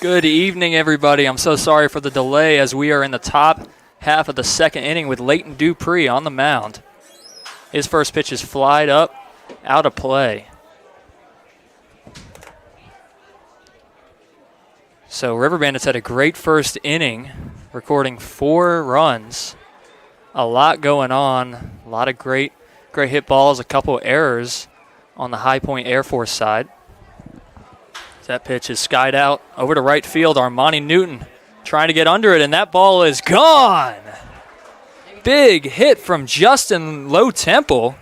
Good evening, everybody. I'm so sorry for the delay as we are in the top half of the second inning with Leighton Dupree on the mound. His first pitch is flied up, out of play. So River Bandits had a great first inning, recording 4 runs. A lot going on, a lot of great hit balls, a couple errors on the High Point Air Force side. That pitch is skied out over to right field. Armani Newton trying to get under it, and that ball is gone. Big hit from Justin Low Temple.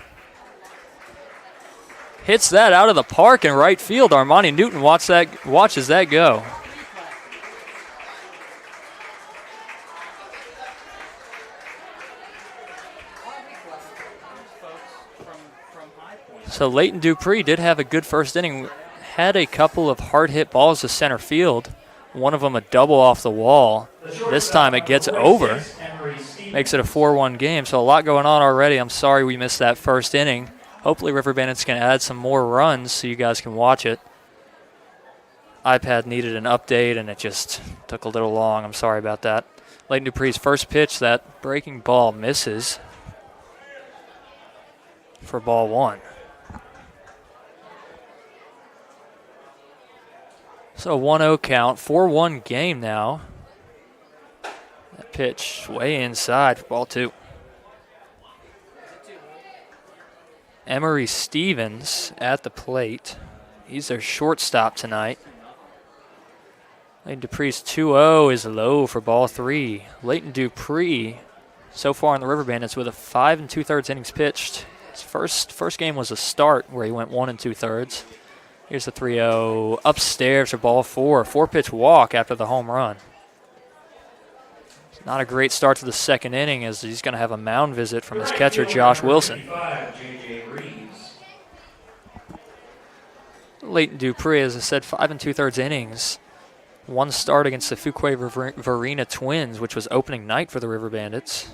Hits that out of the park in right field. Armani Newton watches that go. So Leighton Dupree did have a good first inning. Had a couple of hard-hit balls to center field. One of them a double off the wall. This time it gets over. Makes it a 4-1 game, so a lot going on already. I'm sorry we missed that first inning. Hopefully River Bandits can add some more runs so you guys can watch it. iPad needed an update, and it just took a little long. I'm sorry about that. Leighton Dupree's first pitch, that breaking ball misses for ball 1. So 1-0 count, 4-1 game now. That pitch way inside for ball 2. Emery Stevens at the plate. He's their shortstop tonight. Leighton Dupree's 2-0 is low for ball 3. Leighton Dupree, so far in the River Bandits, with a 5 2/3 innings pitched. His first game was a start where he went 1 2/3. Here's the 3-0 upstairs for ball 4. 4-pitch walk after the home run. It's not a great start to the second inning as he's going to have a mound visit from his catcher, Josh Wilson. Leighton Dupree, as I said, 5 2/3 innings. One start against the Fuquay-Varina Twins, which was opening night for the River Bandits.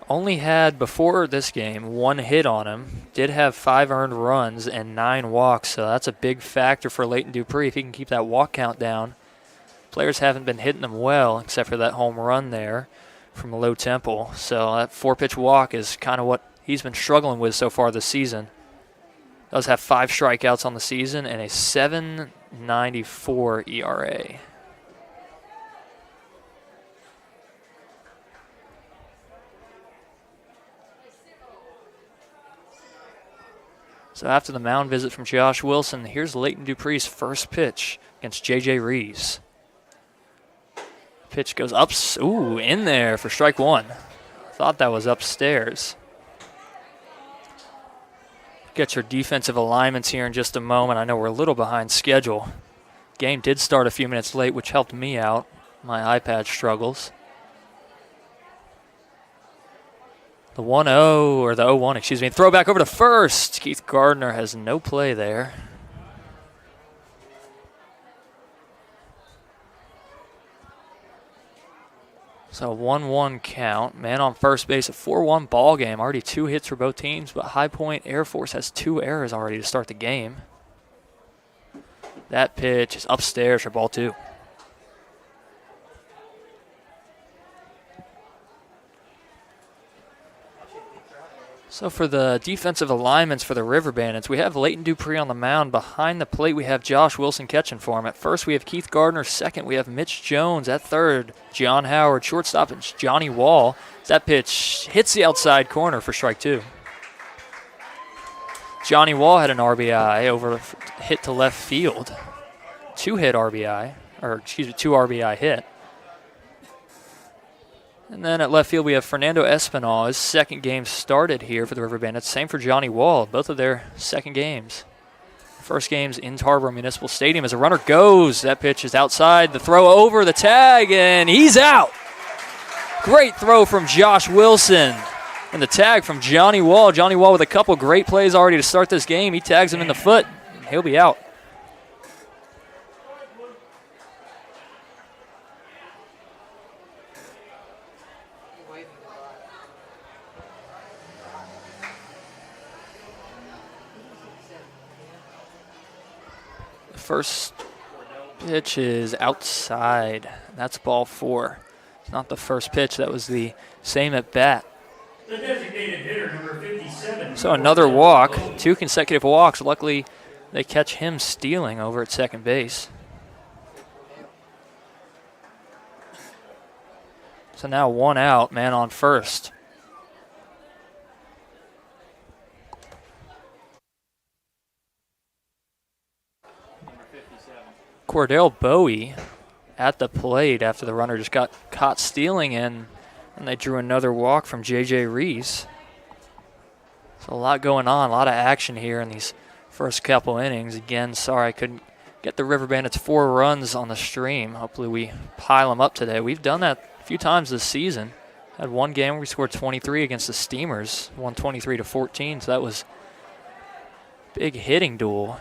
Only had, before this game, 1 hit on him. Did have 5 earned runs and 9 walks, so that's a big factor for Leighton Dupree if he can keep that walk count down. Players haven't been hitting them well, except for that home run there from Low Temple. So that 4-pitch walk is kind of what he's been struggling with so far this season. Does have 5 strikeouts on the season and a 7.94 ERA. So after the mound visit from Josh Wilson, here's Leighton Dupree's first pitch against J.J. Rees. Pitch goes up, in there for strike 1. Thought that was upstairs. Get your defensive alignments here in just a moment. I know we're a little behind schedule. Game did start a few minutes late, which helped me out. My iPad struggles. The 1-0, or the 0-1, excuse me. Throw back over to first. Keith Gardner has no play there. So 1-1 count. Man on first base, a 4-1 ball game. Already 2 hits for both teams, but High Point Air Force has 2 errors already to start the game. That pitch is upstairs for ball 2. So for the defensive alignments for the River Bandits, we have Leighton Dupree on the mound. Behind the plate, we have Josh Wilson catching for him. At first, we have Keith Gardner. Second, we have Mitch Jones. At third, John Howard. Shortstop, it's Johnny Wall. That pitch hits the outside corner for strike 2. Johnny Wall had an RBI over hit to left field. 2 RBI hit. And then at left field, we have Fernando Espinal. His second game started here for the River Bandits. Same for Johnny Wall, both of their second games. First game's in Tarboro Municipal Stadium as a runner goes. That pitch is outside. The throw over the tag, and he's out. Great throw from Josh Wilson. And the tag from Johnny Wall. Johnny Wall with a couple great plays already to start this game. He tags him in the foot. He'll be out. Pitch is outside. That's ball 4. It's not the first pitch. That was the same at bat. The designated hitter, number 57. So another walk, 2 consecutive walks. Luckily, they catch him stealing over at second base. So now 1 out, man on first. Cordell Bowie at the plate after the runner just got caught stealing and they drew another walk from J.J. Reese. So a lot going on, a lot of action here in these first couple innings. Again, sorry I couldn't get the River Bandits 4 runs on the stream. Hopefully we pile them up today. We've done that a few times this season. Had one game where we scored 23 against the Steamers, won 23-14, so that was a big hitting duel.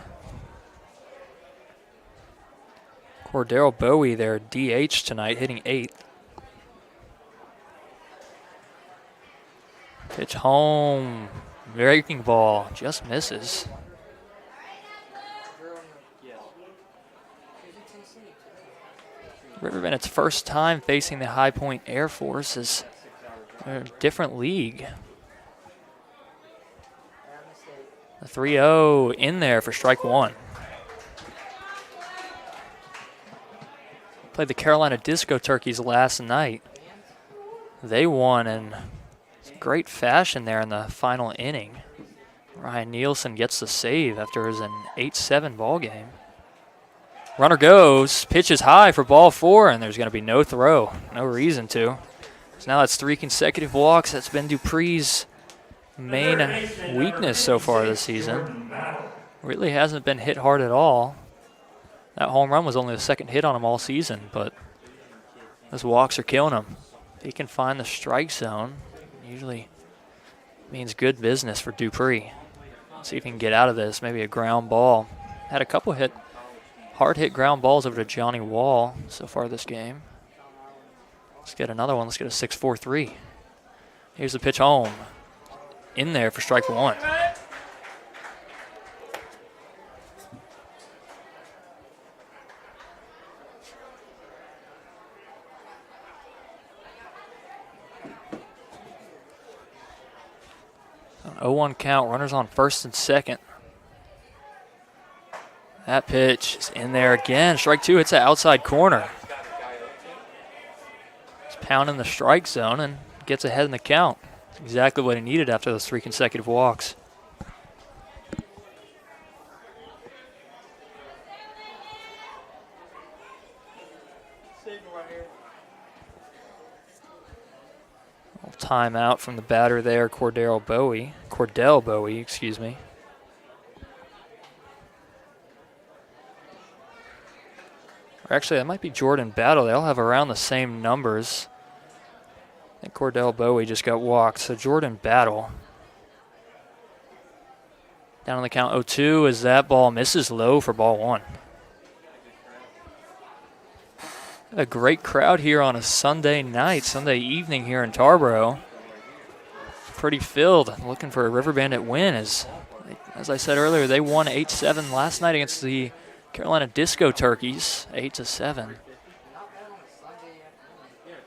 Cordell Bowie there, DH tonight, hitting 8th. Pitch home, breaking ball, just misses. River Bandits' first time facing the High Point Air Force is a different league. The 3-0 in there for strike 1. Played the Carolina Disco Turkeys last night. They won in great fashion there in the final inning. Ryan Nielsen gets the save after an 8-7 ball game. Runner goes, pitch is high for ball 4, and there's going to be no throw. No reason to. So now that's 3 consecutive walks. That's been Dupree's main weakness so far this season. Really hasn't been hit hard at all. That home run was only the second hit on him all season, but those walks are killing him. If he can find the strike zone, usually means good business for Dupree. Let's see if he can get out of this, maybe a ground ball. Had a couple hard hit ground balls over to Johnny Wall so far this game. Let's get another one. Let's get a 6-4-3. Here's the pitch home. In there for strike 1. An 0-1 count, runners on first and second. That pitch is in there again. Strike 2 hits the outside corner. He's pounding the strike zone and gets ahead in the count. That's exactly what he needed after those 3 consecutive walks. Timeout from the batter there, Cordell Bowie, excuse me. Or actually, that might be Jordan Battle. They all have around the same numbers. I think Cordell Bowie just got walked, so Jordan Battle. Down on the count 0-2 as that ball misses low for ball 1. A great crowd here on a Sunday evening here in Tarboro. Pretty filled, looking for a River Bandit win. As I said earlier, they won 8-7 last night against the Carolina Disco Turkeys, 8-7.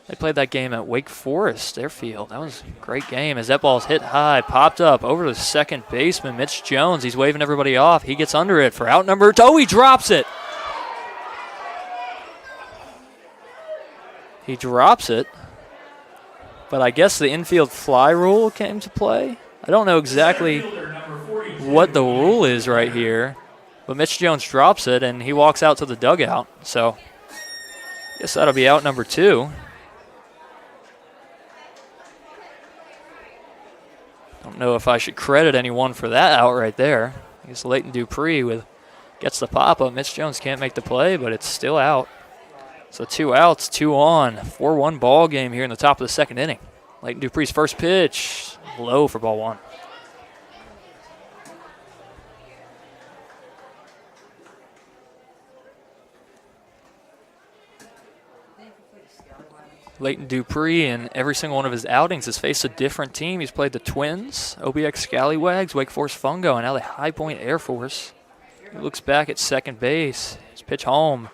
They played that game at Wake Forest, their field. That was a great game as that ball's hit high, popped up over to the second baseman, Mitch Jones. He's waving everybody off. He gets under it for out number 2. Oh, he drops it. He drops it, but I guess the infield fly rule came to play. I don't know exactly what the rule is right here, but Mitch Jones drops it, and he walks out to the dugout. So I guess that'll be out number 2. Don't know if I should credit anyone for that out right there. I guess Leighton Dupree gets the pop-up. Mitch Jones can't make the play, but it's still out. So 2 outs, 2 on, 4-1 ball game here in the top of the second inning. Leighton Dupree's first pitch, low for ball 1. Leighton Dupree in every single one of his outings has faced a different team. He's played the Twins, OBX Scallywags, Wake Forest Fungo, and now the High Point Air Force. He looks back at second base. His pitch home.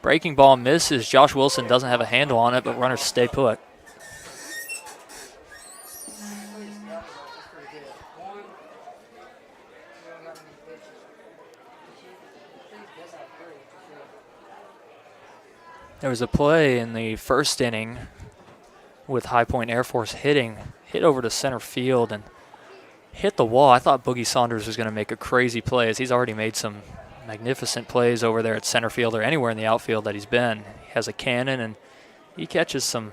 Breaking ball misses. Josh Wilson doesn't have a handle on it, but runners stay put. There was a play in the first inning with High Point Air Force hit over to center field and hit the wall. I thought Boogie Saunders was going to make a crazy play, as he's already made some magnificent plays over there at center field or anywhere in the outfield that he's been. He has a cannon, and he catches some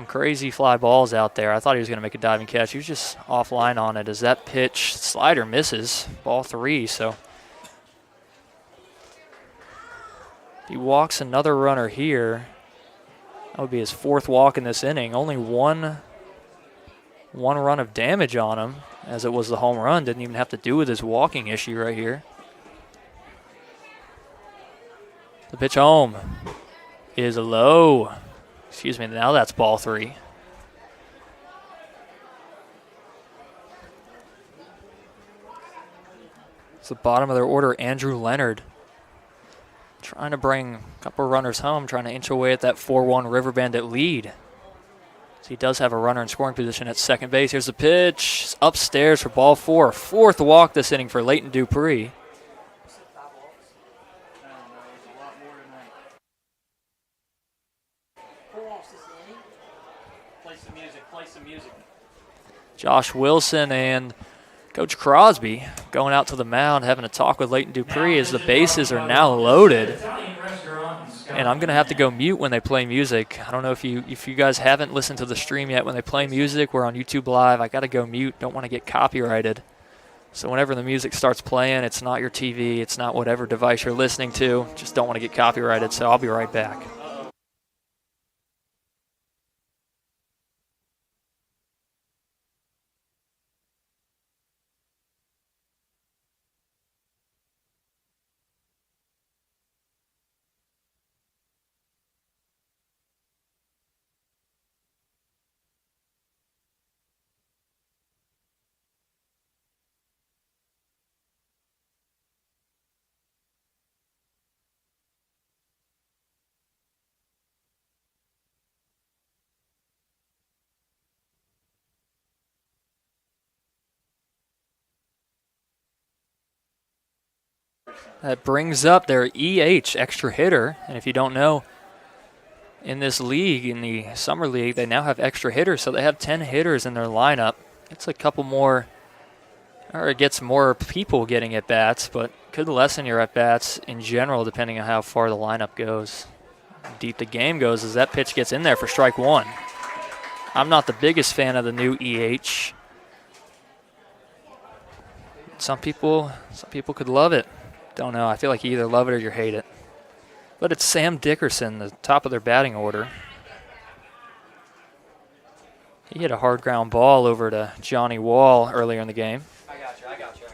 crazy fly balls out there. I thought he was going to make a diving catch. He was just offline on it as that pitch slider misses, ball 3. So he walks another runner here. That would be his 4th walk in this inning. Only one run of damage on him, as it was the home run. Didn't even have to do with his walking issue right here. The pitch home is low. Excuse me, now that's ball 3. It's the bottom of their order, Andrew Leonard. Trying to bring a couple runners home, trying to inch away at that 4-1 River Bandit lead. So he does have a runner in scoring position at second base. Here's the pitch. It's upstairs for ball 4. 4th walk this inning for Leighton Dupree. Josh Wilson and Coach Crosby going out to the mound, having a talk with Leighton Dupree as the bases are now loaded. And I'm going to have to go mute when they play music. I don't know if you guys haven't listened to the stream yet. When they play music, we're on YouTube Live. I got to go mute. Don't want to get copyrighted. So whenever the music starts playing, it's not your TV. It's not whatever device you're listening to. Just don't want to get copyrighted, so I'll be right back. That brings up their EH, extra hitter. And if you don't know, in this league, in the summer league, they now have extra hitters. So they have 10 hitters in their lineup. It's a couple more, or it gets more people getting at bats, but could lessen your at bats in general depending on how far the lineup goes. How deep the game goes as that pitch gets in there for strike 1. I'm not the biggest fan of the new EH. Some people could love it. Don't know. I feel like you either love it or you hate it. But it's Sam Dickerson, the top of their batting order. He hit a hard ground ball over to Johnny Wall earlier in the game. I got you.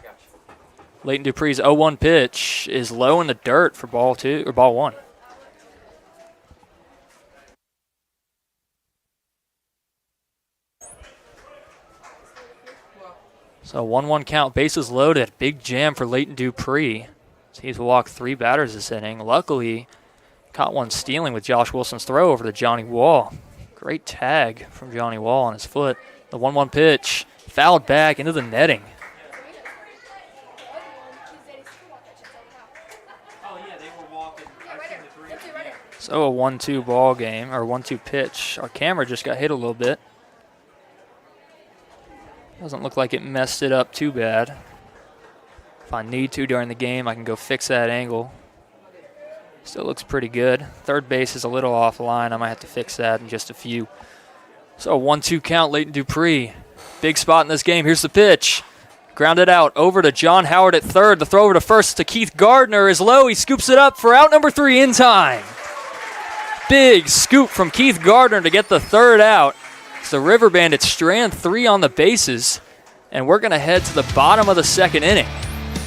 Leighton Dupree's 0-1 pitch is low in the dirt for ball 1. So 1-1 count, bases loaded. Big jam for Leighton Dupree. He's walked 3 batters this inning. Luckily, caught one stealing with Josh Wilson's throw over to Johnny Wall. Great tag from Johnny Wall on his foot. The 1-1 pitch, fouled back into the netting. So a 1-2 ball game, or 1-2 pitch. Our camera just got hit a little bit. Doesn't look like it messed it up too bad. If I need to during the game, I can go fix that angle. Still looks pretty good. Third base is a little offline. I might have to fix that in just a few. So a 1-2 count, Leighton Dupree. Big spot in this game. Here's the pitch. Grounded out over to John Howard at third. The throw over to first to Keith Gardner is low. He scoops it up for out number 3 in time. Big scoop from Keith Gardner to get the third out. It's the River Bandits strand 3 on the bases, and we're going to head to the bottom of the second inning.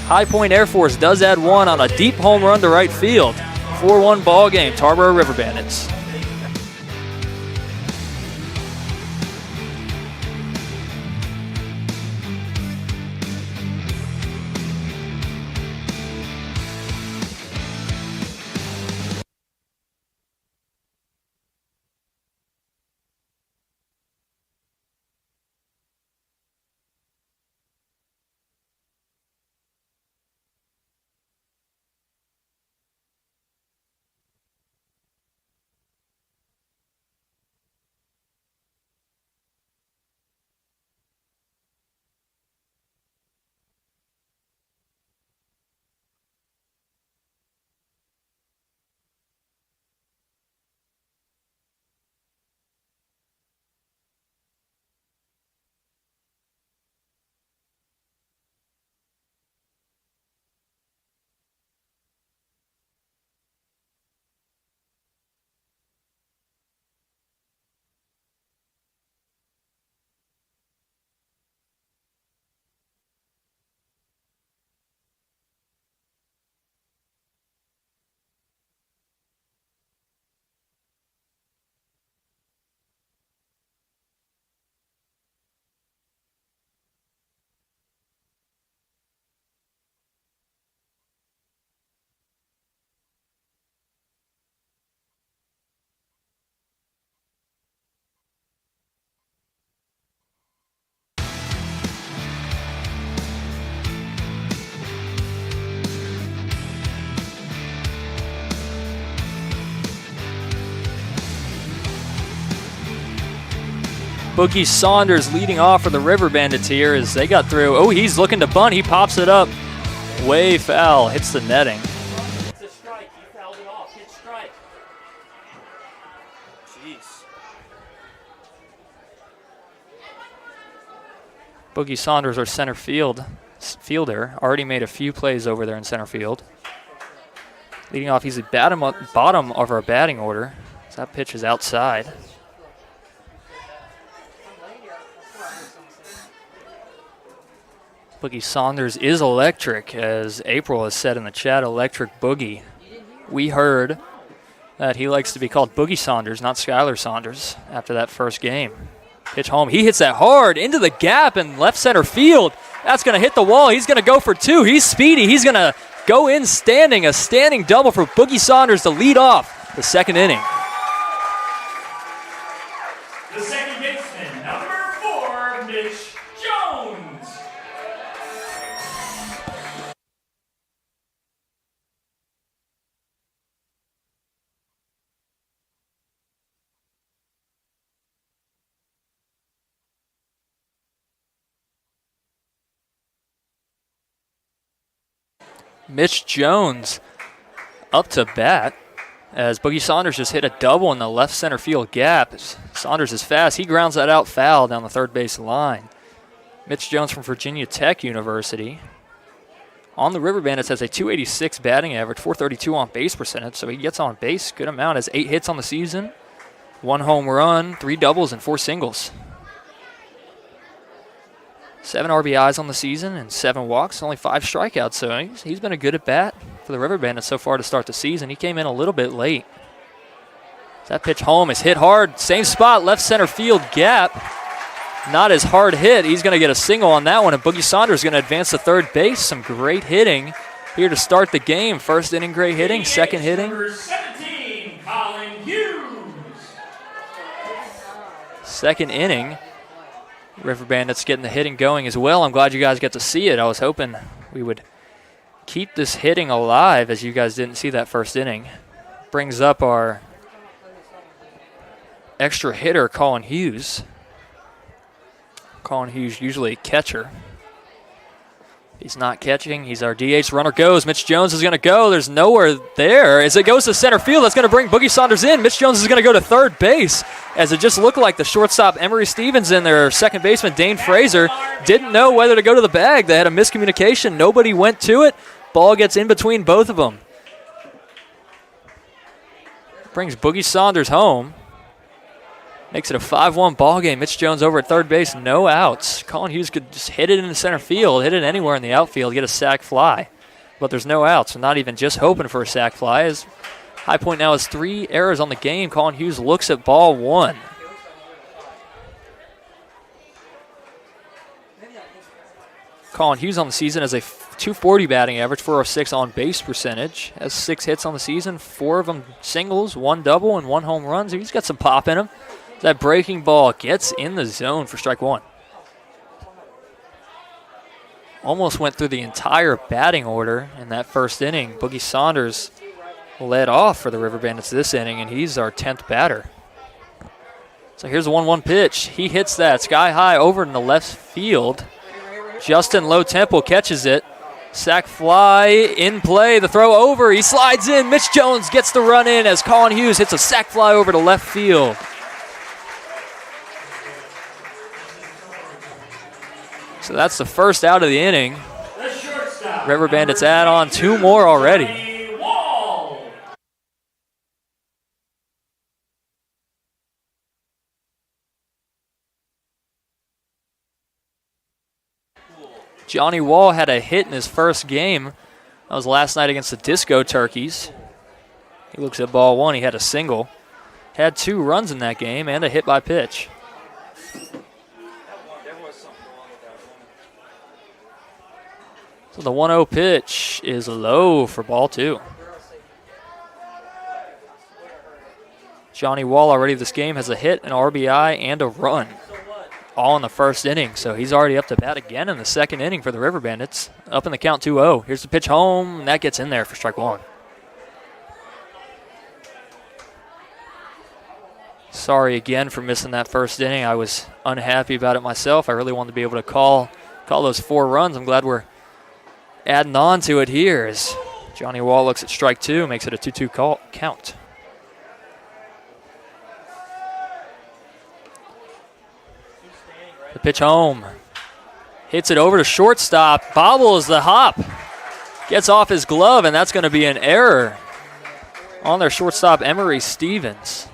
High Point Air Force does add 1 on a deep home run to right field. 4-1 ball game, Tarboro River Bandits. Boogie Saunders leading off for the River Bandits here as they got through. Oh, he's looking to bunt. He pops it up. Way foul. Hits the netting. It's a strike. He fouled it off. Hit strike. Jeez. Boogie Saunders, our center fielder, already made a few plays over there in center field. Leading off, he's the bottom of our batting order. So that pitch is outside. Boogie Saunders is electric, as April has said in the chat, electric boogie. We heard that he likes to be called Boogie Saunders, not Skylar Saunders, after that first game. Pitch home. He hits that hard into the gap in left center field. That's going to hit the wall. He's going to go for two. He's speedy. He's going to go in standing. A standing double for Boogie Saunders to lead off the second inning. The second baseman, number 4, Mitch Jones. Mitch Jones up to bat as Boogie Saunders just hit a double in the left center field gap. Saunders is fast. He grounds that out foul down the third base line. Mitch Jones from Virginia Tech University. On the River Bandits has a 286 batting average, 432 on base percentage, so he gets on base good amount. Has 8 hits on the season, 1 home run, 3 doubles, and 4 singles. 7 RBIs on the season and 7 walks, only 5 strikeouts. So he's been a good at bat for the River Bandits so far to start the season. He came in a little bit late. That pitch home is hit hard. Same spot, left center field gap. Not as hard hit. He's going to get a single on that one, and Boogie Saunders is going to advance to third base. Some great hitting here to start the game. First inning, great hitting. Second hitting. Number 17, Colin Hughes. Second inning. River Bandits getting the hitting going as well. I'm glad you guys get to see it. I was hoping we would keep this hitting alive as you guys didn't see that first inning. Brings up our extra hitter, Colin Hughes. Colin Hughes usually a catcher. He's not catching. He's our DH. Runner goes. Mitch Jones is going to go. There's nowhere there. As it goes to center field, that's going to bring Boogie Saunders in. Mitch Jones is going to go to third base. As it just looked like the shortstop Emery Stevens and their second baseman Dane Fraser didn't know whether to go to the bag. They had a miscommunication. Nobody went to it. Ball gets in between both of them. Brings Boogie Saunders home. Makes it a 5-1 ball game. Mitch Jones over at third base, no outs. Colin Hughes could just hit it in the center field, hit it anywhere in the outfield, get a sac fly. But there's no outs, so not even just hoping for a sac fly. As High Point now has 3 errors on the game. Colin Hughes looks at ball 1. Colin Hughes on the season has a 240 batting average, 406 on base percentage. Has 6 hits on the season, 4 of them singles, 1 double, and 1 home run. So he's got some pop in him. That breaking ball gets in the zone for strike 1. Almost went through the entire batting order in that first inning. Boogie Saunders led off for the River Bandits this inning, and he's our 10th batter. So here's a 1-1 pitch. He hits that sky high over in the left field. Justin Low Temple catches it. Sac fly in play. The throw over. He slides in. Mitch Jones gets the run in as Colin Hughes hits a sac fly over to left field. So that's the first out of the inning. River Bandits add on 2 more already. Johnny Wall had a hit in his first game. That was last night against the Disco Turkeys. He looks at ball 1. He had a single. Had 2 runs in that game and a hit by pitch. So the 1-0 pitch is low for ball 2. Johnny Wall already this game has a hit, an RBI, and a run. All in the first inning, so he's already up to bat again in the second inning for the River Bandits. Up in the count 2-0. Here's the pitch home, and that gets in there for strike 1. Sorry again for missing that first inning. I was unhappy about it myself. I really wanted to be able to call those 4 runs. I'm glad we're adding on to it here as Johnny Wall looks at strike 2, makes it a 2-2 count. The pitch home. Hits it over to shortstop. Bobbles the hop. Gets off his glove, and that's going to be an error on their shortstop, Emery Stevens.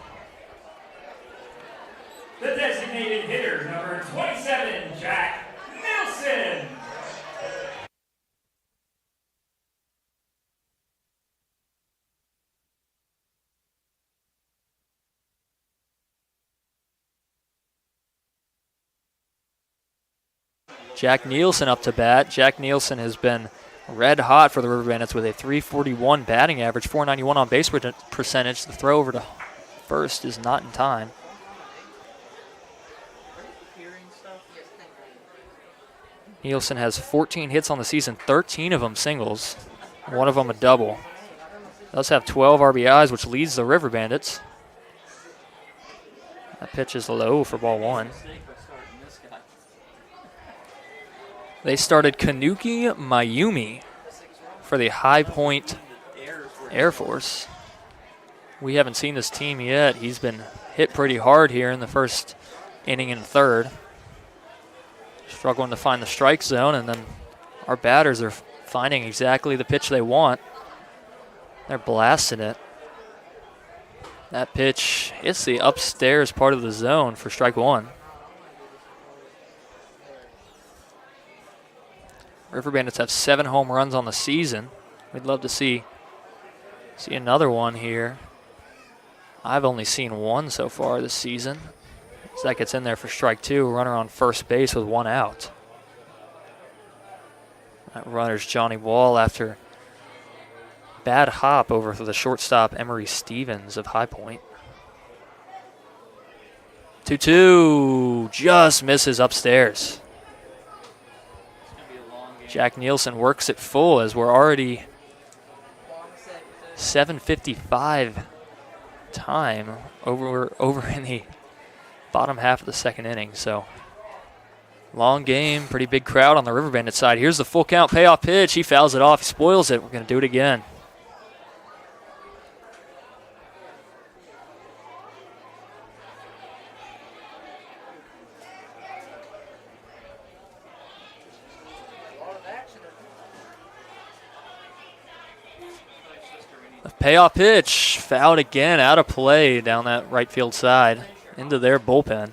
The designated hitter, number 27, Jack Nielsen. Jack Nielsen up to bat. Jack Nielsen has been red hot for the River Bandits with a .341 batting average, .491 on base percentage. The throw over to first is not in time. Nielsen has 14 hits on the season, 13 of them singles, one of them a double. Does have 12 RBIs, which leads the River Bandits. That pitch is low for ball 1. They started Kanuki Mayumi for the High Point Air Force. We haven't seen this team yet. He's been hit pretty hard here in the first inning and third. Struggling to find the strike zone, and then our batters are finding exactly the pitch they want. They're blasting it. That pitch hits the upstairs part of the zone for strike 1. River Bandits have 7 home runs on the season. We'd love to see another one here. I've only seen 1 so far this season. So that gets in there for strike 2. Runner on first base with 1 out. That runner's Johnny Wall after bad hop over for the shortstop Emery Stevens of High Point. 2-2, just misses upstairs. Jack Nielsen works it full as we're already 7:55 time over in the bottom half of the second inning. So long game, pretty big crowd on the River Bandit side. Here's the full count payoff pitch. He fouls it off. He spoils it. We're going to do it again. The payoff pitch, fouled again, out of play down that right field side into their bullpen.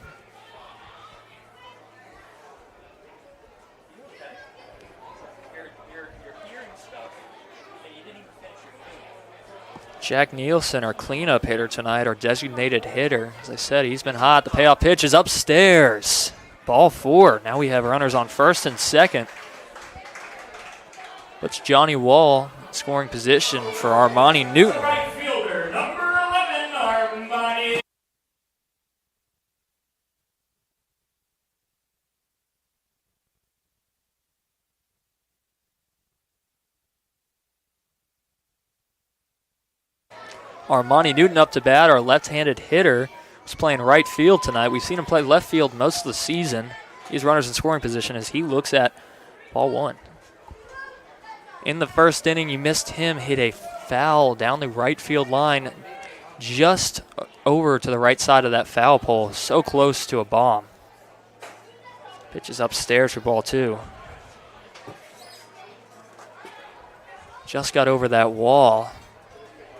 Jack Nielsen, our cleanup hitter tonight, our designated hitter. As I said, he's been hot. The payoff pitch is upstairs. Ball 4. Now we have runners on first and second. Puts Johnny Wall in scoring position for Armani Newton. Right fielder, number 11, Armani. Armani Newton up to bat, our left-handed hitter, is playing right field tonight. We've seen him play left field most of the season. He's runners in scoring position as he looks at ball 1. In the first inning, you missed him hit a foul down the right field line just over to the right side of that foul pole, so close to a bomb. Pitch is upstairs for ball 2. Just got over that wall,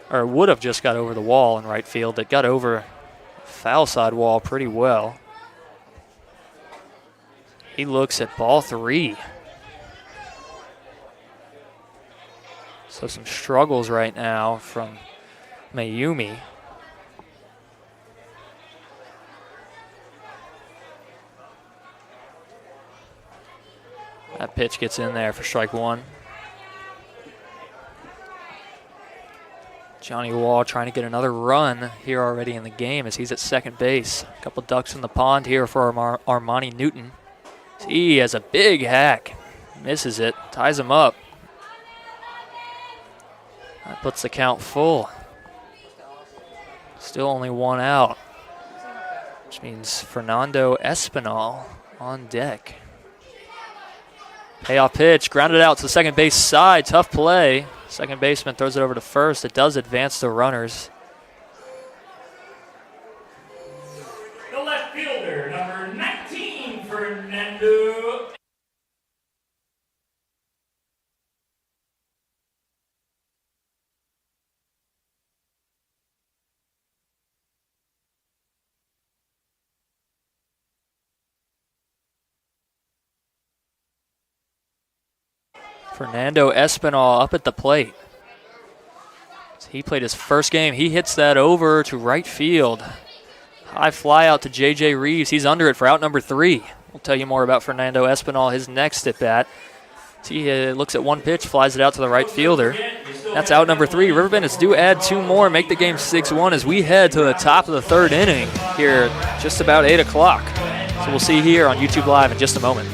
or would have just got over the wall in right field. It got over foul side wall pretty well. He looks at ball 3. So some struggles right now from Mayumi. That pitch gets in there for strike 1. Johnny Wall trying to get another run here already in the game as he's at second base. A couple ducks in the pond here for Armani Newton. He has a big hack. Misses it, ties him up. That puts the count full. Still only 1 out. which means Fernando Espinal on deck. Payoff pitch, grounded out to the second base side. Tough play. Second baseman throws it over to first. It does advance the runners. The left fielder, number 19, Fernando. Fernando Espinal up at the plate. He played his first game. He hits that over to right field. High fly out to J.J. Reeves. He's under it for out number 3. We'll tell you more about Fernando Espinal, his next at bat. He looks at one pitch, flies it out to the right fielder. That's out number 3. River Bandits do add 2 more, make the game 6-1 as we head to the top of the 3rd inning here just about 8 o'clock. So we'll see you here on YouTube Live in just a moment.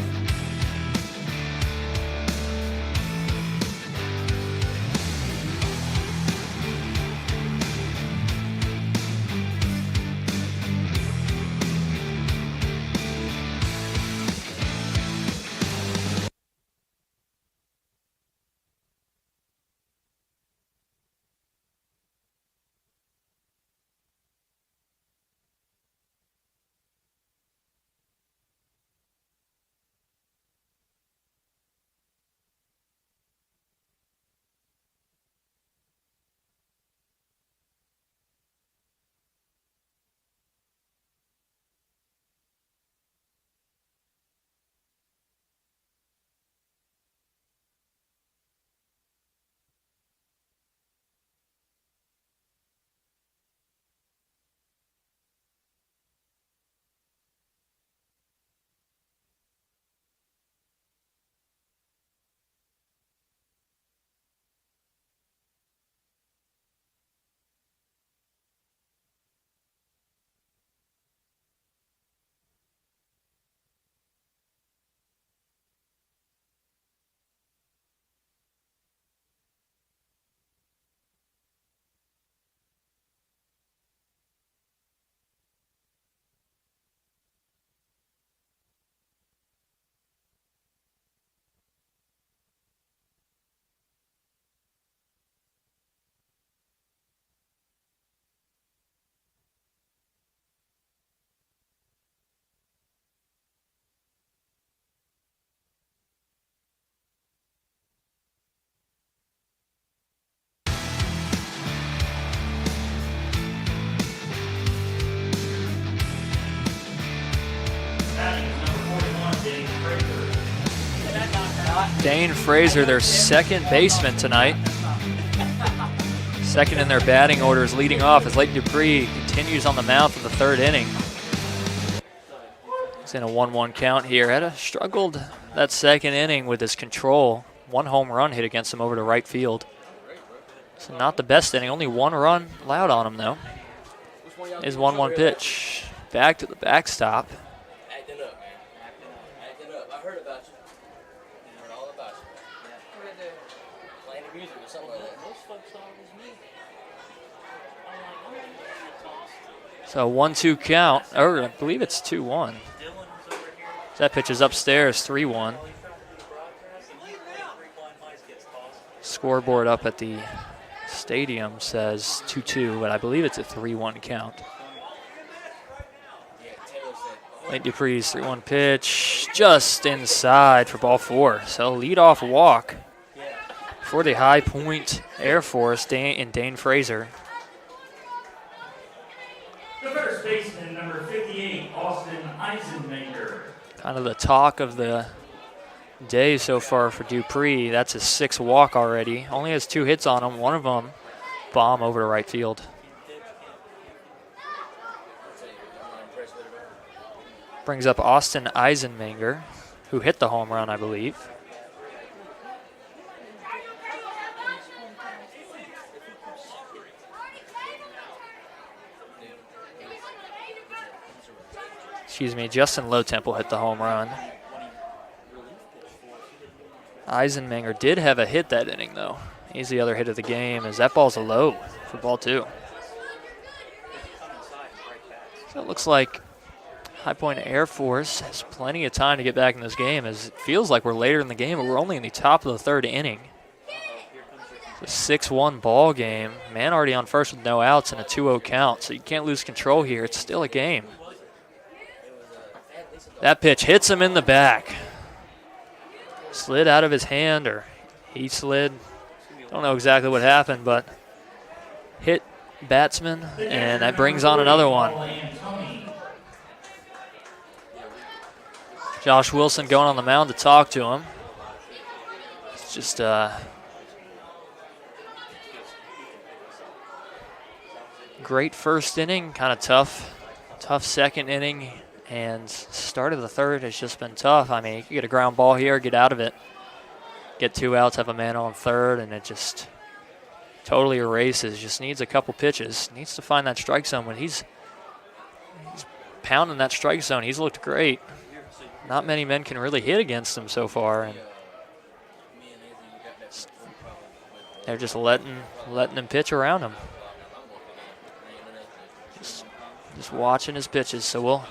Dane Fraser, their second baseman tonight. Second in their batting orders, leading off as Dupree continues on the mound for the 3rd inning. He's in a 1-1 count here. Had struggled that 2nd inning with his control. 1 home run hit against him over to right field. So not the best inning. Only 1 run allowed on him though. His 1-1 pitch. Back to the backstop. Acting up, man. Acting up. I heard about you. I heard all about you. What did they do? Playing the music or something like that. Most folks thought it was me. So 1-2 count, or I believe it's 2-1. That pitch is upstairs, 3-1. Scoreboard up at the stadium says 2-2, but I believe it's a 3-1 count. Late Dupree's 3-1 pitch, just inside for ball 4. So leadoff walk for the High Point Air Force in Dane Fraser. The first baseman, number 58, Austin Eisenmaker. Kind of the talk of the day so far for Dupree. That's his 6th walk already. Only has 2 hits on him. One of them bomb over to right field. Brings up Austin Eisenmaker, who hit the home run, I believe. Excuse me, Justin Low Temple hit the home run. Eisenmaker did have a hit that inning, though. He's the other hit of the game, as that ball's a low for ball 2. So it looks like High Point Air Force has plenty of time to get back in this game, as it feels like we're later in the game, but we're only in the top of the third inning. It's a 6-1 ball game. Man already on first with no outs and a 2-0 count, so you can't lose control here. It's still a game. That pitch hits him in the back. Slid out of his hand, or he slid. Don't know exactly what happened, but hit batsman, and that brings on another one. Josh Wilson going on the mound to talk to him. It's just great first inning, kind of tough second inning, and start of the third has just been tough. I mean, you can get a ground ball here, get out of it, get 2 outs, have a man on third, and it just totally erases. Just needs a couple pitches. Needs to find that strike zone. When he's pounding that strike zone, he's looked great. Not many men can really hit against him so far, and they're just letting him pitch around him. Just watching his pitches. So we'll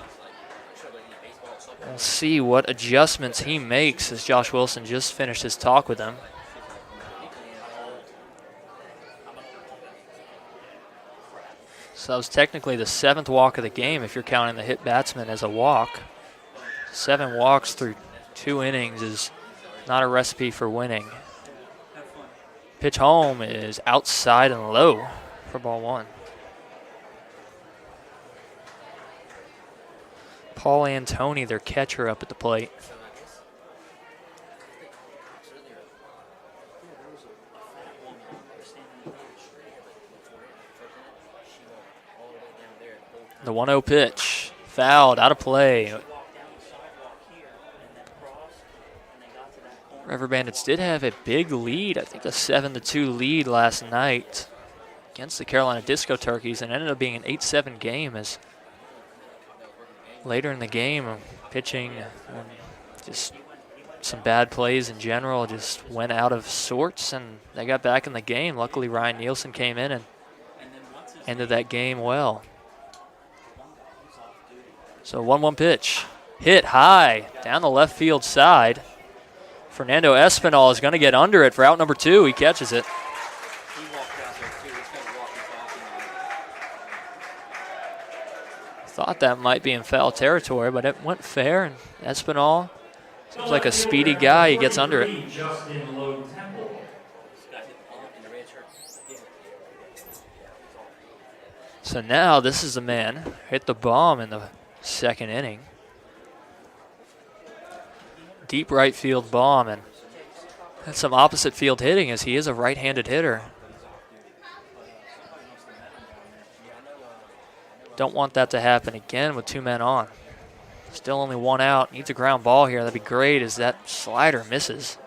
see what adjustments he makes, as Josh Wilson just finished his talk with him. So that was technically the 7th walk of the game if you're counting the hit batsman as a walk. 7 walks through 2 innings is not a recipe for winning. Pitch home is outside and low for ball 1. Paul Antoni, their catcher, up at the plate. The 1-0 pitch, fouled, out of play. River Bandits did have a big lead, I think a 7-2 lead last night against the Carolina Disco Turkeys, and ended up being an 8-7 game, as later in the game, pitching, just some bad plays in general, just went out of sorts, and they got back in the game. Luckily, Ryan Nielsen came in and ended that game well. So 1-1 pitch, hit high down the left field side. Fernando Espinal is going to get under it for out number 2. He catches it. Thought that might be in foul territory, but it went fair, and Espinal seems like a speedy guy. He gets under it. So now this is the man hit the bomb in the second inning. Deep right field bomb, and that's some opposite field hitting, as he is a right-handed hitter. Don't want that to happen again with 2 men on. Still only 1 out. Needs a ground ball here. That'd be great, as that slider misses.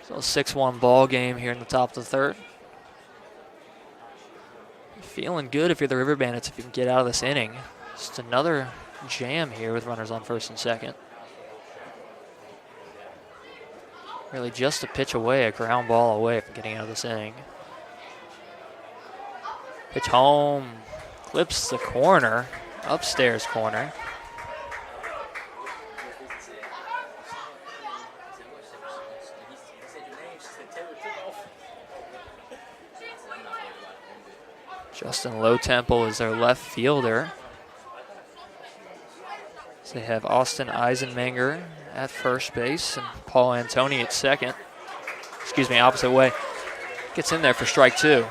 So a 6-1 ball game here in the top of the third. Feeling good if you're the River Bandits, if you can get out of this inning. Just another jam here with runners on first and second. Really just a pitch away, a ground ball away from getting out of this inning. Pitch home, clips the corner, upstairs corner. Justin Low-Temple is their left fielder. So they have Austin Eisenmenger at first base and Paul Antoni at second. Excuse me, opposite way. Gets in there for strike 2.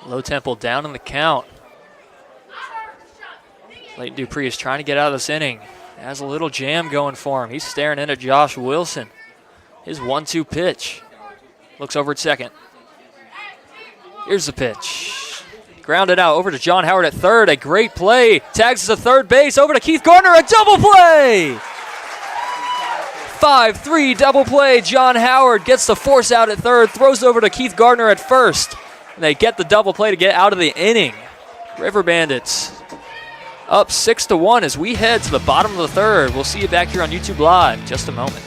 Low-Temple down in the count. Late Dupree is trying to get out of this inning. Has a little jam going for him. He's staring in at Josh Wilson. His 1-2 pitch. Looks over at second. Here's the pitch. Grounded out over to John Howard at third. A great play. Tags to third base. Over to Keith Gardner. A double play. 5-3 double play. John Howard gets the force out at third. Throws over to Keith Gardner at first. And they get the double play to get out of the inning. River Bandits up 6-1 as we head to the bottom of the third. We'll see you back here on YouTube Live in just a moment.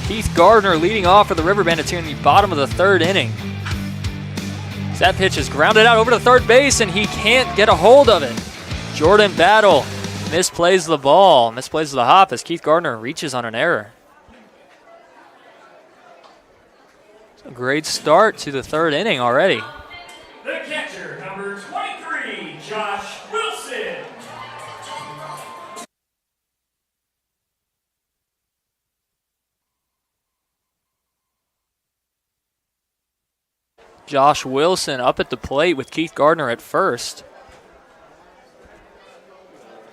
Keith Gardner leading off for the River Bandits here in the bottom of the third inning. That pitch is grounded out over to third base, and he can't get a hold of it. Jordan Battle misplays the ball, misplays the hop as Keith Gardner reaches on an error. It's a great start to the third inning already. The catcher, number 23, Josh Wilson. Josh Wilson up at the plate with Keith Gardner at first.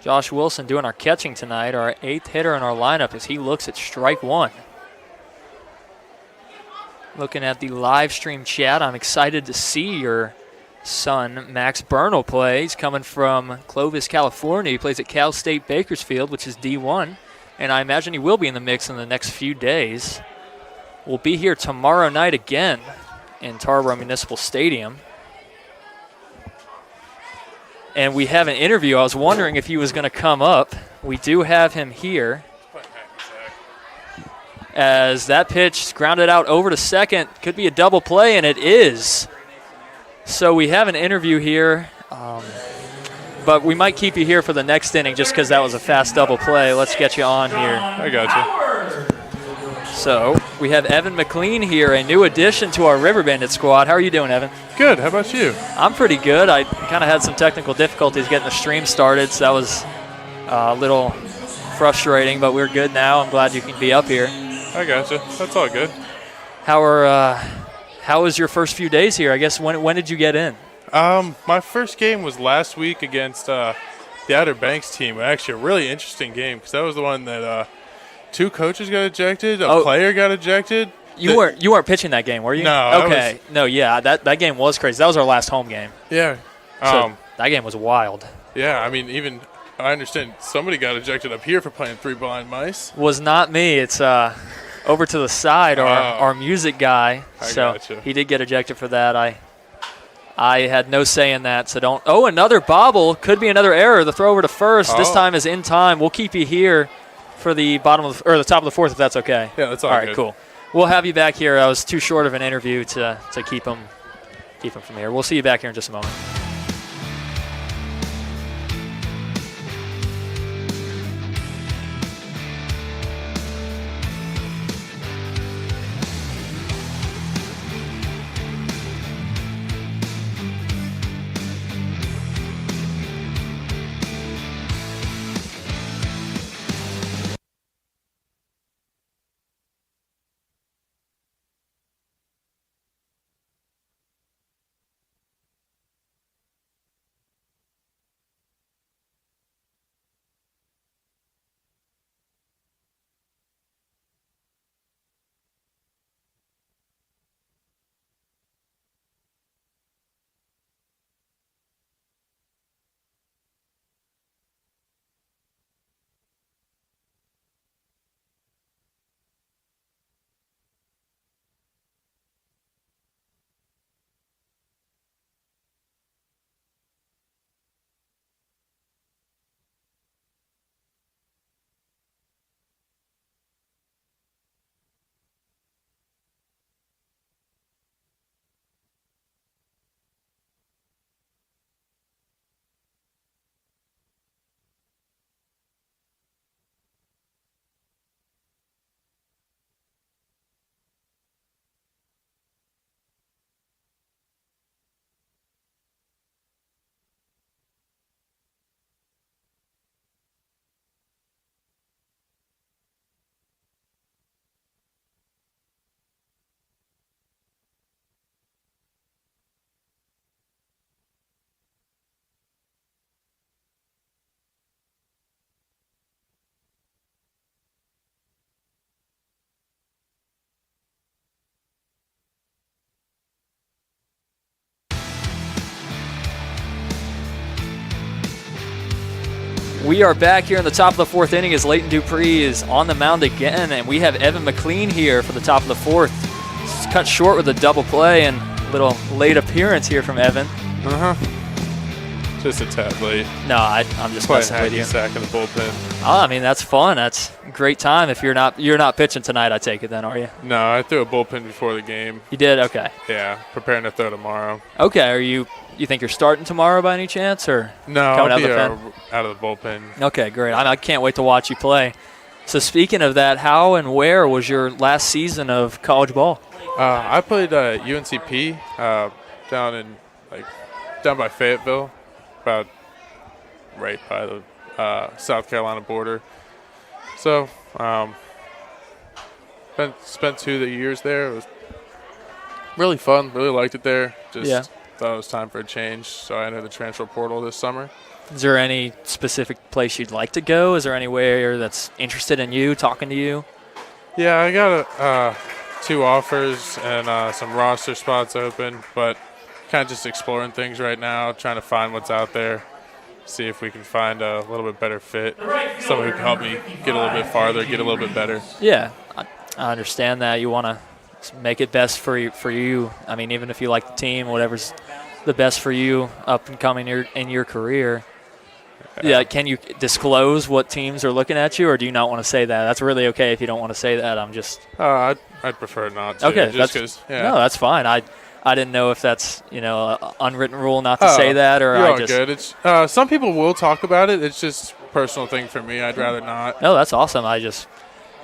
Josh Wilson doing our catching tonight, our 8th hitter in our lineup as he looks at strike one. Looking at the live stream chat, I'm excited to see your son, Max Bernal, play. He's coming from Clovis, California. He plays at Cal State Bakersfield, which is D1, and I imagine he will be in the mix in the next few days. We'll be here tomorrow night again in Tarboro Municipal Stadium. And we have an interview. I was wondering if he was going to come up. We do have him here. As that pitch grounded out over to second. Could be a double play, and it is. So we have an interview here. But we might keep you here for the next inning just because that was a fast double play. Let's get you on here. I got you. So we have Evan McLean here, a new addition to our River Bandit squad. How are you doing, Evan? Good. How about you? I'm pretty good. I kind of had some technical difficulties getting the stream started, so that was a little frustrating, but we're good now. I'm glad you can be up here. I got you. That's all good. How was your first few days here? I guess when did you get in? My first game was last week against the Outer Banks team. Actually, a really interesting game because that was the one that 2 coaches got ejected, a player got ejected. You weren't pitching that game, were you? No. Okay. That game was crazy. That was our last home game. Yeah. So that game was wild. Yeah, I mean, even I understand somebody got ejected up here for playing 3 blind mice. Was not me. It's over to the side, our music guy. Gotcha. He did get ejected for that. I had no say in that, so don't. Oh, another bobble. Could be another error. The throw over to first. This time is in time. We'll keep you here for the the top of the fourth, if that's okay. Yeah, that's all right. Good. Cool. We'll have you back here. I was too short of an interview to keep him from here. We'll see you back here in just a moment. We are back here in the top of the 4th inning as Leighton Dupree is on the mound again, and we have Evan McLean here for the top of the 4th. It's cut short with a double play and a little late appearance here from Evan. Just a tad late. No, I'm just Playing messing with hacky you. sack in the bullpen. Oh, I mean, that's fun. That's a great time. If you're not pitching tonight, I take it then, are you? No, I threw a bullpen before the game. You did? Okay. Yeah, preparing to throw tomorrow. Okay. You think you're starting tomorrow by any chance, or No, coming I'll be out out of the bullpen. Okay, great. I can't wait to watch you play. So speaking of that, how and where was your last season of college ball? I played UNCP down by Fayetteville, about right by the South Carolina border. So spent 2 years there. It was really fun. Really liked it there. Just thought it was time for a change, so I entered the transfer portal this summer. Is there any specific place you'd like to go? Is there anywhere that's interested in you, talking to you? Yeah, I got 2 offers and some roster spots open, but kind of just exploring things right now, trying to find what's out there, see if we can find a little bit better fit, someone who can help me get a little bit farther, get a little bit better. Yeah, I understand that. You want to make it best for you. I mean, even if you like the team, whatever's the best for you up and coming in your career. Yeah, can you disclose what teams are looking at you, or do you not want to say that? That's really okay if you don't want to say that. I'm just. I'd prefer not to. Okay, just 'cause, yeah. No, that's fine. I didn't know if that's an unwritten rule not to say that, or you're I all just. good. It's some people will talk about it. It's just a personal thing for me. I'd rather not. No, that's awesome. I just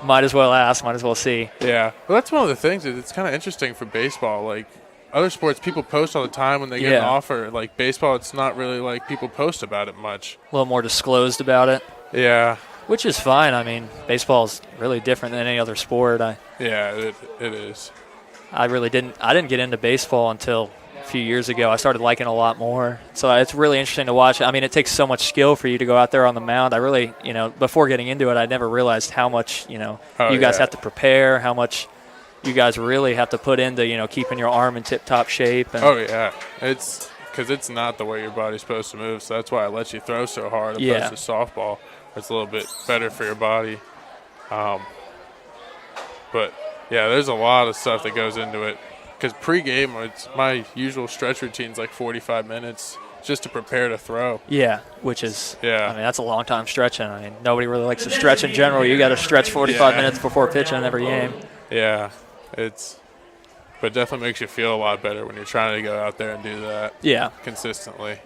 might as well ask, might as well see. Yeah, well, that's one of the things. It's kind of interesting for baseball. Like other sports, people post all the time when they get an offer. Like baseball, it's not really like people post about it much. A little more disclosed about it. Yeah. Which is fine. I mean, baseball's really different than any other sport. Yeah, it is. I didn't get into baseball until a few years ago. I started liking it a lot more. So it's really interesting to watch. I mean, it takes so much skill for you to go out there on the mound. I really, before getting into it, I never realized how much, you guys have to prepare, how much you guys really have to put into, keeping your arm in tip-top shape. And It's because it's not the way your body's supposed to move. So that's why it lets you throw so hard opposed to softball. It's a little bit better for your body. But, yeah, there's a lot of stuff that goes into it. Because pre-game, my usual stretch routine's like 45 minutes just to prepare to throw. Yeah, which is, I Yeah. mean, that's a long time stretching. I mean, nobody really likes to stretch in general. You got to stretch 45 minutes before pitching every game. Yeah, but it definitely makes you feel a lot better when you're trying to go out there and do that consistently.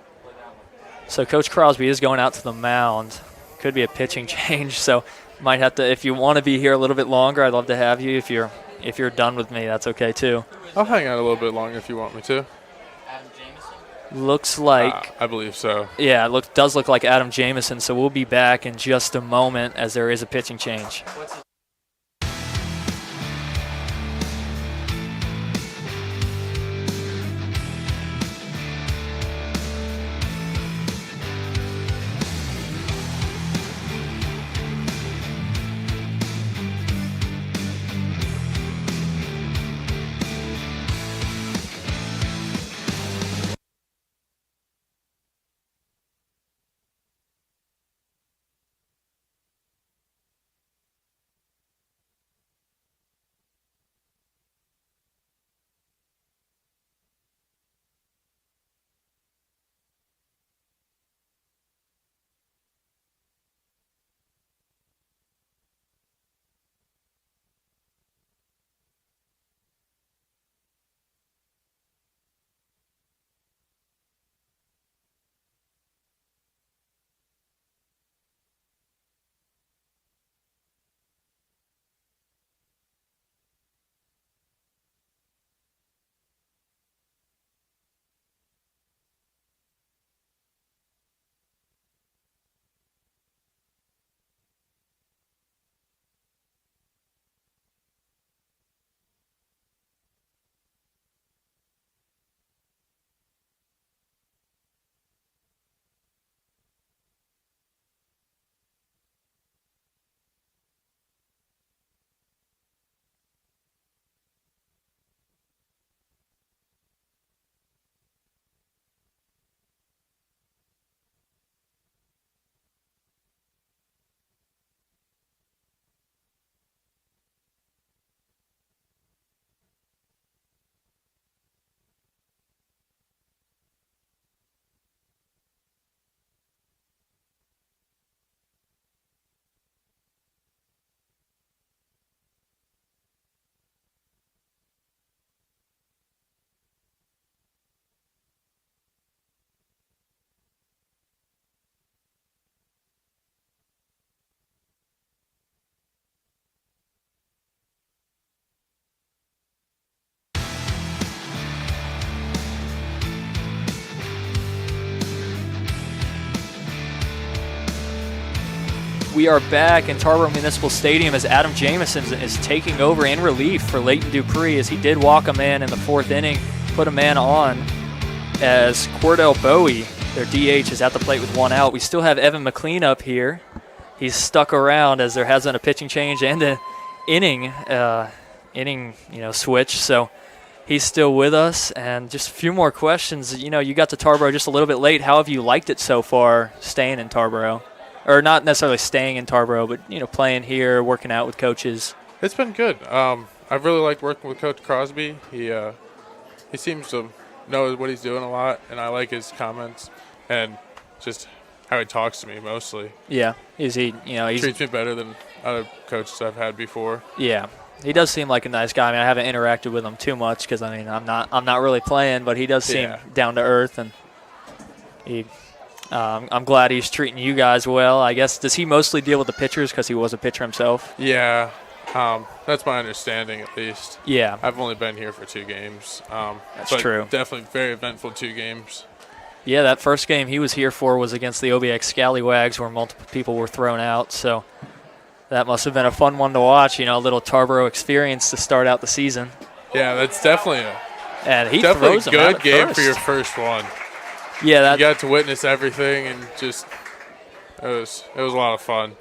So Coach Crosby is going out to the mound. Could be a pitching change, so might have to. If you want to be here a little bit longer, I'd love to have you. If you're done with me, that's okay too. I'll hang out a little bit longer if you want me to. Adam Jameson? Looks like I believe so. yeah, does look like Adam Jameson. So we'll be back in just a moment as there is a pitching change. What's his We are back in Tarboro Municipal Stadium as Adam Jameson is taking over in relief for Leighton Dupree, as he did walk a man in the 4th inning, put a man on, as Cordell Bowie, their DH, is at the plate with 1 out. We still have Evan McLean up here. He's stuck around as there has been a pitching change and an inning switch. So he's still with us. And just a few more questions. You got to Tarboro just a little bit late. How have you liked it so far, staying in Tarboro? Or not necessarily staying in Tarboro, but playing here, working out with coaches. It's been good. I've really liked working with Coach Crosby. He seems to know what he's doing a lot, and I like his comments and just how he talks to me mostly. Yeah, he treats me better than other coaches I've had before. Yeah, he does seem like a nice guy. I mean, I haven't interacted with him too much because I'm not really playing, but he does seem down to earth, and I'm glad he's treating you guys well. I guess, does he mostly deal with the pitchers because he was a pitcher himself? Yeah, that's my understanding at least. Yeah, I've only been here for 2 games. That's but true. Definitely very eventful 2 games. Yeah, that first game he was here for was against the OBX Scallywags, where multiple people were thrown out. So that must have been a fun one to watch. A little Tarboro experience to start out the season. Yeah, that's definitely a good game for your first one. Yeah, you got to witness everything, and just it was a lot of fun.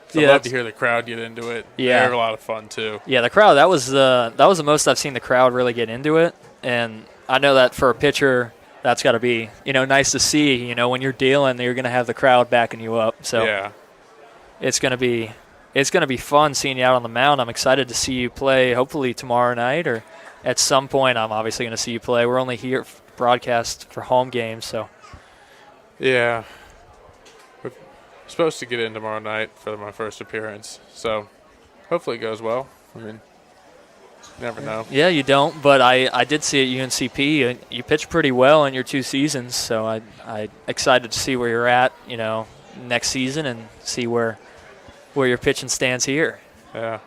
So I'd love to hear the crowd get into it. Yeah, they were a lot of fun too. Yeah, the crowd, that was the most I've seen the crowd really get into it, and I know that for a pitcher, that's got to be nice to see. When you're dealing, you're going to have the crowd backing you up. So yeah, it's going to be fun seeing you out on the mound. I'm excited to see you play. Hopefully tomorrow night, or at some point, I'm obviously going to see you play. We're only here broadcast for home games, so yeah, we're supposed to get in tomorrow night for my first appearance. So hopefully it goes well. I mean, you never know. Yeah, you don't, but I did see at UNCP, you pitched pretty well in your 2 seasons, so I excited to see where you're at, next season, and see where your pitching stands here. Yeah,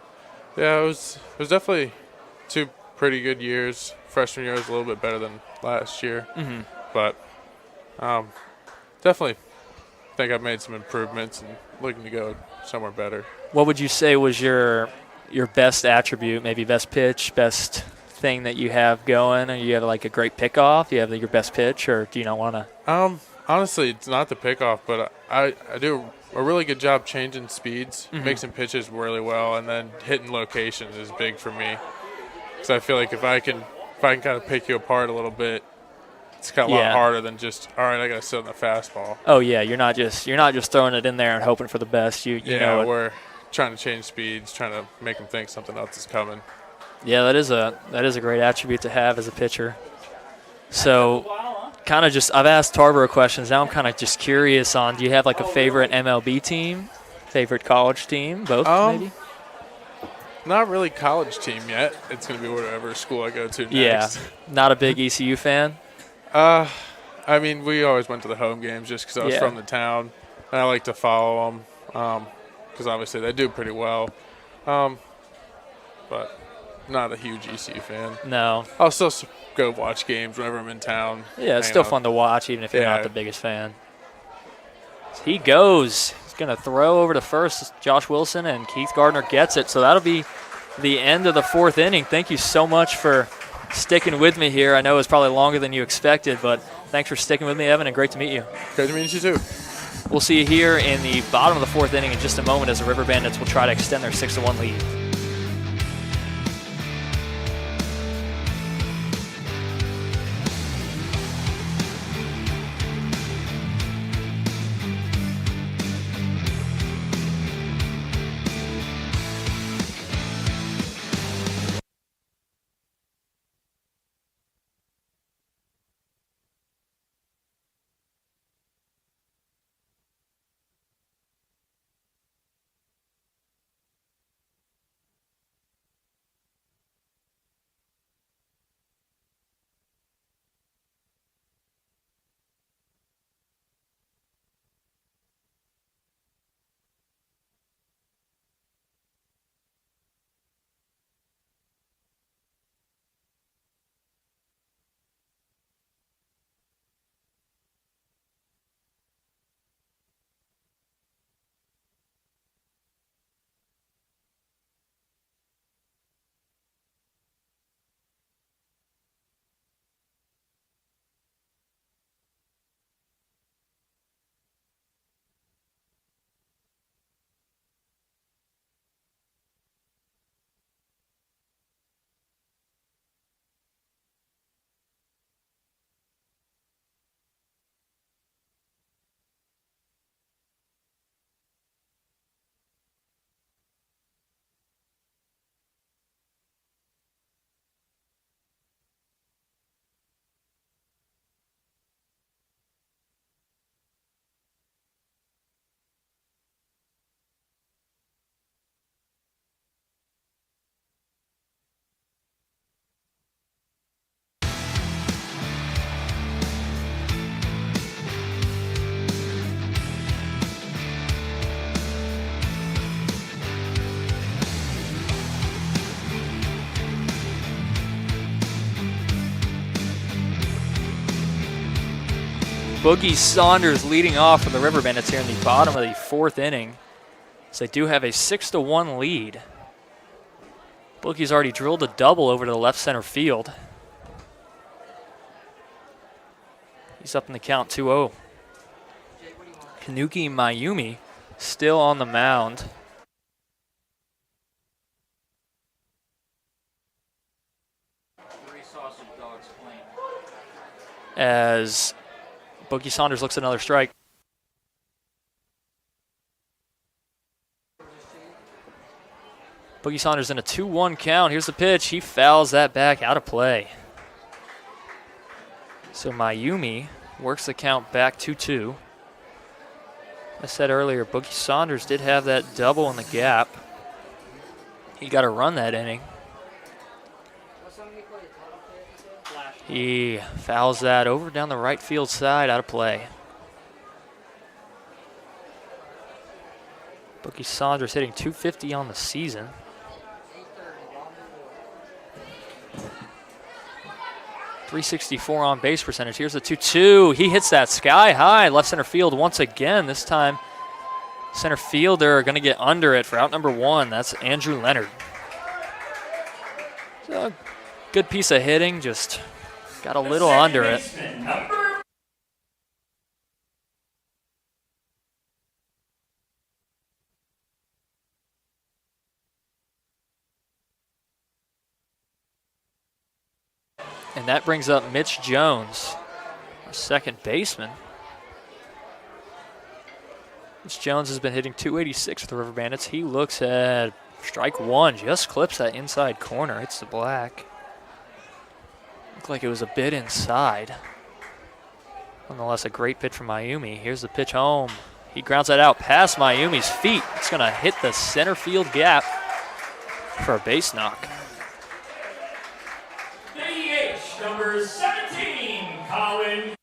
it was definitely 2 pretty good years. Freshman year was a little bit better than last year, but definitely think I've made some improvements and looking to go somewhere better. What would you say was your best attribute, maybe best pitch, best thing that you have going? Or you have like a great pickoff? You have your best pitch, or do you not want to? Honestly, it's not the pickoff, but I do a really good job changing speeds, mixing pitches really well, and then hitting locations is big for me. Because I feel like if I can kind of pick you apart a little bit, it's kind of a lot harder than just, all right, I got to sit on the fastball. Oh yeah, you're not just throwing it in there and hoping for the best. You know we're trying to change speeds, trying to make them think something else is coming. Yeah, that is a great attribute to have as a pitcher. So, kind of just, I've asked Tarboro questions. Now I'm kind of just curious on, do you have like a favorite MLB team, favorite college team, both maybe? Not really college team yet. It's going to be whatever school I go to next. Yeah, not a big ECU fan? I mean, we always went to the home games just because I was from the town, and I like to follow them because obviously they do pretty well. But not a huge ECU fan. No. I'll still go watch games whenever I'm in town. Yeah, it's still fun to watch even if you're not the biggest fan. He goes. He's going to throw over to first. Josh Wilson, and Keith Gardner gets it. So that'll be the end of the 4th inning. Thank you so much for sticking with me here. I know it was probably longer than you expected, but thanks for sticking with me, Evan, and great to meet you. Great to meet you too. We'll see you here in the bottom of the 4th inning in just a moment as the River Bandits will try to extend their 6-1 lead. Boogie Saunders leading off for the River Bandits here in the bottom of the 4th inning. So they do have a 6-1 lead. Boogie's already drilled a double over to the left center field. He's up in the count 2-0. Kanuki Mayumi still on the mound. As Boogie Saunders looks at another strike. Boogie Saunders in a 2-1 count. Here's the pitch. He fouls that back out of play. So Mayumi works the count back 2-2. I said earlier, Boogie Saunders did have that double in the gap. He got a run that inning. He fouls that over down the right field side, out of play. Boogie Saunders hitting .250 on the season. .364 on base percentage. Here's the 2-2. He hits that sky high left center field once again. This time, center fielder going to get under it for out number 1. That's Andrew Leonard. So, good piece of hitting, just got a little under it. And that brings up Mitch Jones, our second baseman. Mitch Jones has been hitting .286 for the River Bandits. He looks at strike 1, just clips that inside corner. Hits the black. Looked like it was a bit inside. Nonetheless, a great pitch from Mayumi. Here's the pitch home. He grounds that out past Mayumi's feet. It's going to hit the center field gap for a base knock. DH number 17, Colin.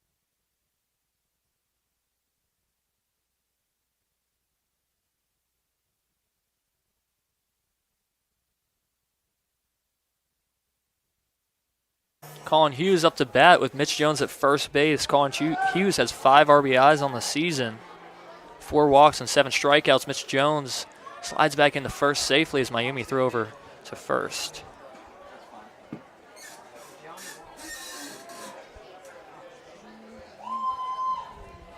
Colin Hughes up to bat with Mitch Jones at first base. Colin Hughes has 5 RBIs on the season, 4 walks and 7 strikeouts. Mitch Jones slides back into first safely as Mayumi threw over to first.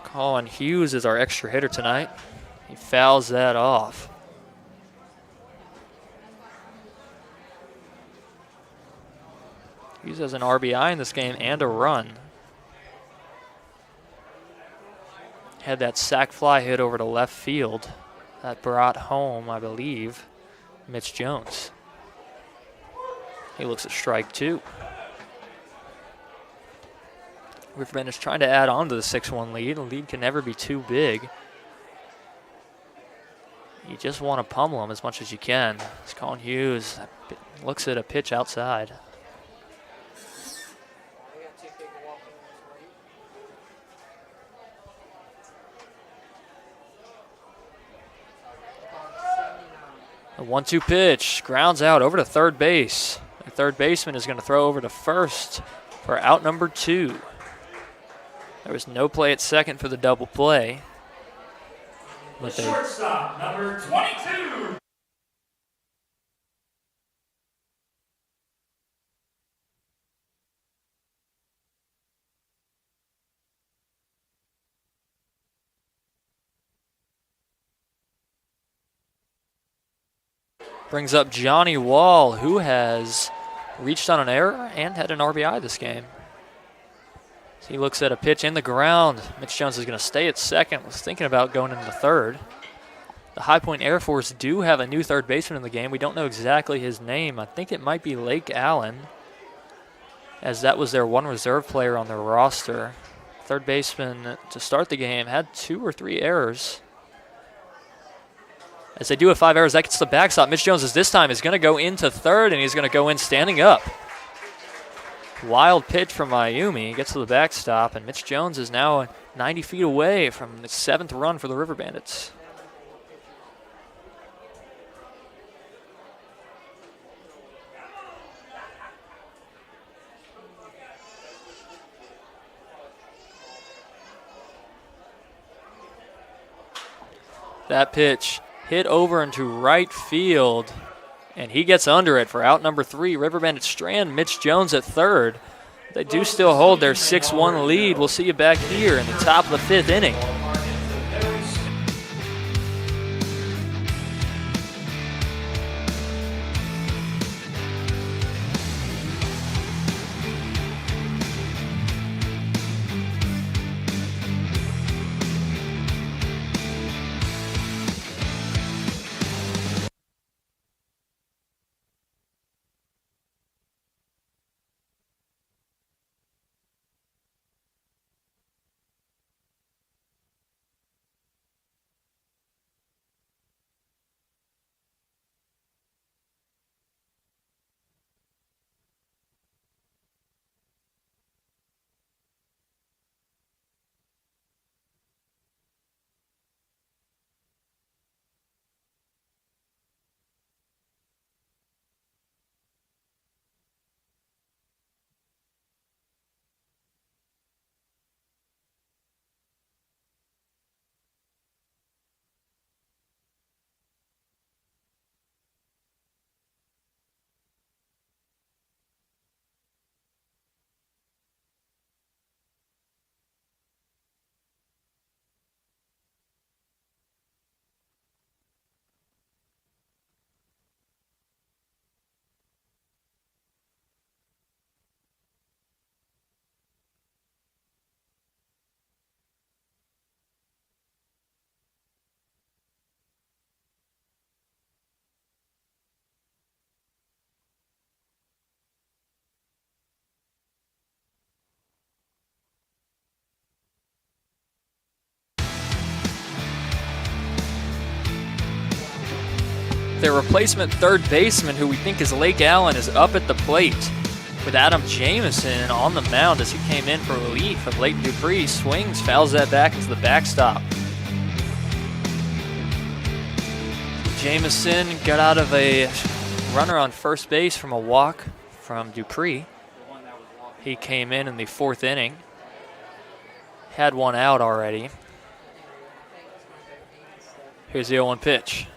Colin Hughes is our extra hitter tonight. He fouls that off. Hughes has an RBI in this game and a run. Had that sac fly hit over to left field. That brought home, I believe, Mitch Jones. He looks at strike 2. River Bandits trying to add on to the 6-1 lead. The lead can never be too big. You just want to pummel him as much as you can. It's Colin Hughes looks at a pitch outside. A 1-2 pitch, grounds out over to third base. The third baseman is going to throw over to first for out number 2. There was no play at second for the double play. The shortstop, number 22. Brings up Johnny Wall, who has reached on an error and had an RBI this game. So he looks at a pitch in the ground. Mitch Jones is going to stay at second. Was thinking about going into third. The High Point Air Force do have a new third baseman in the game. We don't know exactly his name. I think it might be Lake Allen, as that was their one reserve player on their roster. Third baseman to start the game had 2 or 3 errors. As they do have 5 errors, that gets the backstop. Mitch Jones this time is going to go into third, and he's going to go in standing up. Wild pitch from Mayumi, gets to the backstop, and Mitch Jones is now 90 feet away from the 7th run for the River Bandits. That pitch hit over into right field, and he gets under it for out number 3. River Bandits strand Mitch Jones at third. They do still hold their 6-1 lead. We'll see you back here in the top of the 5th inning. Their replacement third baseman, who we think is Lake Allen, is up at the plate with Adam Jameson on the mound as he came in for relief of Leighton Dupree. Swings, fouls that back into the backstop. Jameson got out of a runner on first base from a walk from Dupree. He came in the 4th inning. Had one out already. Here's the 0-1 pitch.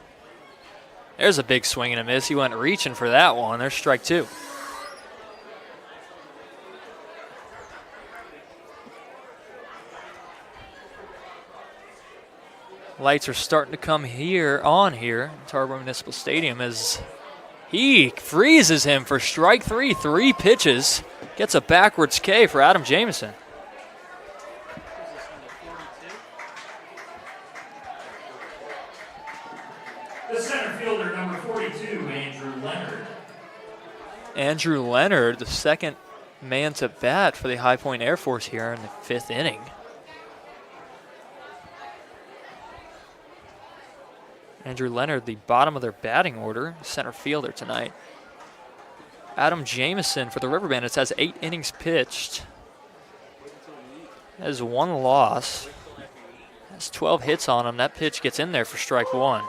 There's a big swing and a miss. He went reaching for that one. There's strike 2. Lights are starting to come on here in Tarboro Municipal Stadium as he freezes him for strike 3. 3 pitches. Gets a backwards K for Adam Jameson. The center fielder, number 42, Andrew Leonard. Andrew Leonard, the second man to bat for the High Point Air Force here in the 5th inning. Andrew Leonard, the bottom of their batting order, center fielder tonight. Adam Jameson for the River Bandits has 8 innings pitched. Has 1 loss. Has 12 hits on him. That pitch gets in there for strike 1.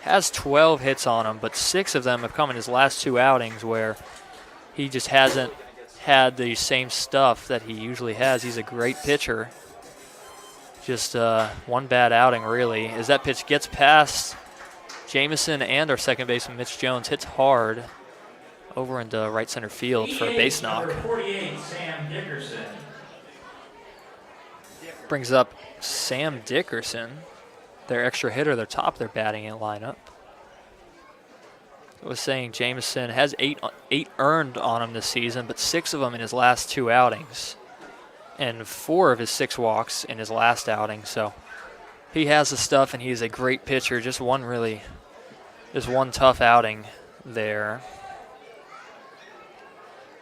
Has 12 hits on him, but 6 of them have come in his last 2 outings where he just hasn't had the same stuff that he usually has. He's a great pitcher. Just one bad outing, really, as that pitch gets past Jameson and our second baseman, Mitch Jones, hits hard over into right center field for a base knock. Number 48, Sam Dickerson. Brings up Sam Dickerson, their extra hitter, their top of their batting lineup. I was saying Jameson has 8 earned on him this season, but 6 of them in his last 2 outings, and 4 of his 6 walks in his last outing. So he has the stuff, and he's a great pitcher. Just one tough outing there,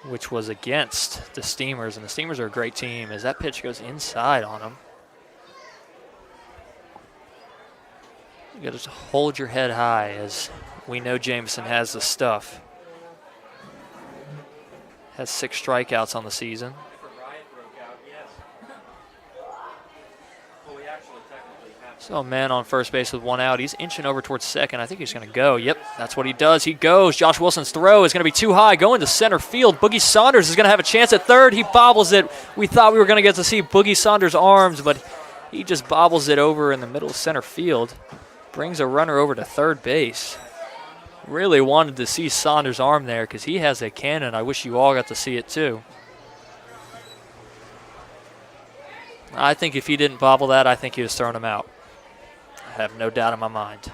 which was against the Steamers, and the Steamers are a great team as that pitch goes inside on him. You got to hold your head high as we know Jameson has the stuff. Has 6 strikeouts on the season. So a man on first base with 1 out. He's inching over towards second. I think he's going to go. Yep, that's what he does. He goes. Josh Wilson's throw is going to be too high. Going to center field. Boogie Saunders is going to have a chance at third. He bobbles it. We thought we were going to get to see Boogie Saunders' arms, but He just bobbles it over in the middle of center field, brings a runner over to third base. Really wanted to see Saunders' arm there because he has a cannon. I wish you all got to see it too. I think if he didn't bobble that, I think he was throwing him out. I have no doubt in my mind. So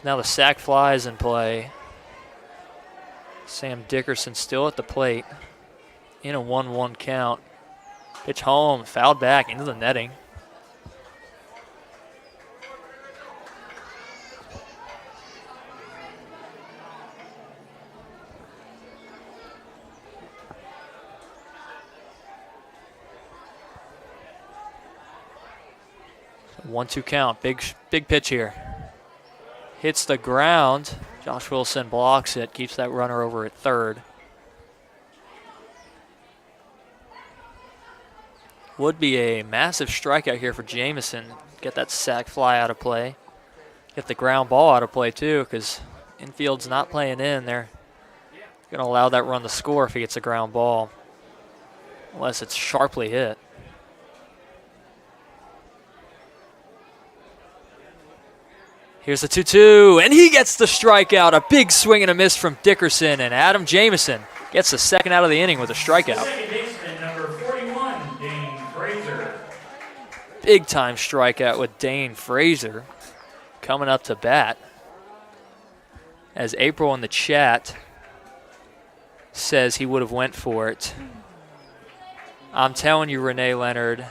now the sac fly is in play. Sam Dickerson still at the plate in a 1-1 count. Pitch home, fouled back into the netting. So 1-2 count, big pitch here. Hits the ground. Josh Wilson blocks it, keeps that runner over at third. Would be a massive strikeout here for Jameson. Get that sac fly out of play. Get the ground ball out of play too, because infield's not playing in. They're going to allow that run to score if he gets a ground ball, unless it's sharply hit. Here's the 2-2, and he gets the strikeout. A big swing and a miss from Dickerson, and Adam Jameson gets the second out of the inning with a strikeout. Second baseman, number 41, Dane Fraser. Big time strikeout with Dane Fraser coming up to bat. As April in the chat says he would have went for it. I'm telling you, Renee Leonard,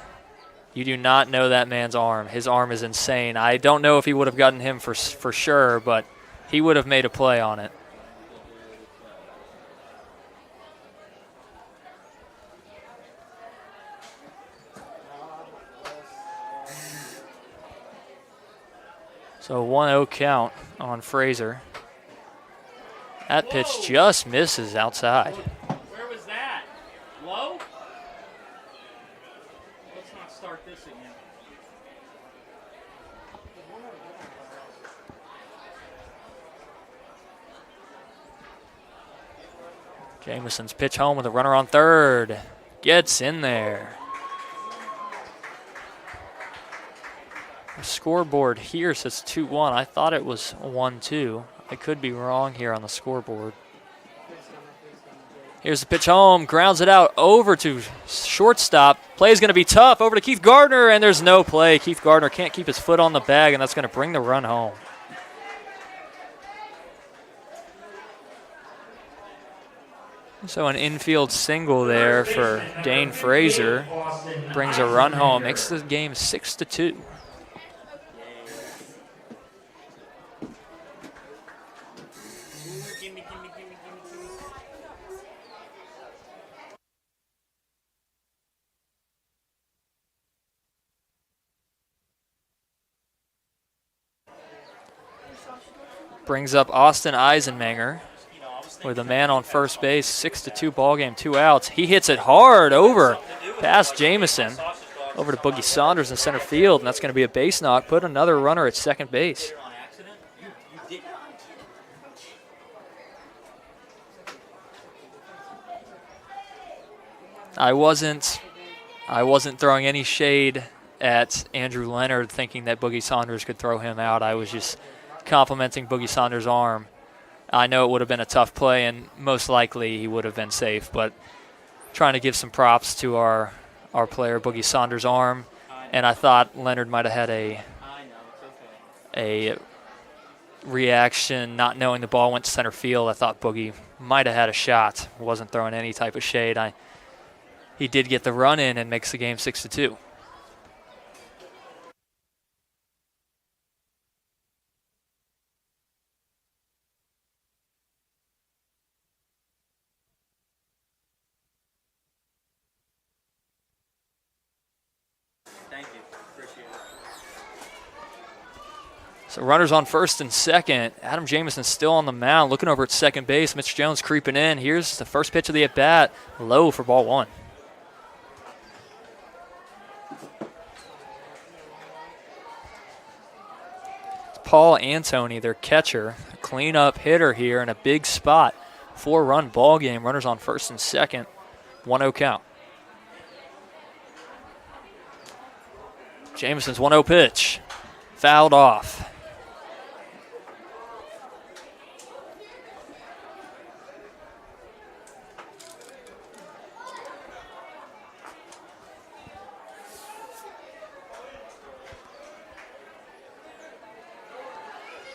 you do not know that man's arm. His arm is insane. I don't know if he would have gotten him for sure, but he would have made a play on it. So 1-0 count on Fraser. That pitch just misses outside. Where was that? Low? Let's not start this again. Jameson's pitch home with a runner on third. Gets in there. The scoreboard here says 2-1. I thought it was 1-2. I could be wrong here on the scoreboard. Here's the pitch home, grounds it out over to shortstop. Play is going to be tough, over to Keith Gardner, and there's no play. Keith Gardner can't keep his foot on the bag, and that's going to bring the run home. So an infield single there for Dane Fraser. Brings a run home, makes the game 6-2. Brings up Austin Eisenmenger with a man on first base. 6-2 ball game, 2 outs. He hits it hard over past Jameson, over to Boogie Saunders in center field, and that's going to be a base knock. Put another runner at second base. I wasn't throwing any shade at Andrew Leonard, thinking that Boogie Saunders could throw him out. I was just complimenting Boogie Saunders' arm. I know it would have been a tough play, and most likely he would have been safe, but trying to give some props to our player, Boogie Saunders' arm, and I thought Leonard might have had a reaction not knowing the ball went to center field. I thought Boogie might have had a shot. Wasn't throwing any type of shade. He did get the run in and makes the game 6-2. Thank you. Appreciate it. So runners on first and second. Adam Jameson still on the mound, looking over at second base. Mitch Jones creeping in. Here's the first pitch of the at-bat. Low for ball one. It's Paul Antoni, their catcher. A cleanup hitter here in a big spot. 4-run ball game. Runners on first and second. 1-0 count. Jameson's 1-0 pitch. Fouled off.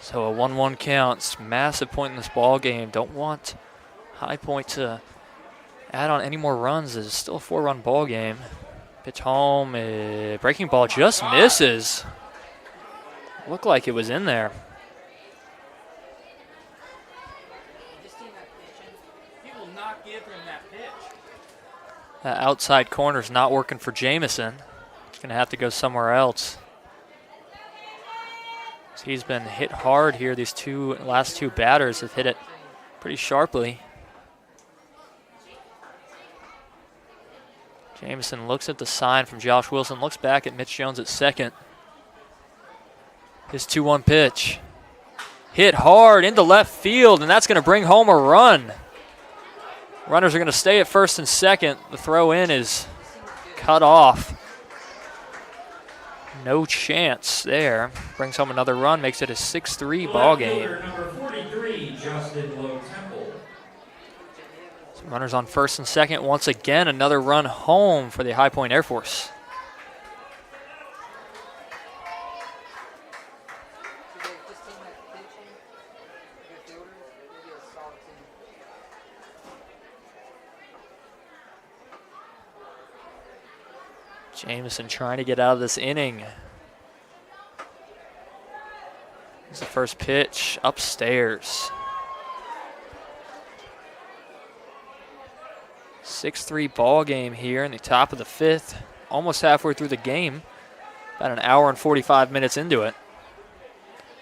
So a 1-1 count. Massive point in this ball game. Don't want High Point to add on any more runs. It's still a 4-run ball game. Pitch home. Breaking ball just misses. Looked like it was in there. That outside corner's not working for Jameson. He's going to have to go somewhere else. He's been hit hard here. These last two batters have hit it pretty sharply. Jameson looks at the sign from Josh Wilson, looks back at Mitch Jones at second. His 2-1 pitch. Hit hard into left field, and that's going to bring home a run. Runners are going to stay at first and second. The throw in is cut off. No chance there. Brings home another run, makes it a 6-3 ball game. Number 43, Justin Lowe Temple. So runners on first and second. Once again, another run home for the High Point Air Force. Jameson trying to get out of this inning. Here's the first pitch upstairs. 6-3 ball game here in the top of the fifth. Almost halfway through the game. About an hour and 45 minutes into it.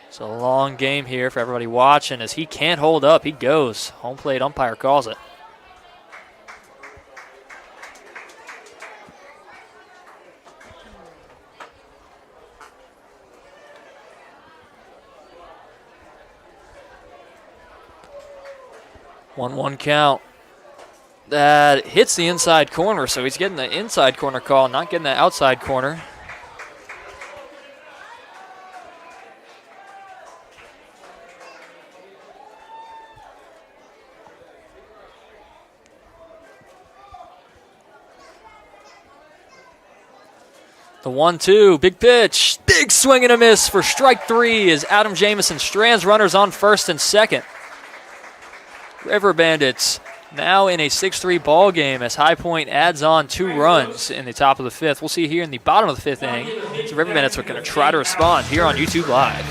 It's a long game here for everybody watching. As he can't hold up, he goes. Home plate umpire calls it. One count. That hits the inside corner, so he's getting the inside corner call, not getting the outside corner. The 1-2, big pitch, big swing and a miss for strike three as Adam Jameson strands runners on first and second. River Bandits now in a 6-3 ball game as High Point adds on 2 runs in the top of the fifth. We'll see here in the bottom of the fifth inning. So River Bandits are going to try to respond here on YouTube Live.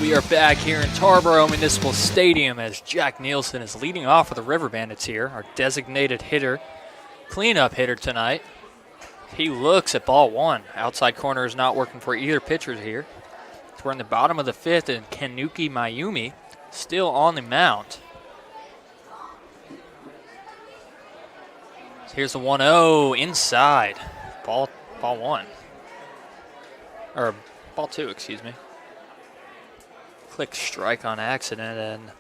We are back here in Tarboro Municipal Stadium as Jack Nielsen is leading off with the River Bandits here, our designated hitter, cleanup hitter tonight. He looks at ball one. Outside corner is not working for either pitcher here. We're in the bottom of the fifth, and Kanuki Mayumi still on the mound. So here's the 1-0 inside. Ball one. Or ball two, excuse me. Click strike on accident, and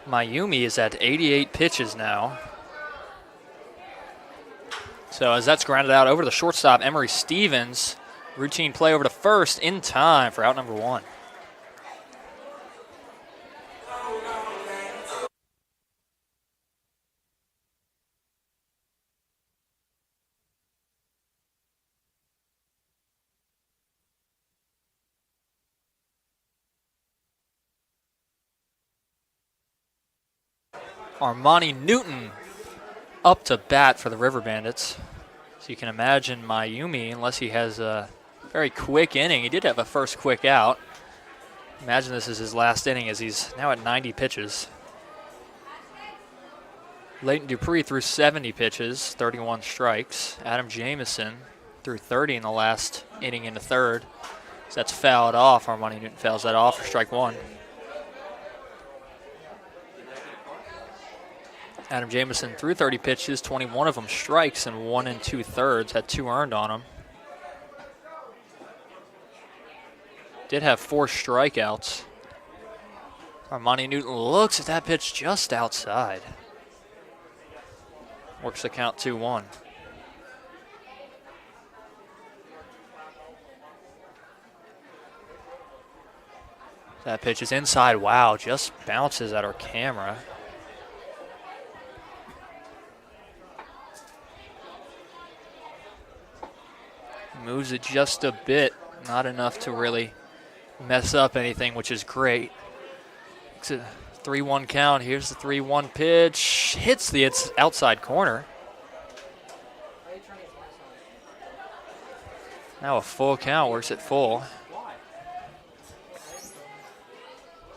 Mayumi is at 88 pitches now. So as that's grounded out over the shortstop, Emery Stevens, routine play over to first in time for out number one. Armani Newton up to bat for the River Bandits. So you can imagine Mayumi, unless he has a very quick inning. He did have a first quick out. Imagine this is his last inning as he's now at 90 pitches. Leighton Dupree threw 70 pitches, 31 strikes. Adam Jameson threw 30 in the last inning in the third. So that's fouled off. Armani Newton fouls that off for strike one. Adam Jameson threw 30 pitches, 21 of them strikes, and 1 2/3, had 2 earned on him. Did have 4 strikeouts. Armani Newton looks at that pitch just outside. Works the count 2-1. That pitch is inside. Wow, just bounces at our camera. Moves it just a bit, not enough to really mess up anything, which is great. It's a 3-1 count. Here's the 3-1 pitch. Hits the outside corner. Now a full count, works it full.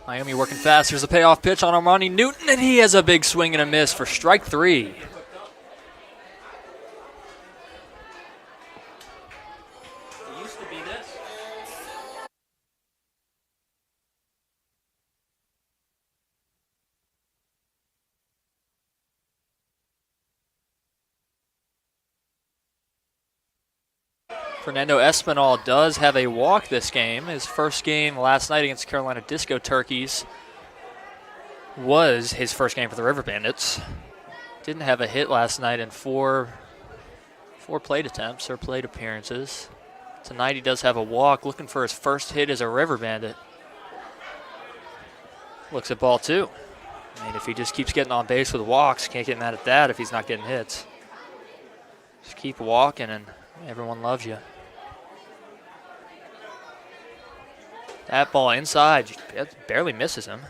Miami working fast. Here's the payoff pitch on Armani Newton, and he has a big swing and a miss for strike 3. Fernando Espinal does have a walk this game. His first game last night against Carolina Disco Turkeys was his first game for the River Bandits. Didn't have a hit last night in four plate attempts or plate appearances. Tonight he does have a walk, looking for his first hit as a River Bandit. Looks at ball two. I mean, if he just keeps getting on base with walks, can't get mad at that if he's not getting hits. Just keep walking and everyone loves you. That ball inside, barely misses him.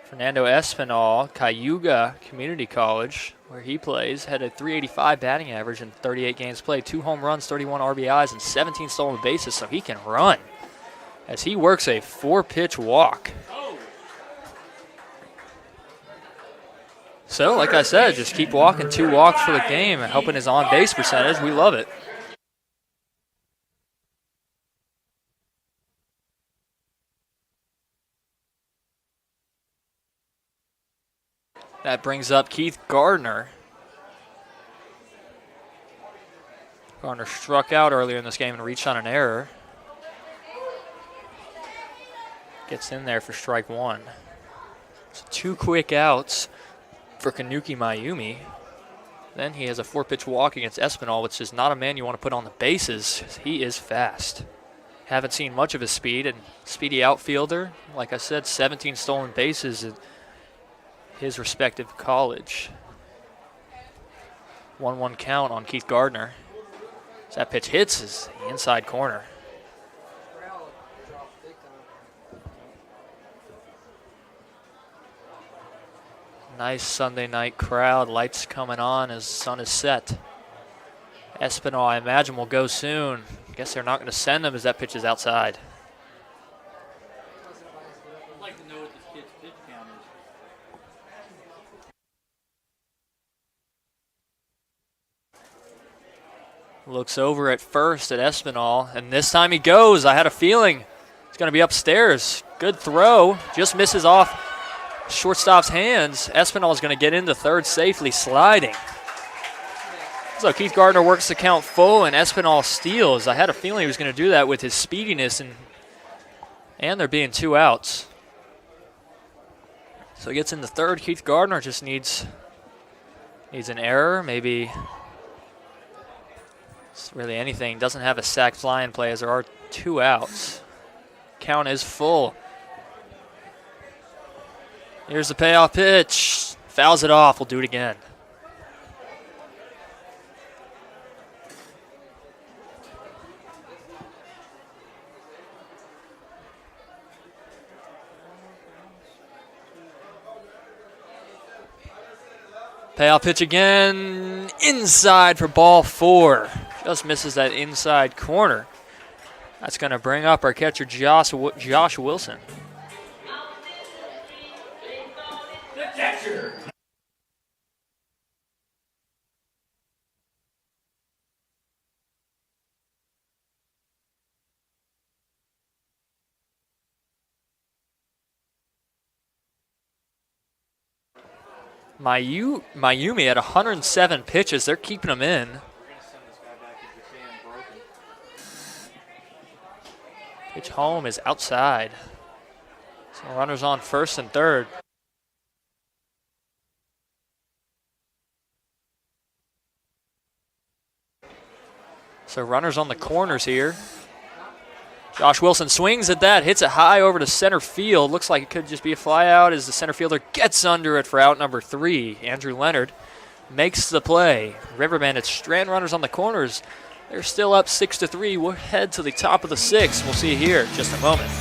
Fernando Espinal, Cayuga Community College, where he plays, had a .385 batting average in 38 games played, 2 home runs, 31 RBIs, and 17 stolen bases, so he can run as he works a 4-pitch walk. So, like I said, just keep walking, 2 walks for the game, and helping his on-base percentage. We love it. That brings up Keith Gardner. Gardner struck out earlier in this game and reached on an error. Gets in there for strike 1. So 2 quick outs for Kanuki Mayumi. Then he has a 4-pitch walk against Espinal, which is not a man you want to put on the bases. He is fast. Haven't seen much of his speed, and speedy outfielder. Like I said, 17 stolen bases at his respective college. 1-1 count on Keith Gardner. As that pitch hits his inside corner. Nice Sunday night crowd. Lights coming on as the sun is set. Espinal, I imagine, will go soon. Guess they're not going to send him as that pitch is outside. Looks over at first at Espinal, and this time he goes. I had a feeling it's going to be upstairs. Good throw. Just misses off shortstop's hands. Espinal is going to get into third safely, sliding. So Keith Gardner works the count full, and Espinal steals. I had a feeling he was going to do that with his speediness, and there being 2 outs. So he gets into third. Keith Gardner just needs an error, maybe it's really anything. Doesn't have a sac fly in play as there are 2 outs. Count is full. Here's the payoff pitch. Fouls it off. We'll do it again. Payoff pitch again. Inside for ball 4. Just misses that inside corner. That's going to bring up our catcher, Josh Wilson. The catcher. Mayumi at 107 pitches. They're keeping him in. Pitch home is outside. So runners on first and third. So runners on the corners here. Josh Wilson swings at that, hits it high over to center field. Looks like it could just be a fly out as the center fielder gets under it for out number 3. Andrew Leonard makes the play. River Bandits strand runners on the corners. They're still up 6-3. We'll head to the top of the 6th. We'll see you here in just a moment.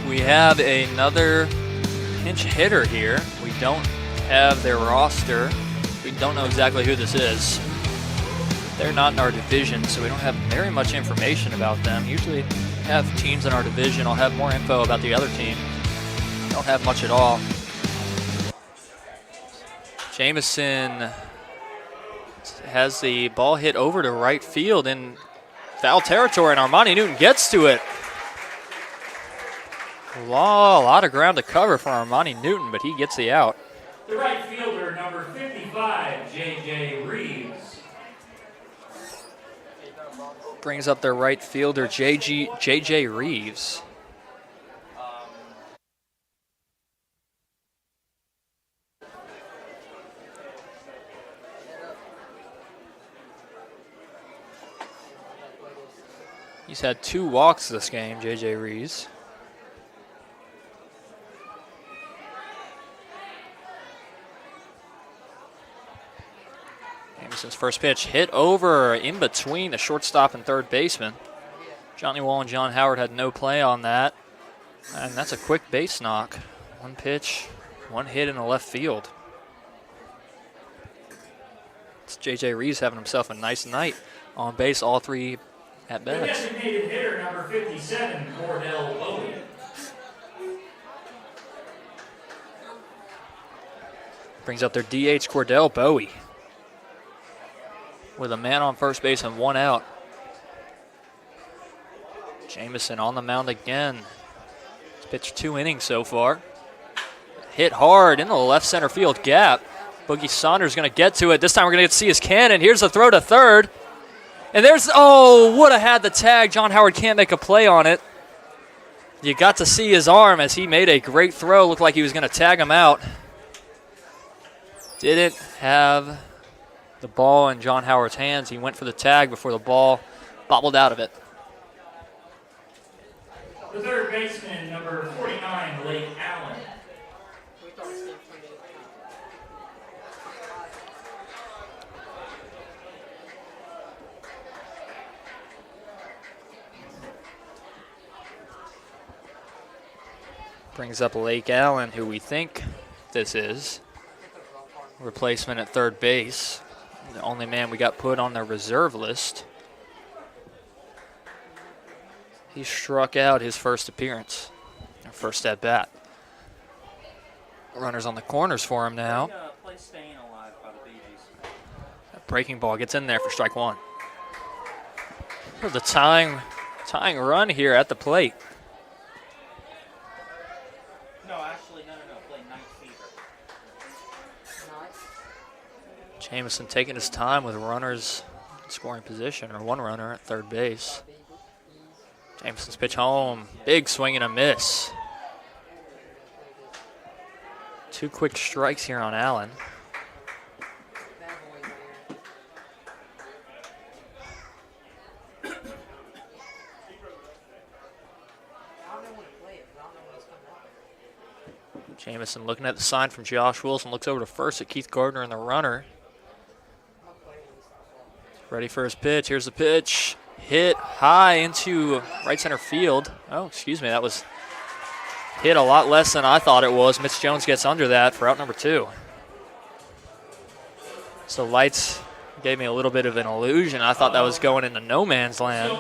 We have another pinch hitter here. We don't have their roster. We don't know exactly who this is. They're not in our division, so we don't have very much information about them. Usually have teams in our division. I'll have more info about the other team. Don't have much at all. Jameson has the ball hit over to right field in foul territory, and Armani Newton gets to it. A lot of ground to cover for Armani Newton, but he gets the out. The right fielder, number 55, J.J. Reeves. Brings up their right fielder, J.J. Reeves. He's had 2 walks this game, J.J. Reeves. Jameson's first pitch hit over in between the shortstop and third baseman. Johnny Wall and John Howard had no play on that. And that's a quick base knock. 1 pitch, 1 hit in the left field. It's J.J. Reeves having himself a nice night on base, all 3 at The bats. designated hitter, number 57, Cordell Bowie. Brings up their DH, Cordell Bowie, with a man on first base and 1 out. Jameson on the mound again. He's pitched 2 innings so far. Hit hard in the left center field gap. Boogie Saunders going to get to it. This time we're going to get to see his cannon. Here's the throw to third. And there's, would have had the tag. John Howard can't make a play on it. You got to see his arm as he made a great throw. Looked like he was going to tag him out. Didn't have the ball in John Howard's hands. He went for the tag before the ball bobbled out of it. The third baseman, number 49, Lake Allen. Brings up Lake Allen, who we think this is. Replacement at third base. The only man we got put on the reserve list. He struck out his first appearance, or first at bat. Runners on the corners for him now. That breaking ball gets in there for strike 1. The tying run here at the plate. Jameson taking his time with runners in scoring position, or 1 runner at third base. Jameson's pitch home, big swing and a miss. 2 quick strikes here on Allen. Jameson looking at the sign from Josh Wilson, looks over to first at Keith Gardner and the runner. Ready for his pitch. Here's the pitch. Hit high into right center field. Oh, excuse me. That was hit a lot less than I thought it was. Mitch Jones gets under that for out number 2. So lights gave me a little bit of an illusion. I thought that was going into no man's land.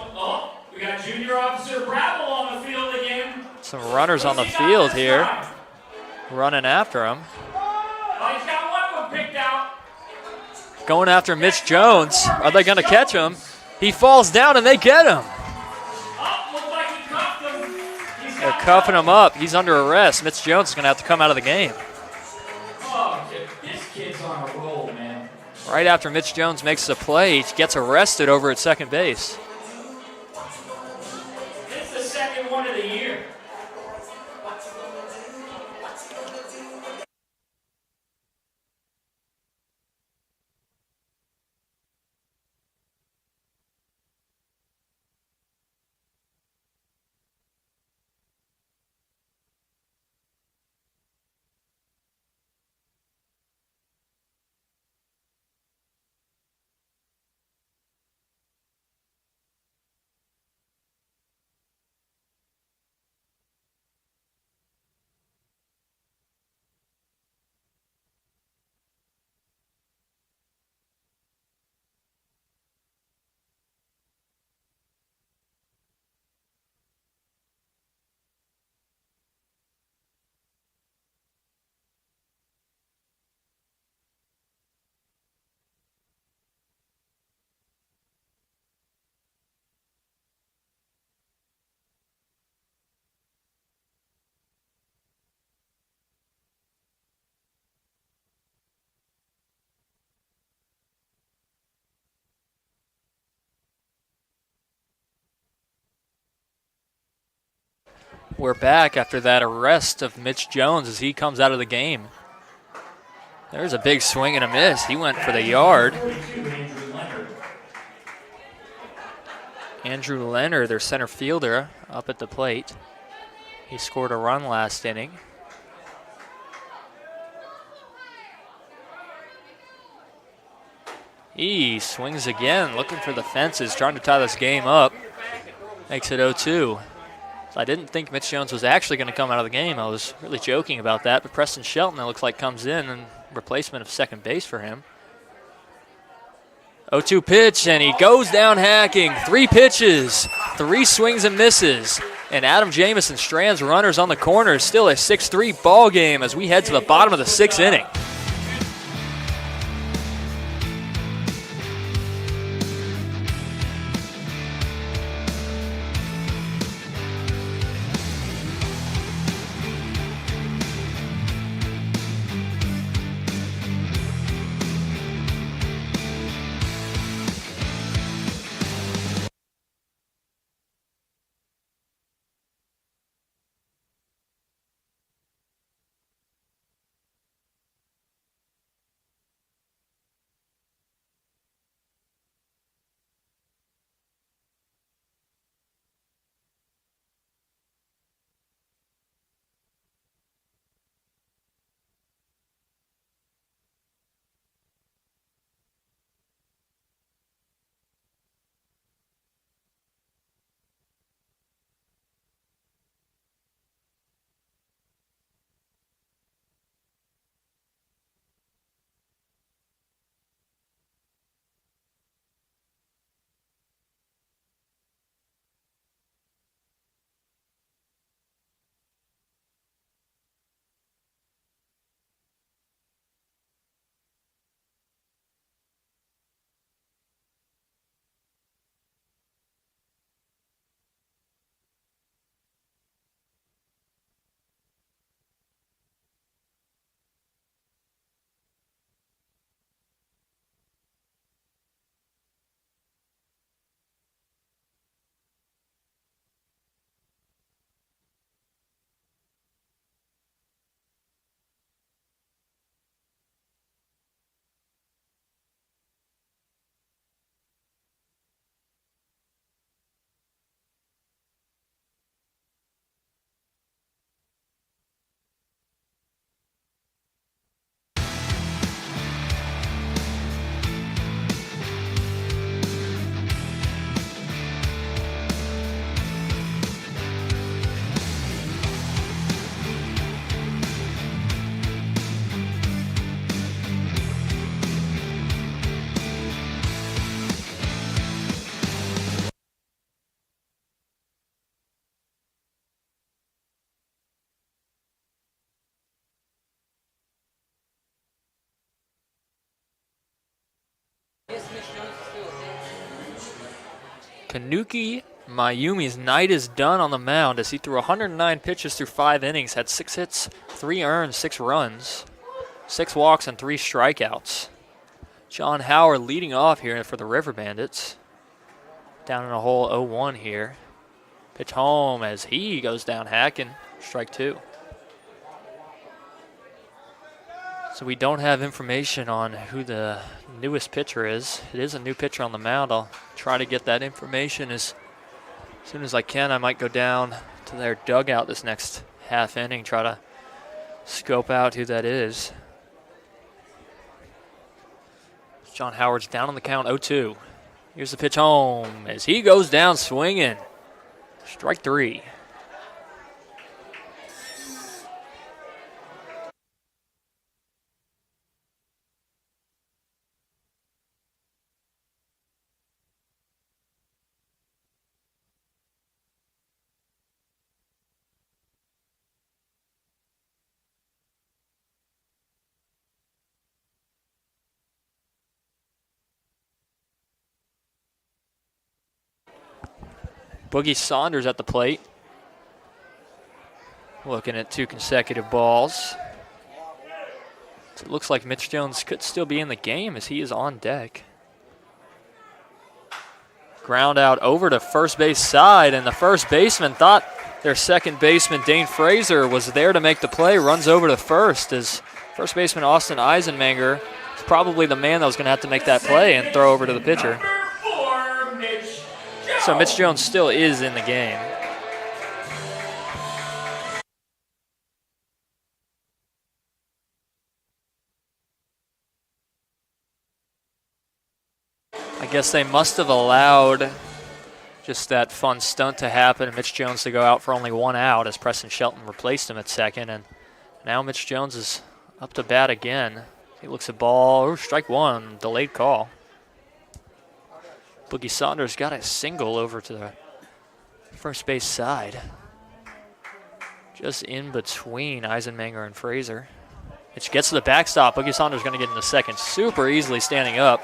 We got Junior Officer Brabble on the field again. Some runners on the field here, running after him. He's got 1 of them picked out. Going after Mitch Jones. Are they going to catch him? He falls down and they get him. Looks like he cuffed him. They're cuffing him up. He's under arrest. Mitch Jones is going to have to come out of the game. Oh, this kid's on a roll, man. Right after Mitch Jones makes the play, he gets arrested over at second base. It's the second one of the year. we're back after that arrest of Mitch Jones as he comes out of the game. There's a big swing and a miss. He went for the yard. Andrew Leonard, their center fielder, up at the plate. He scored a run last inning. He swings again, looking for the fences, trying to tie this game up. Makes it 0-2. I didn't think Mitch Jones was actually going to come out of the game. I was really joking about that, but Preston Shelton, it looks like, comes in replacement of second base for him. 0-2 pitch, and he goes down hacking. 3 pitches, 3 swings and misses. And Adam Jameson strands runners on the corner. Still a 6-3 ball game as we head to the bottom of the 6th inning. Kanuki Mayumi's night is done on the mound as he threw 109 pitches through 5 innings, had 6 hits, 3 earned, 6 runs, 6 walks, and 3 strikeouts. John Howard leading off here for the River Bandits. Down in a hole 0-1 here. Pitch home as he goes down hacking. Strike 2. So we don't have information on who the newest pitcher is. It is a new pitcher on the mound. I'll try to get that information as soon as I can. I might go down to their dugout this next half inning, try to scope out who that is. John Howard's down on the count, 0-2. Here's the pitch home as he goes down swinging. Strike 3. Boogie Saunders at the plate. Looking at 2 consecutive balls. So it looks like Mitch Jones could still be in the game as he is on deck. Ground out over to first base side, and the first baseman thought their second baseman, Dane Fraser, was there to make the play, runs over to first as first baseman Austin Eisenmanger is probably the man that was going to have to make that play and throw over to the pitcher. Number 4, Mitch Jones. So Mitch Jones still is in the game. I guess they must have allowed just that fun stunt to happen and Mitch Jones to go out for only 1 out as Preston Shelton replaced him at second. And now Mitch Jones is up to bat again. He looks at ball, strike one, delayed call. Boogie Saunders got a single over to the first base side. Just in between Eisenmanger and Fraser. Mitch gets to the backstop. Boogie Saunders going to get into second super easily standing up.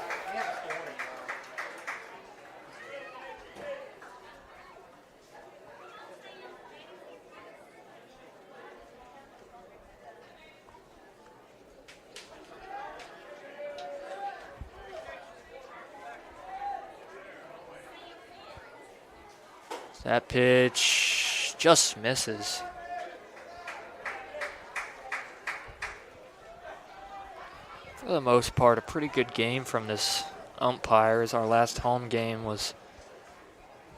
That pitch just misses. For the most part, a pretty good game from this umpire. As our last home game was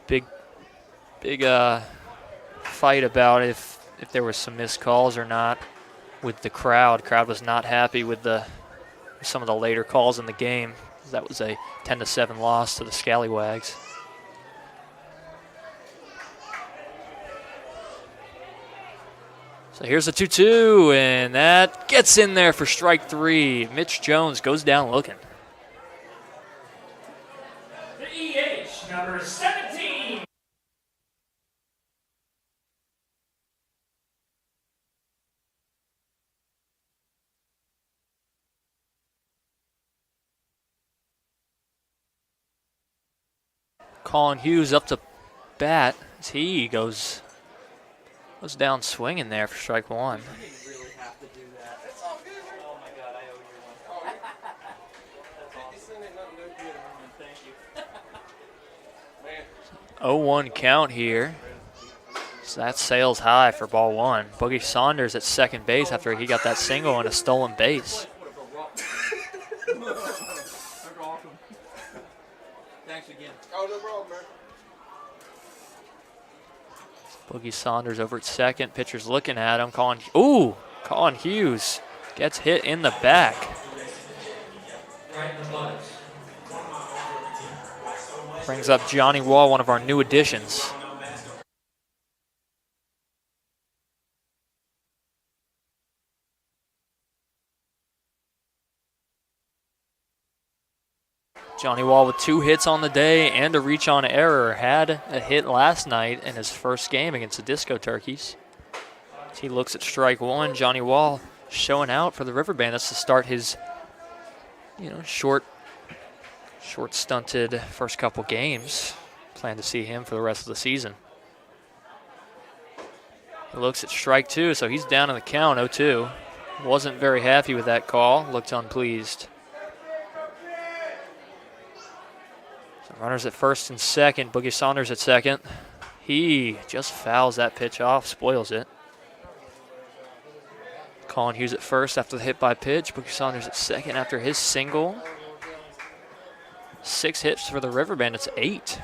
big fight about if there was some missed calls or not with the crowd. Crowd was not happy with some of the later calls in the game. That was a 10-7 loss to the Scallywags. So here's a 2-2, and that gets in there for strike three. Mitch Jones goes down looking. The EH, number 17. Colin Hughes up to bat as he goes down swinging there for strike one. You didn't really have to do that. It's all good. Oh my God, I owe you one. That's awesome. Thank you. 0-1 count here. So that's sails high for ball one. Boogie Saunders at second base after he got that single on a stolen base. Thanks again. Oh, no problem, man. Boogie Saunders over at second. Pitcher's looking at him. Colin Hughes gets hit in the back. Brings up Johnny Wall, one of our new additions. Johnny Wall with 2 hits on the day and a reach on error. Had a hit last night in his first game against the Disco Turkeys. As he looks at strike one, Johnny Wall showing out for the River Bandits to start his, short stunted first couple games. Plan to see him for the rest of the season. He looks at strike two, so he's down in the count, 0-2. Wasn't very happy with that call, looked unpleased. Runners at first and second. Boogie Saunders at second. He just fouls that pitch off, spoils it. Colin Hughes at first after the hit by pitch. Boogie Saunders at second after his single. 6 hits for the River Bandits, 8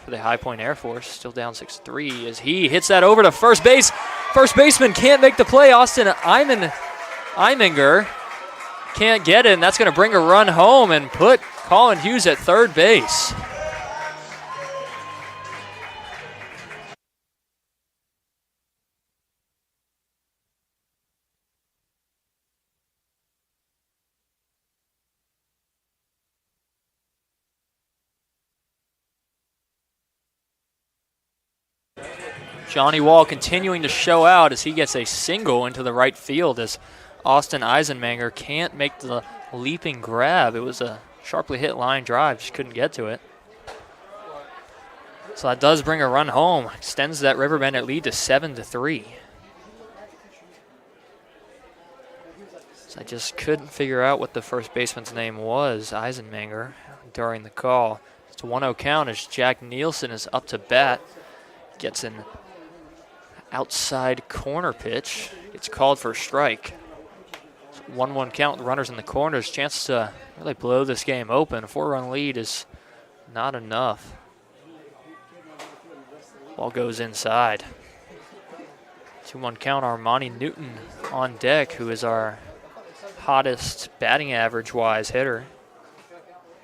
for the High Point Air Force. Still down 6-3 as he hits that over to first base. First baseman can't make the play. Austin Eimengar can't get it, and that's going to bring a run home and put Colin Hughes at third base. Johnny Wall continuing to show out as he gets a single into the right field as Austin Eisenmanger can't make the leaping grab. It was a sharply hit line drive, just couldn't get to it. So that does bring a run home, extends that River Bandit lead to 7-3. So I just couldn't figure out what the first baseman's name was, Eisenmanger, during the call. It's a 1-0 count as Jack Nielsen is up to bat. Gets in outside corner pitch. It's called for a strike. 1-1 count, runners in the corners. Chance to really blow this game open. A 4-run lead is not enough. Ball goes inside. 2-1 count, Armani Newton on deck, who is our hottest batting average-wise hitter.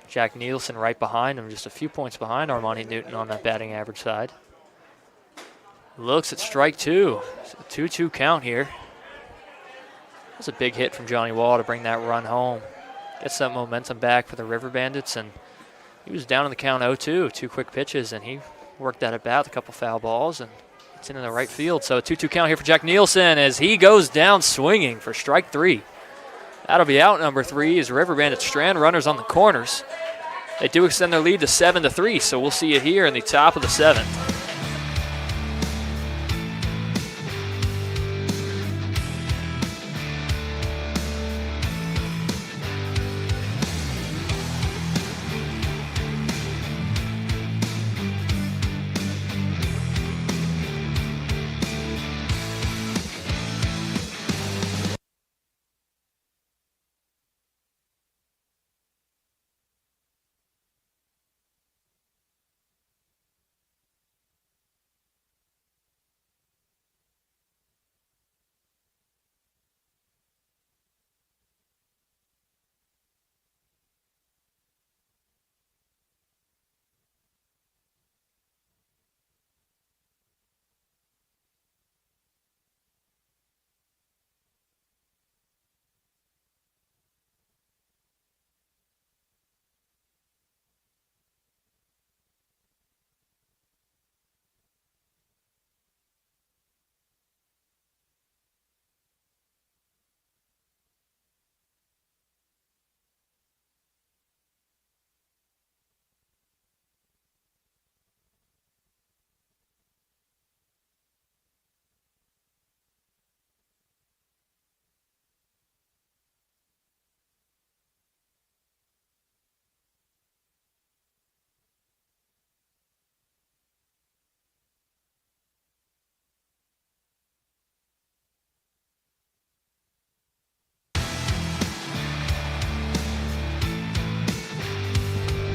Jack Nielsen right behind him, just a few points behind Armani Newton on that batting average side. Looks at strike two. It's a 2-2 count here. That's a big hit from Johnny Wall to bring that run home. Gets that momentum back for the River Bandits, and he was down in the count 0-2, 2 quick pitches, and he worked that at bat, a couple foul balls, and it's in the right field. So a 2-2 count here for Jack Nielsen as he goes down swinging for strike 3. That'll be out number 3 as River Bandits strand runners on the corners. They do extend their lead to 7-3, so we'll see it here in the top of the 7th.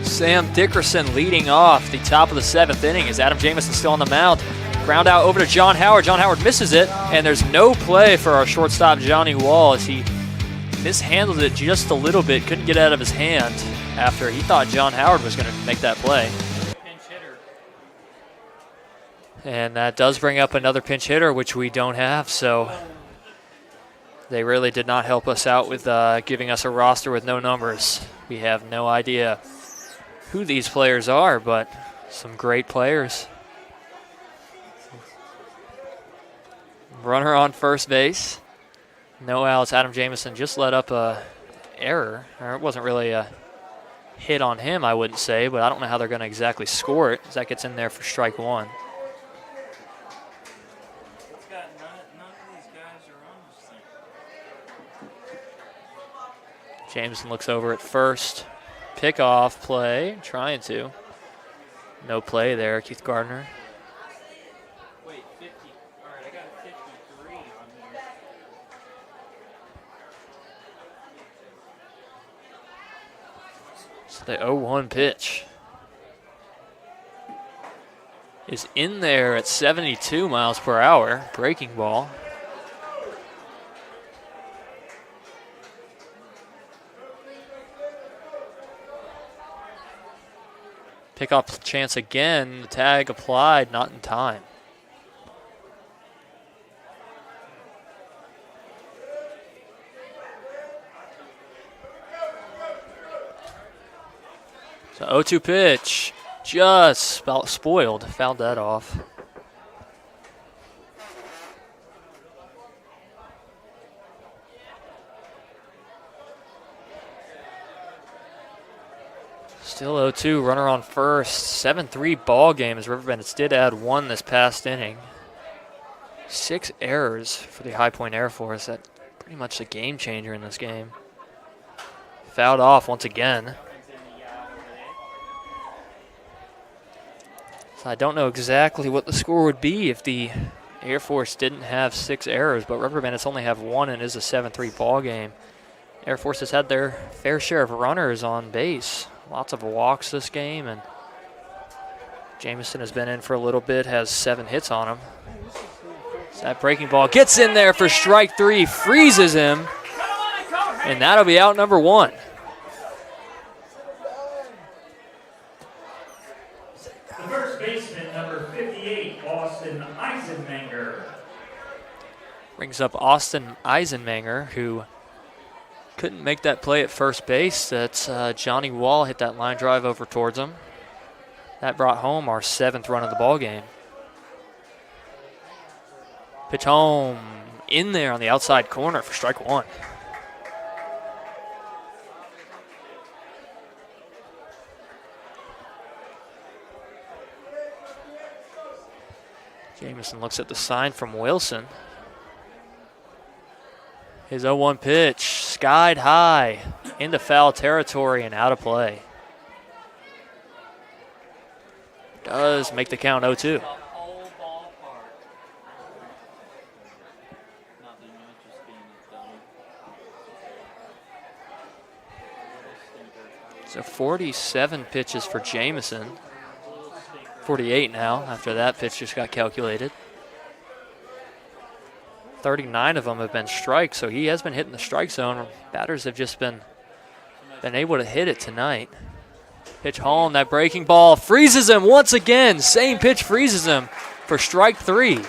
Sam Dickerson leading off the top of the 7th inning as Adam Jameson still on the mound. Ground out over to John Howard. John Howard misses it, and there's no play for our shortstop Johnny Wall as he mishandled it just a little bit. Couldn't get it out of his hand after he thought John Howard was going to make that play. And that does bring up another pinch hitter, which we don't have, so they really did not help us out with giving us a roster with no numbers. We have no idea who these players are, but some great players. Runner on first base. No outs. Adam Jameson just let up a error, or it wasn't really a hit on him, I wouldn't say, but I don't know how they're going to exactly score it as that gets in there for strike 1. Jameson looks over at first. Pickoff play, trying to. No play there, Keith Gardner. Wait, 50. All right, I got a 53 on here. So the 0-1 pitch is in there at 72 miles per hour, breaking ball. Pickoff chance again, the tag applied, not in time. So 0-2 pitch, just about spoiled, fouled that off. Still 0-2, runner on first. 7-3 ball game as River Bandits did add 1 this past inning. 6 errors for the High Point Air Force. That's pretty much the game changer in this game. Fouled off once again. So I don't know exactly what the score would be if the Air Force didn't have 6 errors, but Rubber Bandits only have 1 and is a 7-3 ball game. Air Force has had their fair share of runners on base. Lots of walks this game, and Jameson has been in for a little bit, has 7 hits on him. So that breaking ball gets in there for strike 3, freezes him, and that'll be out number 1. The first baseman, number 58, Austin Eisenmenger. Brings up Austin Eisenmenger, who couldn't make that play at first base. That's Johnny Wall hit that line drive over towards him. That brought home our 7th run of the ball game. Pitch home, in there on the outside corner for strike 1. Jameson looks at the sign from Wilson. His 0-1 pitch, skied high, into foul territory and out of play. Does make the count 0-2. So 47 pitches for Jameson. 48 now after that pitch just got calculated. 39 of them have been strikes, so he has been hitting the strike zone. Batters have just been able to hit it tonight. Pitch home, that breaking ball freezes him once again. Same pitch freezes him for strike 3.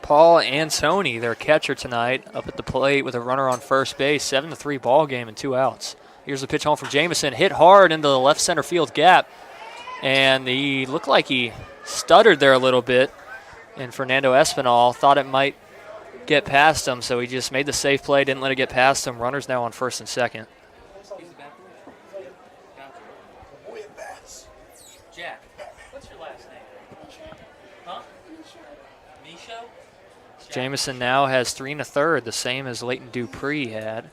Paul Antoni, their catcher tonight, up at the plate with a runner on first base. 7-3 ball game and 2 outs. Here's the pitch home from Jameson. Hit hard into the left center field gap. And he looked like he stuttered there a little bit. And Fernando Espinal thought it might get past him, so he just made the safe play, didn't let it get past him. Runners now on first and second. Jack, what's your last name? Huh? Misho? Jameson now has 3 1/3, the same as Leighton Dupree had.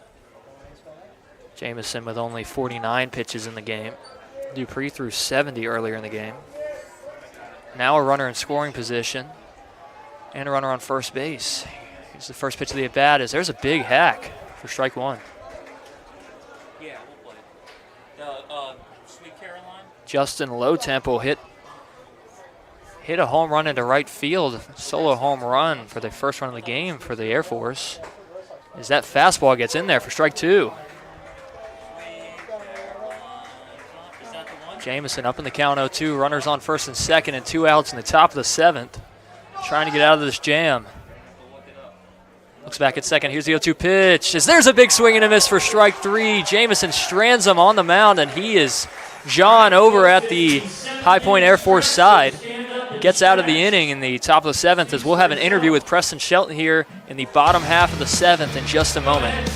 Jameson with only 49 pitches in the game. Dupree threw 70 earlier in the game. Now a runner in scoring position and a runner on first base. Here's the first pitch of the at-bat. There's a big hack for strike 1. Yeah, we'll play. Sweet Caroline? Justin Low Tempo hit a home run into right field, solo home run for the first run of the game for the Air Force. As that fastball gets in there for strike 2. Jameson up in the count 0-2, runners on first and second and 2 outs in the top of the 7th. Trying to get out of this jam. Looks back at second, here's the 0-2 pitch. As there's a big swing and a miss for strike 3. Jameson strands him on the mound, and he is John over at the High Point Air Force side. Gets out of the inning in the top of the 7th, as we'll have an interview with Preston Shelton here in the bottom half of the 7th in just a moment.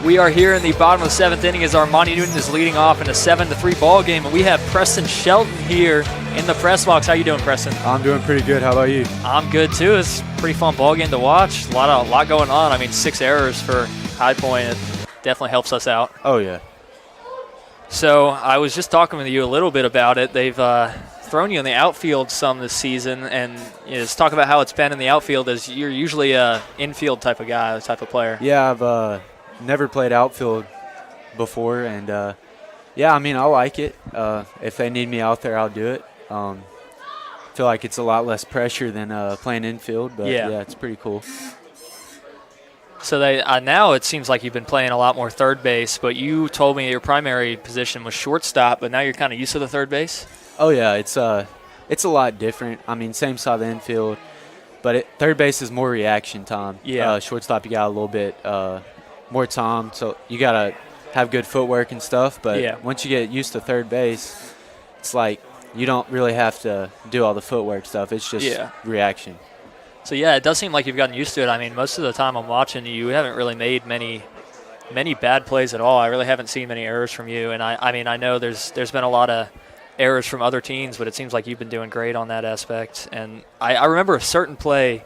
We are here in the bottom of the 7th inning as Armani Newton is leading off in a 7-3 ball game, and we have Preston Shelton here in the press box. How you doing, Preston? I'm doing pretty good. How about you? I'm good too. It's a pretty fun ball game to watch. A lot going on. I mean, 6 errors for High Point. It definitely helps us out. Oh yeah. So I was just talking with you a little bit about it. They've thrown you in the outfield some this season, and let's talk about how it's been in the outfield, as you're usually a infield type of guy, type of player. Yeah, I've never played outfield before, and yeah, I mean, I like it. If they need me out there, I'll do it. Feel like it's a lot less pressure than playing infield, but yeah, it's pretty cool. So they now it seems like you've been playing a lot more third base, but you told me your primary position was shortstop, but now you're kind of used to the third base? Oh yeah, it's a lot different. I mean, same side of the infield, but third base is more reaction time. Yeah. Shortstop, you got a little bit more time, so you got to have good footwork and stuff, but once you get used to third base, it's like you don't really have to do all the footwork stuff. It's just reaction. So, yeah, it does seem like you've gotten used to it. I mean, most of the time I'm watching you haven't really made many bad plays at all. I really haven't seen many errors from you. And, I mean, I know there's been a lot of errors from other teams, but it seems like you've been doing great on that aspect. And I remember a certain play.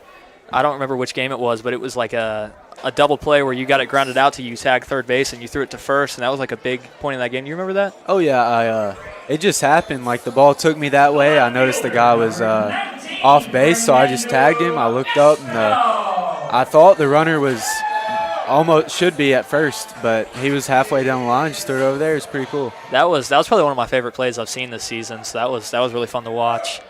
I don't remember which game it was, but it was like a double play where you got it grounded out to you tag third base and you threw it to first, and that was like a big point in that game. You remember that? Oh, yeah. It just happened. Like, the ball took me that way. I noticed the guy was off base, so I just tagged him. I looked up, and I thought the runner was should be at first, but he was halfway down the line, just threw it over there. It was pretty cool. That was probably one of my favorite plays I've seen this season, so that was really fun to watch.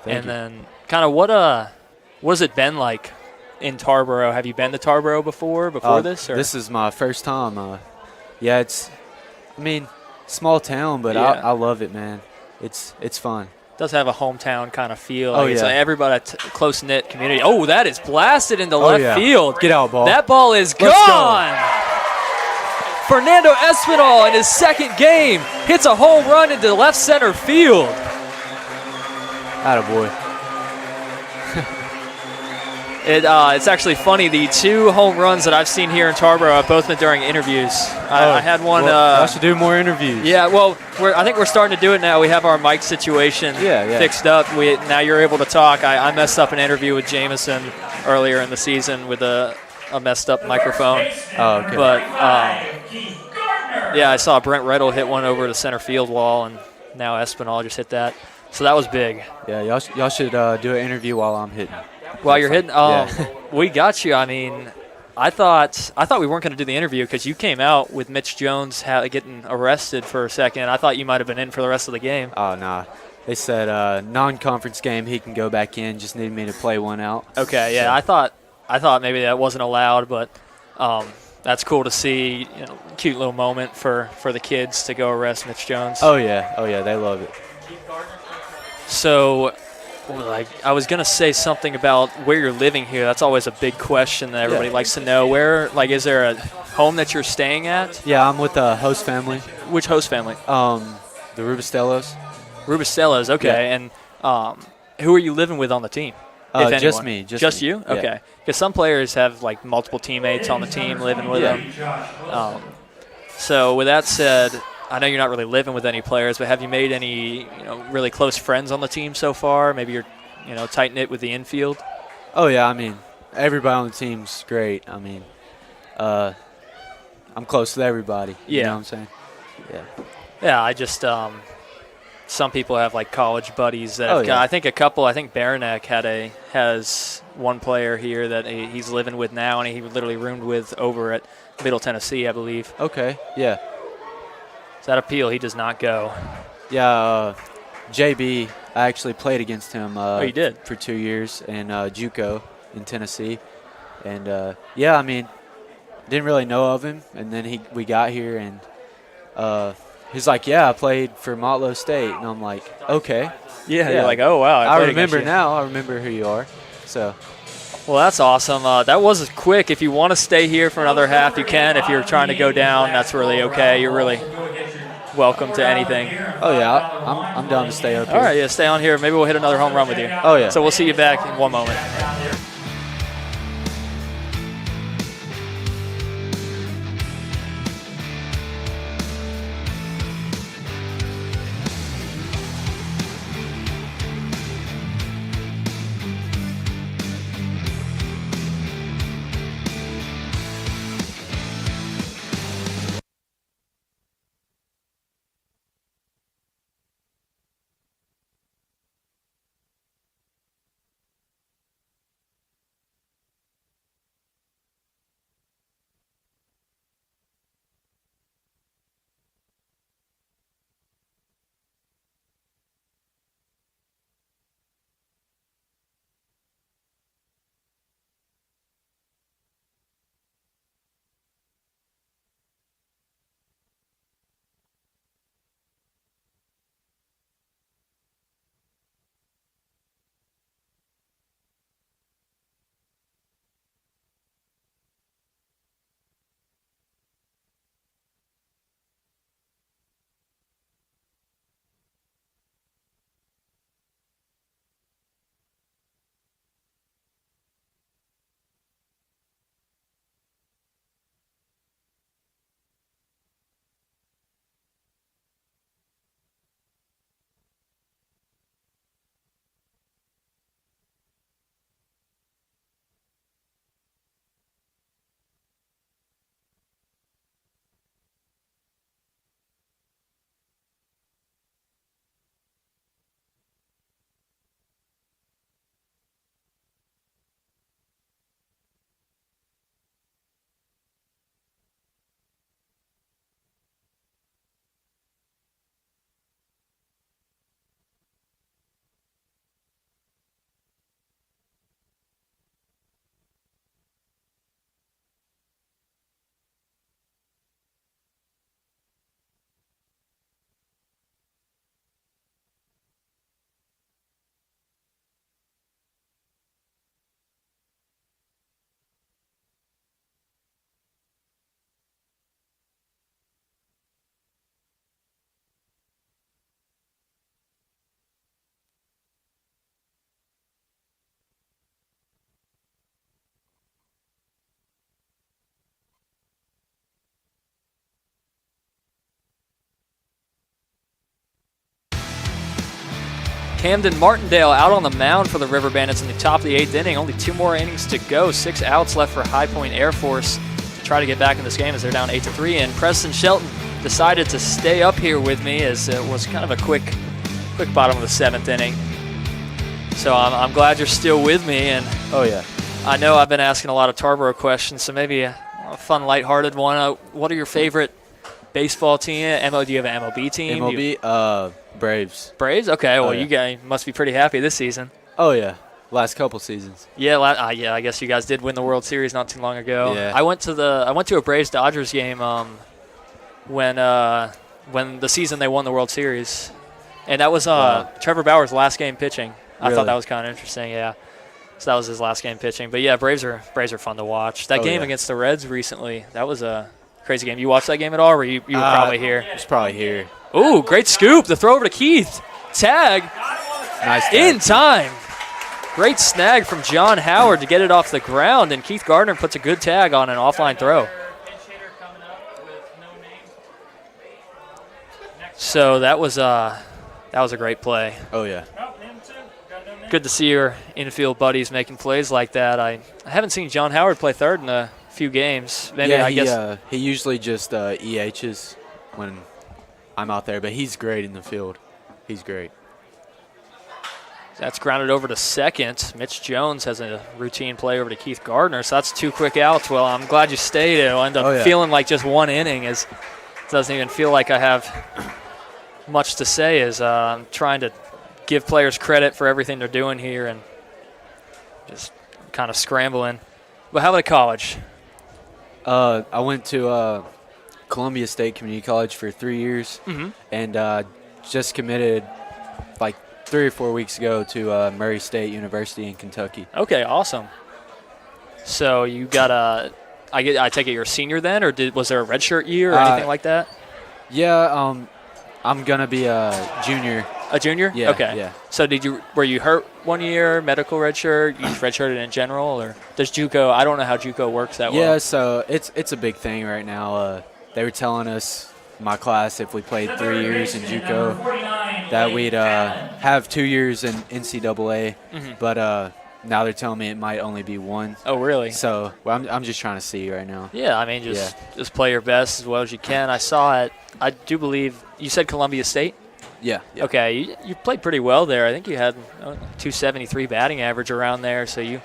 Thank you. Then kind of what has it been like in Tarboro? Have you been to Tarboro before this? Or? This is my first time. Yeah, small town, but I love it, man. It's fun. It does have a hometown kind of feel. Oh, It's yeah. like everybody, close-knit community. Oh, that is blasted into left field. Get out, ball. That ball is Let's gone. Fernando Espinal in his second game hits a home run into left center field. Attaboy. It's actually funny. The 2 home runs that I've seen here in Tarboro have both been during interviews. I had one. I should do more interviews. Yeah, well, I think we're starting to do it now. We have our mic situation fixed up. Now you're able to talk. I messed up an interview with Jameson earlier in the season with a messed up microphone. Oh, okay. But, I saw Brent Reddle hit one over the center field wall, and now Espinal just hit that. So that was big. Yeah, y'all should do an interview while I'm hitting. While you're hitting, we got you. I mean, I thought we weren't going to do the interview because you came out with Mitch Jones getting arrested for a second. I thought you might have been in for the rest of the game. Oh, nah. They said non-conference game, he can go back in. Just needed me to play one out. Okay, yeah. So. I thought maybe that wasn't allowed, but that's cool to see. Cute little moment for the kids to go arrest Mitch Jones. Oh yeah, they love it. So, I was gonna say something about where you're living here. That's always a big question that everybody likes to know. Where, is there a home that you're staying at? Yeah, I'm with a host family. Which host family? The Rubistellos. Rubistellos, okay. Yeah. And who are you living with on the team? If just anyone? me. Just me. you? Yeah. Okay. Because some players have multiple teammates on the team living with them. So with that said, I know you're not really living with any players, but have you made any really close friends on the team so far? Maybe you're tight knit with the infield. Oh yeah, I mean everybody on the team's great. I mean, I'm close with everybody. You know what I'm saying? Yeah. Yeah, I just some people have college buddies that I think a couple. I think Baranek has one player here that he's living with now, and he literally roomed with over at Middle Tennessee, I believe. Okay. Yeah. Is that appeal? He does not go. Yeah. JB, I actually played against him. You did? For 2 years in JUCO in Tennessee, and I mean, didn't really know of him, and then we got here and. He's like, yeah, I played for Motlow State. And I'm like, okay. Yeah. You're like, oh, wow. I remember now. I remember who you are. So. Well, that's awesome. That was quick. If you want to stay here for another half, you can. If you're trying to go down, that's really okay. You're really welcome to anything. Oh, yeah. I'm down to stay up here. All right, yeah, stay on here. Maybe we'll hit another home run with you. Oh, yeah. So we'll see you back in one moment. Camden Martindale out on the mound for the River Bandits in the top of the 8th inning. Only 2 more innings to go. 6 outs left for High Point Air Force to try to get back in this game as they're down 8-3. And Preston Shelton decided to stay up here with me as it was kind of a quick bottom of the 7th inning. So I'm glad you're still with me. And Oh, yeah. I know I've been asking a lot of Tarboro questions, so maybe a fun, lighthearted one. What are your favorite baseball team? Do you have an MLB team? MLB, Braves. Braves? Okay, well, yeah. you guys must be pretty happy this season. Oh, yeah. Last couple seasons. Yeah, yeah. I guess you guys did win the World Series not too long ago. Yeah. I went to a Braves Dodgers game when the season they won the World Series, and that was Trevor Bauer's last game pitching. I Really? thought that was kind of interesting. Yeah, so that was his last game pitching. But yeah, Braves are fun to watch. That game against the Reds recently, that was a crazy game. You watched that game at all? Or you were probably here. It's probably here. Ooh, great scoop! The throw over to Keith. Tag. Nice tag. In time. Great snag from John Howard to get it off the ground, and Keith Gardner puts a good tag on an offline throw. So that was a great play. Oh, yeah. Good to see your infield buddies making plays like that. I haven't seen John Howard play third in a few games. Maybe Yeah, I guess he usually just EHs when I'm out there, but he's great in the field. He's great. that's grounded over to second. Mitch Jones has a routine play over to Keith Gardner, so that's 2 quick outs. Well, I'm glad you stayed. It'll end up feeling like just 1 inning. It doesn't even feel like I have much to say as I'm trying to give players credit for everything they're doing here and just kind of scrambling. But how about college? I went to Columbia State Community College for 3 years and just committed like 3 or 4 weeks ago to Murray State University in Kentucky. Okay, awesome. So you got I take it you're a senior then, or was there a redshirt year or anything like that? Yeah, I'm gonna be a junior. A junior? Yeah. Okay. Yeah. So were you hurt 1 year, medical redshirt? You just redshirted in general, or does JUCO? I don't know how JUCO works that well. Yeah, so it's a big thing right now. They were telling us, my class, if we played 3 years in JUCO, that we'd have 2 years in NCAA. But now they're telling me it might only be 1. Oh, really? So I'm just trying to see right now. Yeah, I mean, just play your best as well as you can. I saw it. I do believe you said Columbia State. Yeah. Okay, you played pretty well there. I think you had 273 batting average around there, so you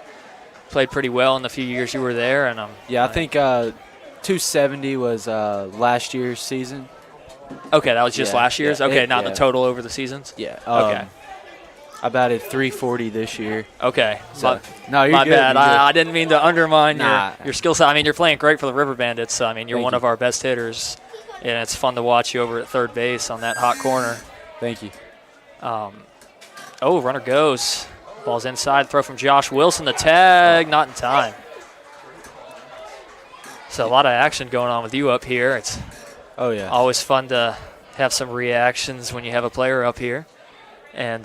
played pretty well in the few years you were there. And I think 270 was last year's season. Okay, that was just last year's. Yeah, okay, not the total over the seasons. Yeah. Okay. I batted 340 this year. Okay. So, no, you're my good. bad. You're good. I didn't mean to undermine Nah. your skill set. I mean, you're playing great for the River Bandits. So, I mean, you're Thank one you. of our best hitters, and it's fun to watch you over at third base on that hot corner. Thank you. Runner goes. Ball's inside. Throw from Josh Wilson. The tag, not in time. So a lot of action going on with you up here. It's always fun to have some reactions when you have a player up here. And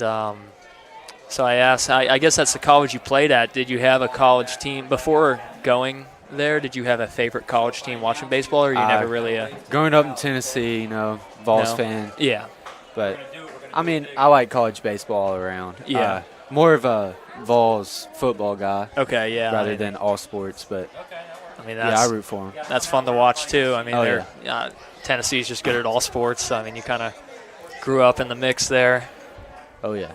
so I asked, I guess that's the college you played at. Did you have a college team before going there? Did you have a favorite college team watching baseball, or you never really? Growing up in Tennessee, Vols fan. Yeah. But, I mean, I like college baseball all around. Yeah. More of a Vols football guy. Okay, yeah. Rather than all sports, but I mean, I root for them. That's fun to watch too. I mean, Tennessee's just good at all sports. I mean, you kind of grew up in the mix there. Oh, yeah.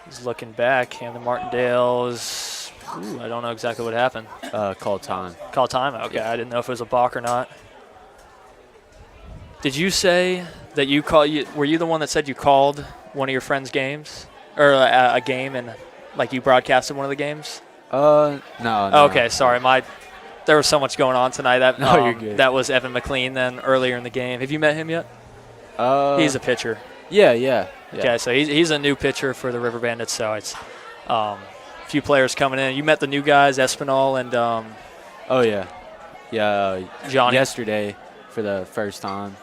He's looking back, and the Martindale is, I don't know exactly what happened. Call time. Call time? Okay, I didn't know if it was a balk or not. Did you say that were you the one that said you called one of your friends' games? Or a game and, like, you broadcasted one of the games? No. Okay, sorry. There was so much going on tonight. You're good. That was Evan McLean then earlier in the game. Have you met him yet? He's a pitcher. Yeah. Okay, so he's a new pitcher for the River Bandits, so it's a few players coming in. You met the new guys, Espinal and Johnny. Yesterday for the first time.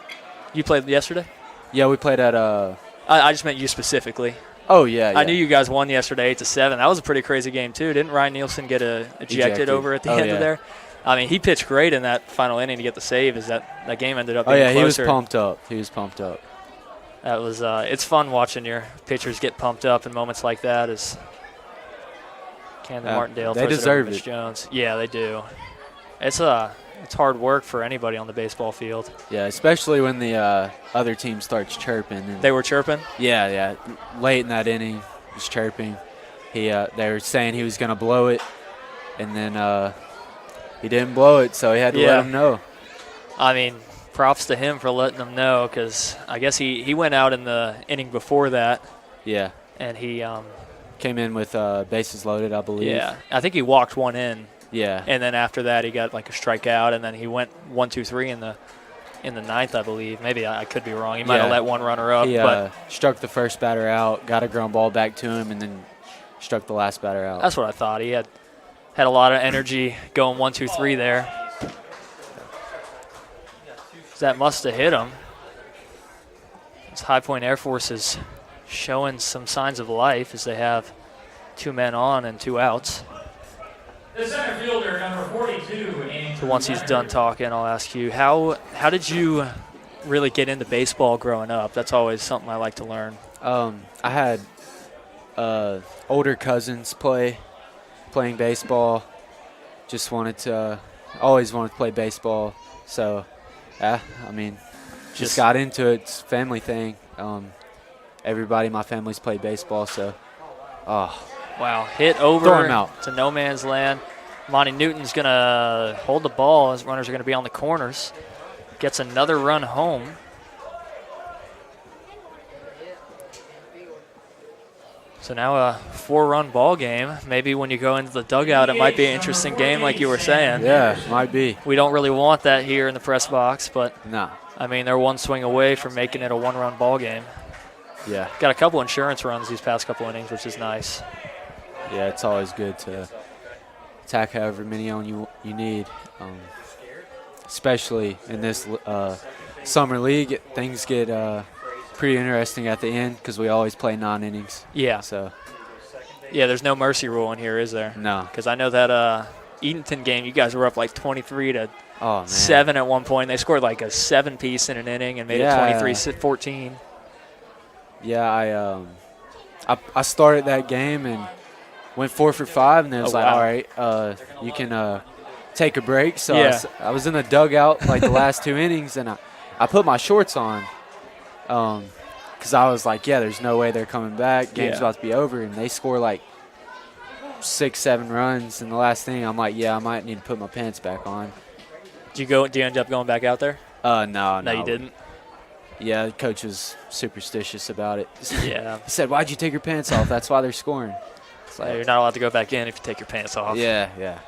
You played yesterday? Yeah, we played at I just meant you specifically. Oh, yeah. I knew you guys won yesterday 8-7. That was a pretty crazy game, too. Didn't Ryan Nielsen get ejected over at the end of there? I mean, he pitched great in that final inning to get the save. That game ended up being closer. He was pumped up. That was it's fun watching your pitchers get pumped up in moments like that. As Camden Martindale they throws deserve it over to Mitch it. Jones. Yeah, they do. It's hard work for anybody on the baseball field. Yeah, especially when the other team starts chirping. And They were chirping. yeah. Late in that inning, was chirping. They were saying he was going to blow it, and then he didn't blow it, so he had to let him know. I mean, props to him for letting them know, because I guess he went out in the inning before that. Yeah. And he came in with bases loaded, I believe. Yeah, I think he walked one in. Yeah. And then after that, he got like a strikeout, and then he went 1-2-3 in the ninth, I believe. Maybe I could be wrong. He might have let one runner up. He but struck the first batter out, got a ground ball back to him, and then struck the last batter out. That's what I thought. He had a lot of energy going 1-2-3 there. That must have hit him. This High Point Air Force is showing some signs of life as they have 2 men on and 2 outs. The center fielder, number 42. So once he's done talking, I'll ask you, how did you really get into baseball growing up? That's always something I like to learn. I had older cousins playing baseball. Always wanted to play baseball. So, yeah, I mean, just got into it. It's a family thing. Everybody in my family's played baseball, so. Wow, hit over Throw him out. to no man's land. Monty Newton's going to hold the ball. His runners are going to be on the corners. Gets another run home. So now a 4-run ball game. Maybe when you go into the dugout, it might be an interesting game like you were saying. Yeah, might be. We don't really want that here in the press box, but, No. I mean, they're one swing away from making it a 1-run ball game. Yeah. Got a couple insurance runs these past couple innings, which is nice. Yeah, it's always good to attack however many on you need, especially in this summer league. Things get pretty interesting at the end because we always play 9 innings. Yeah. So. Yeah, there's no mercy rule in here, is there? No. Because I know that Eatonton game, you guys were up like 23-7 at one point. They scored like a 7-piece in an inning and made it 23-14. Yeah, I started that game and went 4 for 5, and it was all right, you can take a break. So I was in the dugout like the last 2 innings, and I put my shorts on because I was like, there's no way they're coming back. Game's about to be over, and they score like 6-7 runs in the last inning. I'm like, I might need to put my pants back on. Do you end up going back out there? No, you didn't? Yeah, the coach was superstitious about it. Yeah. He said, "Why'd you take your pants off? That's why they're scoring." It's like, You're not allowed to go back in if you take your pants off. Yeah.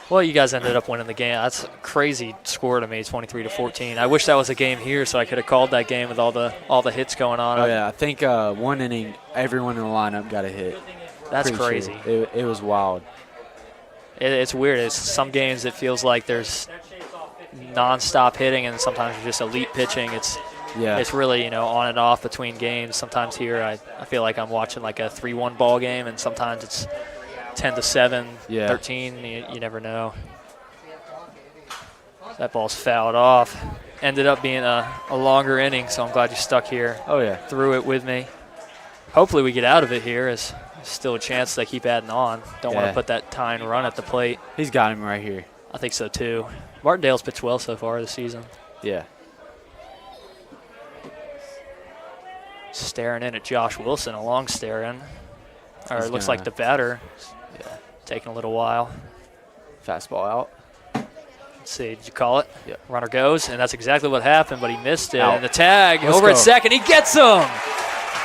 Well, you guys ended up winning the game. That's a crazy score to me, 23-14. I wish that was a game here so I could have called that game with all the hits going on. Oh, yeah. I think 1 inning, everyone in the lineup got a hit. That's Pretty crazy. Sure. It was wild. It's weird. It's some games it feels like there's nonstop hitting, and sometimes just elite pitching. It's really on and off between games. Sometimes here I feel like I'm watching like a 3-1 ball game, and sometimes it's 10-7, 13. You never know. That ball's fouled off. Ended up being a longer inning, so I'm glad you stuck here. Oh yeah. Through it with me. Hopefully we get out of it here. There's still a chance they keep adding on. Don't want to put that tying run at the plate. He's got him right here. I think so too. Martindale's pitched well so far this season. Yeah. Staring in at Josh Wilson, a long stare in. Or He's it looks like the batter. Taking a little while. Fastball out. Let's see, did you call it? Yeah. Runner goes, and that's exactly what happened, but he missed it. Out. And the tag Let's over go. at second, he gets him!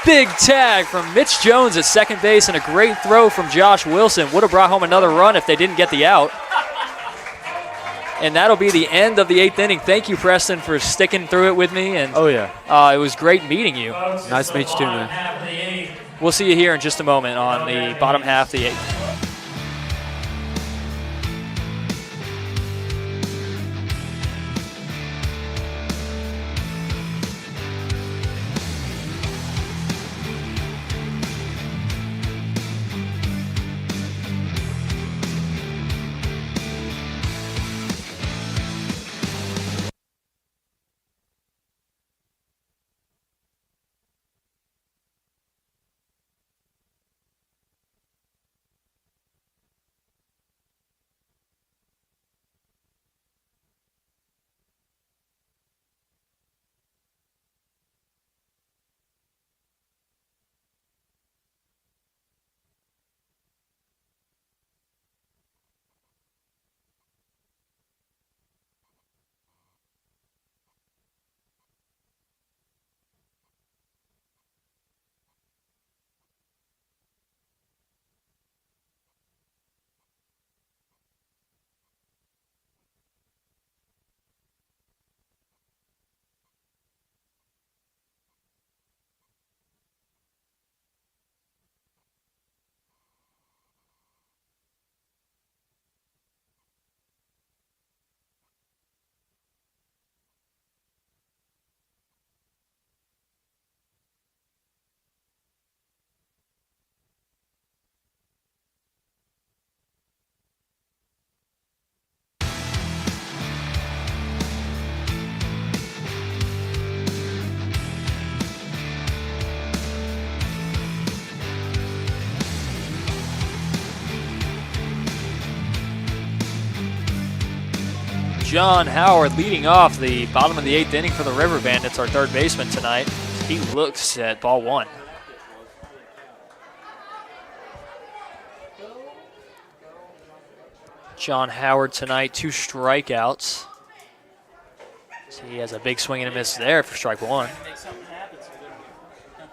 Big tag from Mitch Jones at second base, and a great throw from Josh Wilson. Would have brought home another run if they didn't get the out. And that'll be the end of the 8th inning. Thank you, Preston, for sticking through it with me. And it was great meeting you. Nice to meet you too, man. We'll see you here in just a moment on the bottom half of the 8th. John Howard leading off the bottom of the 8th inning for the River Bandits, our third baseman tonight. He looks at ball 1. John Howard tonight, 2 strikeouts. So he has a big swing and a miss there for strike 1.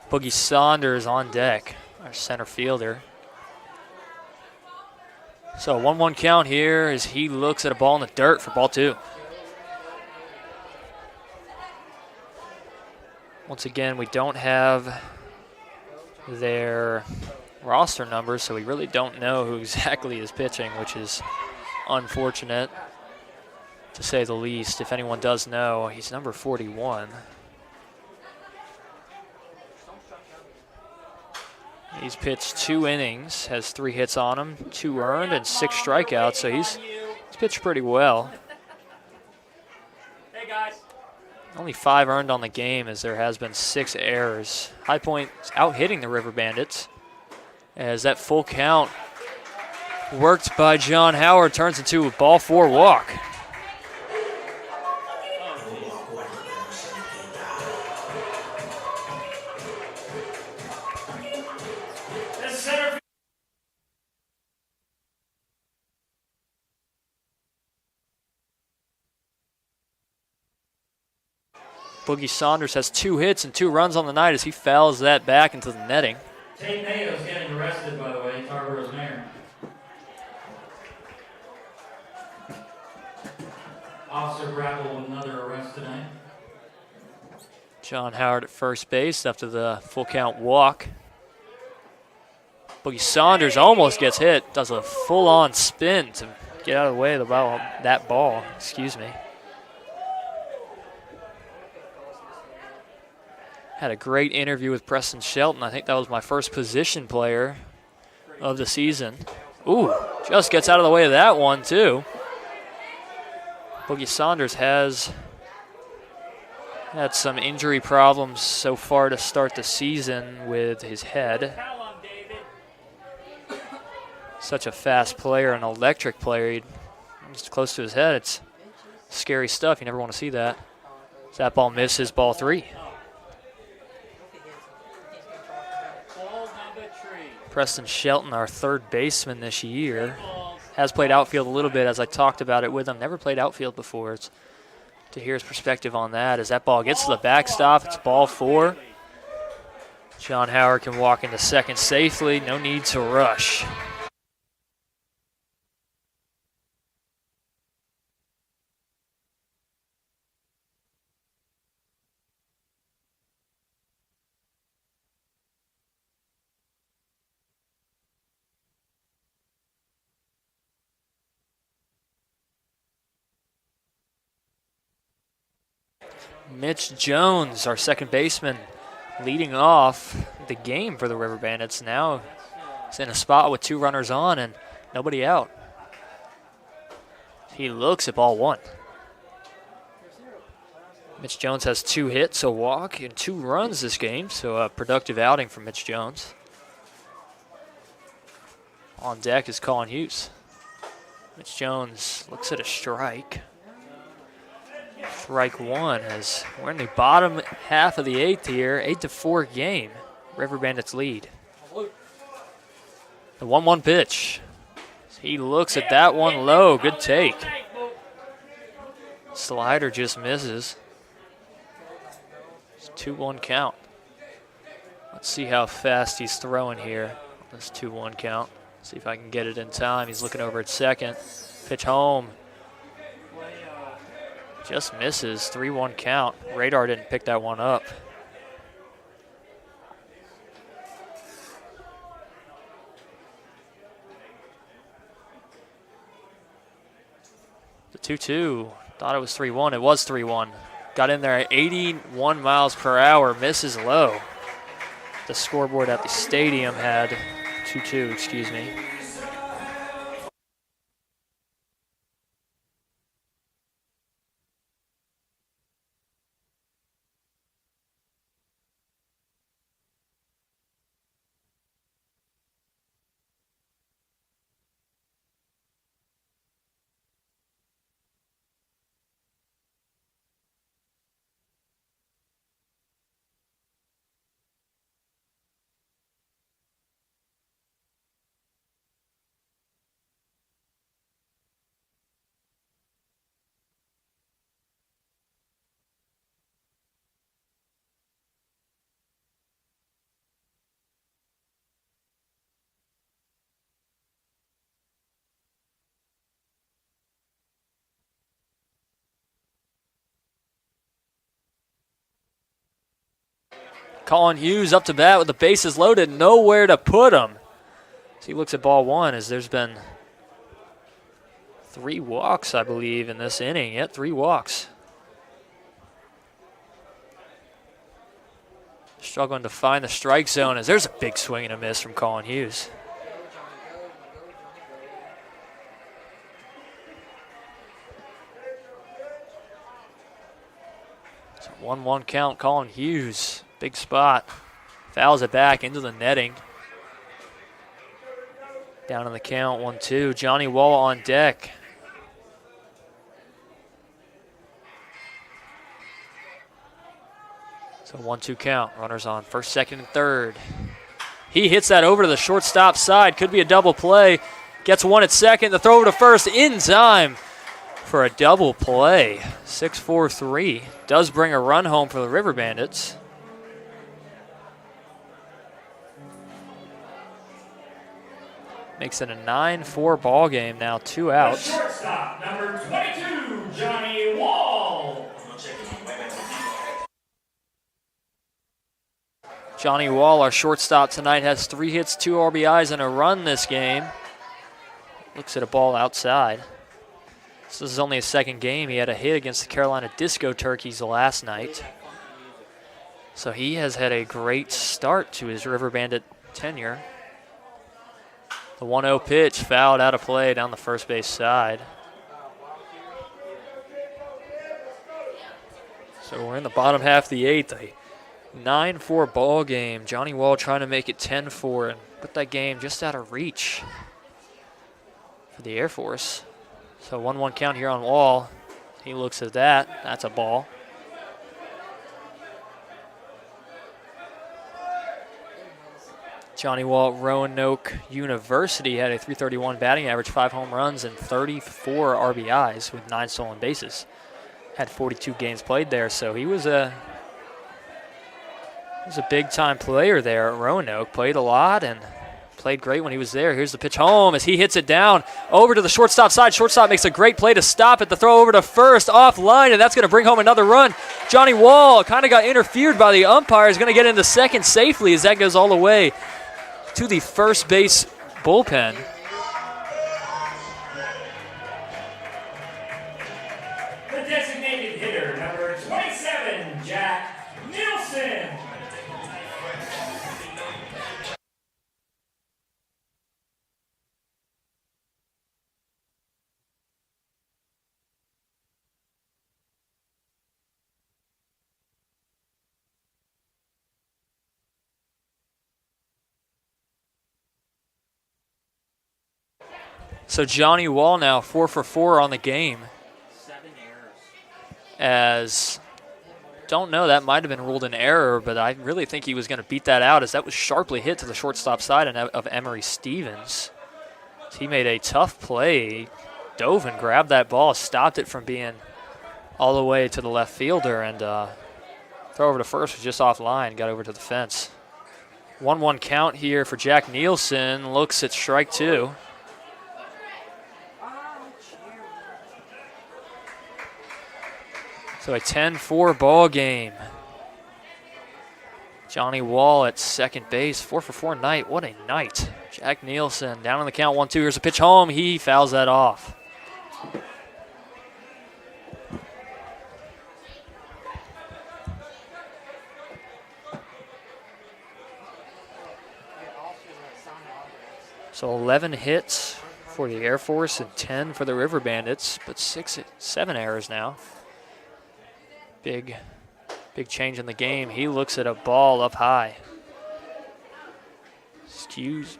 Boogie Saunders on deck, our center fielder. So 1-1 count here as he looks at a ball in the dirt for ball 2. Once again, we don't have their roster numbers, so we really don't know who exactly is pitching, which is unfortunate, to say the least. If anyone does know, he's number 41. He's pitched 2 innings, has 3 hits on him, 2 earned, and 6 strikeouts, so he's pitched pretty well. Hey, guys. Only 5 earned on the game as there has been 6 errors. High Point out hitting the River Bandits as that full count worked by John Howard turns into a ball 4 walk. The center. Boogie Saunders has 2 hits and 2 runs on the night as he fouls that back into the netting. Tate Mayo's getting arrested, by the way. Tarborough's mayor. Officer grappled with another arrest tonight. John Howard at first base after the full count walk. Boogie Saunders almost gets hit, does a full-on spin to get out of the way of that ball. Excuse me. Had a great interview with Preston Shelton. I think that was my first position player of the season. Ooh, just gets out of the way of that one too. Boogie Saunders has had some injury problems so far to start the season with his head. Such a fast player, an electric player. He's close to his head. It's scary stuff. You never want to see that. So that ball misses, ball 3. Preston Shelton, our third baseman this year, has played outfield a little bit, as I talked about it with him. Never played outfield before. It's to hear his perspective on that. As that ball gets to the backstop, it's ball 4. John Howard can walk into second safely. No need to rush. Mitch Jones, our second baseman, leading off the game for the River Bandits. Now he's in a spot with 2 runners on and nobody out. He looks at ball 1. Mitch Jones has 2 hits, a walk, and 2 runs this game, so a productive outing from Mitch Jones. On deck is Colin Hughes. Mitch Jones looks at a strike. Strike 1 as we're in the bottom half of the 8th here. 8-4 game. River Bandits lead. The 1-1 pitch. He looks at that one low. Good take. Slider just misses. It's 2-1 count. Let's see how fast he's throwing here. This 2-1 count. See if I can get it in time. He's looking over at second. Pitch home. Just misses, 3-1 count. Radar didn't pick that one up. The 2-2, thought it was 3-1, it was 3-1. Got in there at 81 miles per hour, misses low. The scoreboard at the stadium had 2-2, excuse me. Colin Hughes up to bat with the bases loaded, nowhere to put him. So he looks at ball one as there's been 3 walks, I believe, in this inning. Yep, 3 walks. Struggling to find the strike zone as there's a big swing and a miss from Colin Hughes. So 1-1 count, Colin Hughes. Big spot. Fouls it back into the netting. Down in the count, 1-2. Johnny Wall on deck. So 1-2 count. Runners on first, second, and third. He hits that over to the shortstop side. Could be a double play. Gets one at second. The throw over to first in time for a double play. 6-4-3. Does bring a run home for the River Bandits. Makes it a 9-4 ball game now, 2 outs. The shortstop, number 22, Johnny Wall. Johnny Wall, our shortstop tonight, has 3 hits, 2 RBIs, and a run this game. Looks at a ball outside. This is only his second game. He had a hit against the Carolina Disco Turkeys last night. So he has had a great start to his River Bandit tenure. The 1-0 pitch fouled out of play down the first base side. So we're in the bottom half of the 8th. A 9-4 ball game. Johnny Wall trying to make it 10-4 and put that game just out of reach for the Air Force. So 1-1 count here on Wall. He looks at that. That's a ball. Johnny Wall at Roanoke University had a .331 batting average, 5 home runs, and 34 RBIs with 9 stolen bases. Had 42 games played there, so he was a big-time player there at Roanoke. Played a lot and played great when he was there. Here's the pitch home as he hits it down over to the shortstop side. Shortstop makes a great play to stop it. The throw over to first, off line, and that's going to bring home another run. Johnny Wall kind of got interfered by the umpire. He's going to get into second safely as that goes all the way to the first base bullpen. The designated hitter, number 27, Jack Nielsen. So Johnny Wall now 4 for 4 on the game. 7 errors. As, don't know, that might have been ruled an error, but I really think he was going to beat that out as that was sharply hit to the shortstop side of Emery Stevens. He made a tough play. He dove and grabbed that ball, stopped it from being all the way to the left fielder, and throw over to first was just offline, got over to the fence. 1-1 count here for Jack Nielsen. Looks at strike 2. So a 10-4 ball game. Johnny Wall at second base, 4 for 4 night. What a night. Jack Nielsen down on the count, 1-2. Here's a pitch home. He fouls that off. So 11 hits for the Air Force and 10 for the River Bandits, but 7 errors now. Big change in the game. He looks at a ball up high. Skews.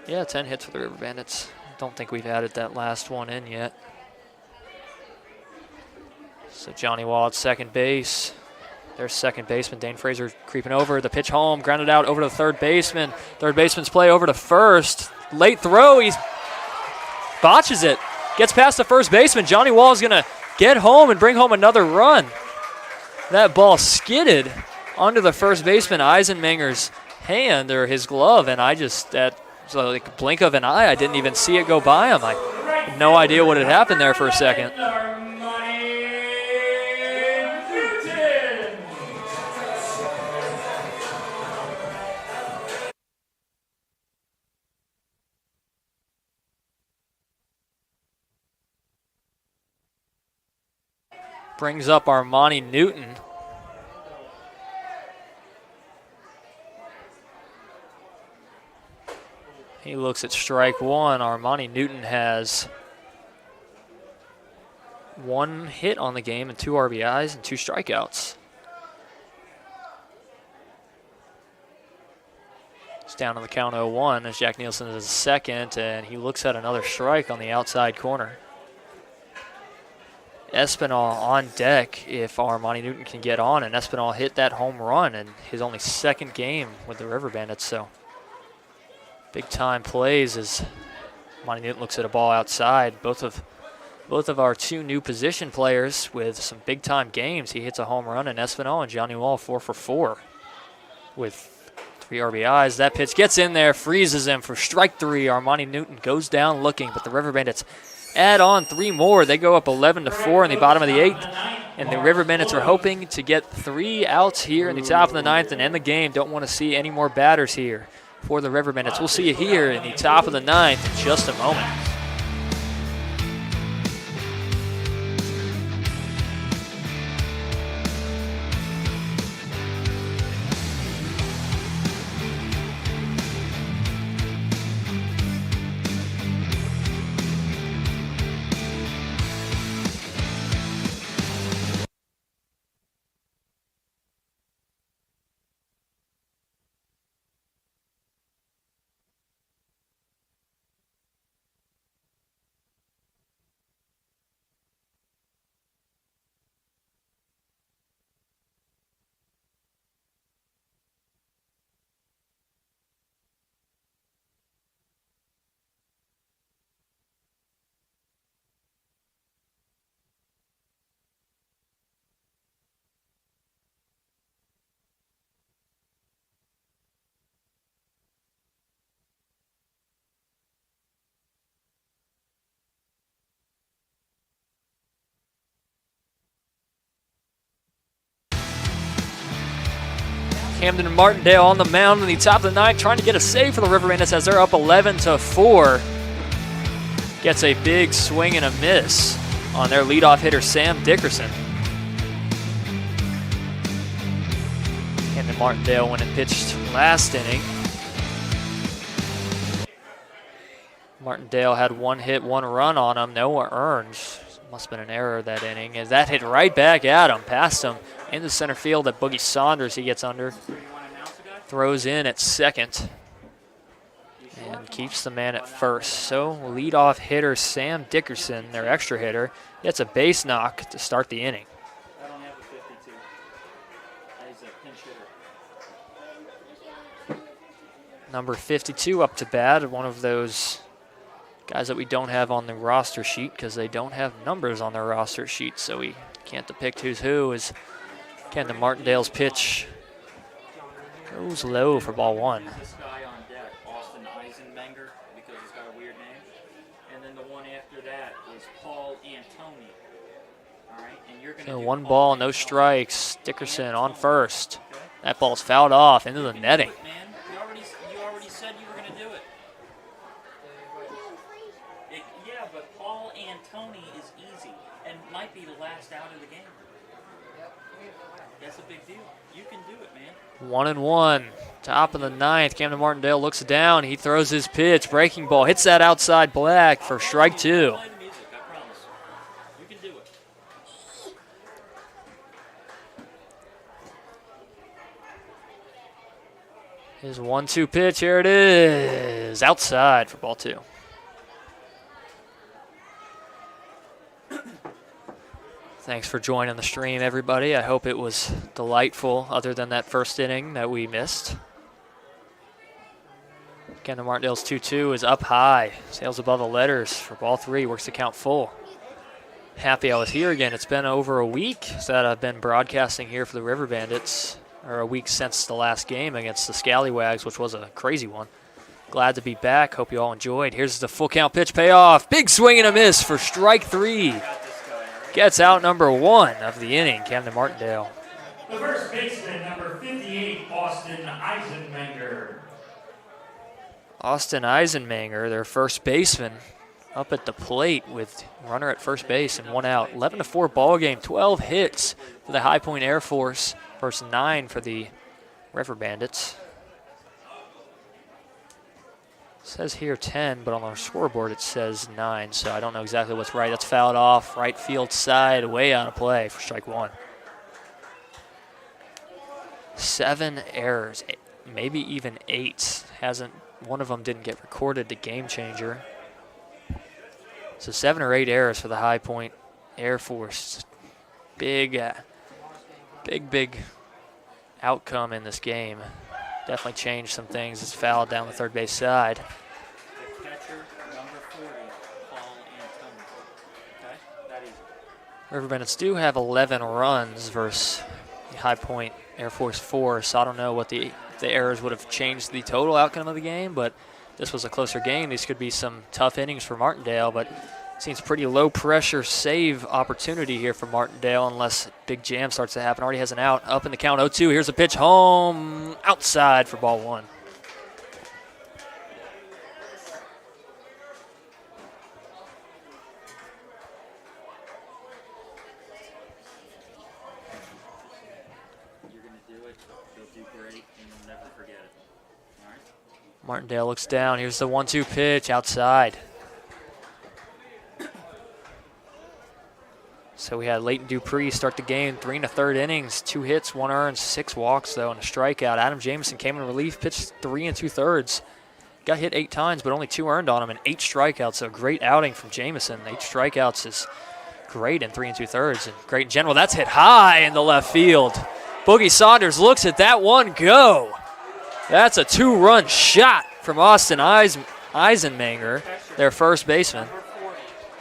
Yeah, 10 hits for the River Bandits. Don't think we've added that last one in yet. So Johnny Wall at second base. There's second baseman Dane Fraser creeping over. The pitch home, grounded out over to the third baseman. Third baseman's play over to first. Late throw, he botches it. Gets past the first baseman. Johnny Wall is going to get home and bring home another run. That ball skidded onto the first baseman Eisenmanger's hand or his glove, and I just, at like a blink of an eye, I didn't even see it go by him. I had no idea what had happened there for a second. brings up Armani Newton. He looks at strike one. Armani Newton has 1 hit on the game and 2 RBIs and 2 strikeouts. It's down on the count 0-1 as Jack Nielsen is second, and he looks at another strike on the outside corner. Espinal on deck if Armani Newton can get on, and Espinal hit that home run in his only 2nd game with the River Bandits, so big time plays as Armani Newton looks at a ball outside. Both of our 2 new position players with some big time games. He hits a home run, and Espinal and Johnny Wall 4 for 4 with 3 RBIs. That pitch gets in there, freezes him for strike 3. Armani Newton goes down looking, but the River Bandits add on 3 more. They go up 11-4 in the bottom of the 8th, and the River Bandits are hoping to get 3 outs here in the top of the 9th and end the game. Don't want to see any more batters here for the River Bandits. We'll see you here in the top of the 9th in just a moment. Camden and Martindale on the mound in the top of the 9th, trying to get a save for the River Bandits as they're up 11-4. Gets a big swing and a miss on their leadoff hitter, Sam Dickerson. Camden Martindale went and pitched last inning. Martindale had 1 hit, 1 run on him, no earned. Must have been an error that inning, as that hit right back at him, past him in the center field at Boogie Saunders. He gets under, throws in at second, and keeps the man at first. So leadoff hitter Sam Dickerson, their extra hitter, gets a base knock to start the inning. I don't have a 52. He's a pinch hitter. Number 52 up to bat, one of those guys that we don't have on the roster sheet because they don't have numbers on their roster sheet, so we can't depict who's who. As Camden Martindale's pitch goes low for ball 1. This guy on deck, Austin Eisenmenger, because he's got a weird name. And then the one after that is Paul Antoni. All right, and you're going to So 1 ball, no strikes. Dickerson on first. That ball's fouled off into the netting. Man, you already said you were going to do it. Yeah, but Paul Antoni is easy and might be the last out of the game. That's a big deal. You can do it, man. 1-1, top of the 9th. Camden Martindale looks down. He throws his pitch. Breaking ball hits that outside black for strike 2. Play the music, I promise. You can do it. His 1-2 pitch. Here it is. Outside for ball 2. Thanks for joining the stream, everybody. I hope it was delightful, other than that first inning that we missed. Camden Martindale's 2-2 is up high. Sails above the letters for ball 3. Works the count full. Happy I was here again. It's been over a week that I've been broadcasting here for the River Bandits, or a week since the last game against the Scallywags, which was a crazy one. Glad to be back. Hope you all enjoyed. Here's the full count pitch payoff. Big swing and a miss for strike 3. Gets out number 1 of the inning, Camden Martindale. The first baseman, number 58, Austin Eisenmenger. Austin Eisenmenger, their first baseman up at the plate with runner at first base and 1 out. 11-4 ball game, 12 hits for the High Point Air Force versus 9 for the River Bandits. It says here 10, but on our scoreboard it says 9, so I don't know exactly what's right. That's fouled off, right field side, way out of play for strike 1. 7 errors, maybe even 8. One of them didn't get recorded, the game changer. So 7 or 8 errors for the High Point Air Force. Big outcome in this game. Definitely changed some things. It's fouled down the third base side. The catcher, number 40, Paul Antoni. Okay, that easy. River Bandits do have 11 runs versus the High Point Air Force 4, so I don't know what the errors would have changed the total outcome of the game, but this was a closer game. These could be some tough innings for Martindale, but it seems pretty low pressure save opportunity here for Martindale unless big jam starts to happen. Already has an out, up in the count 0-2. Here's a pitch home, outside for ball 1. You're going to do it, you'll do great, and you'll never forget it. All right? Martindale looks down. Here's the 1-2 pitch outside. So we had Leighton Dupree start the game, 3 1/3 innings, 2 hits, 1 earned, 6 walks though, and a strikeout. Adam Jameson came in relief, pitched 3 2/3. Got hit 8 times, but only 2 earned on him and 8 strikeouts. So great outing from Jameson. 8 strikeouts is great in 3 2/3 and great in general. That's hit high in the left field. Boogie Saunders looks at that one go. That's a 2-run shot from Austin Eisenmanger, their first baseman. Number 40,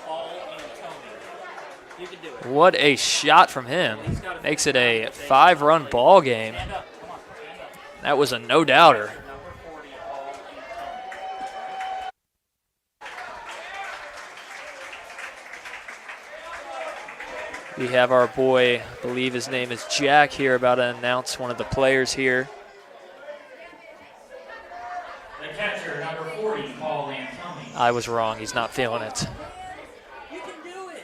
Paul Antoni. You can do it. What a shot from him. Makes it a 5-run ball game. Stand up, come on, stand up. That was a no-doubter. Number 40, Paul Antoni. We have our boy, I believe his name is Jack here, about to announce one of the players here. The catcher, number 40, Paul Antoni. I was wrong. He's not feeling it. You can do it.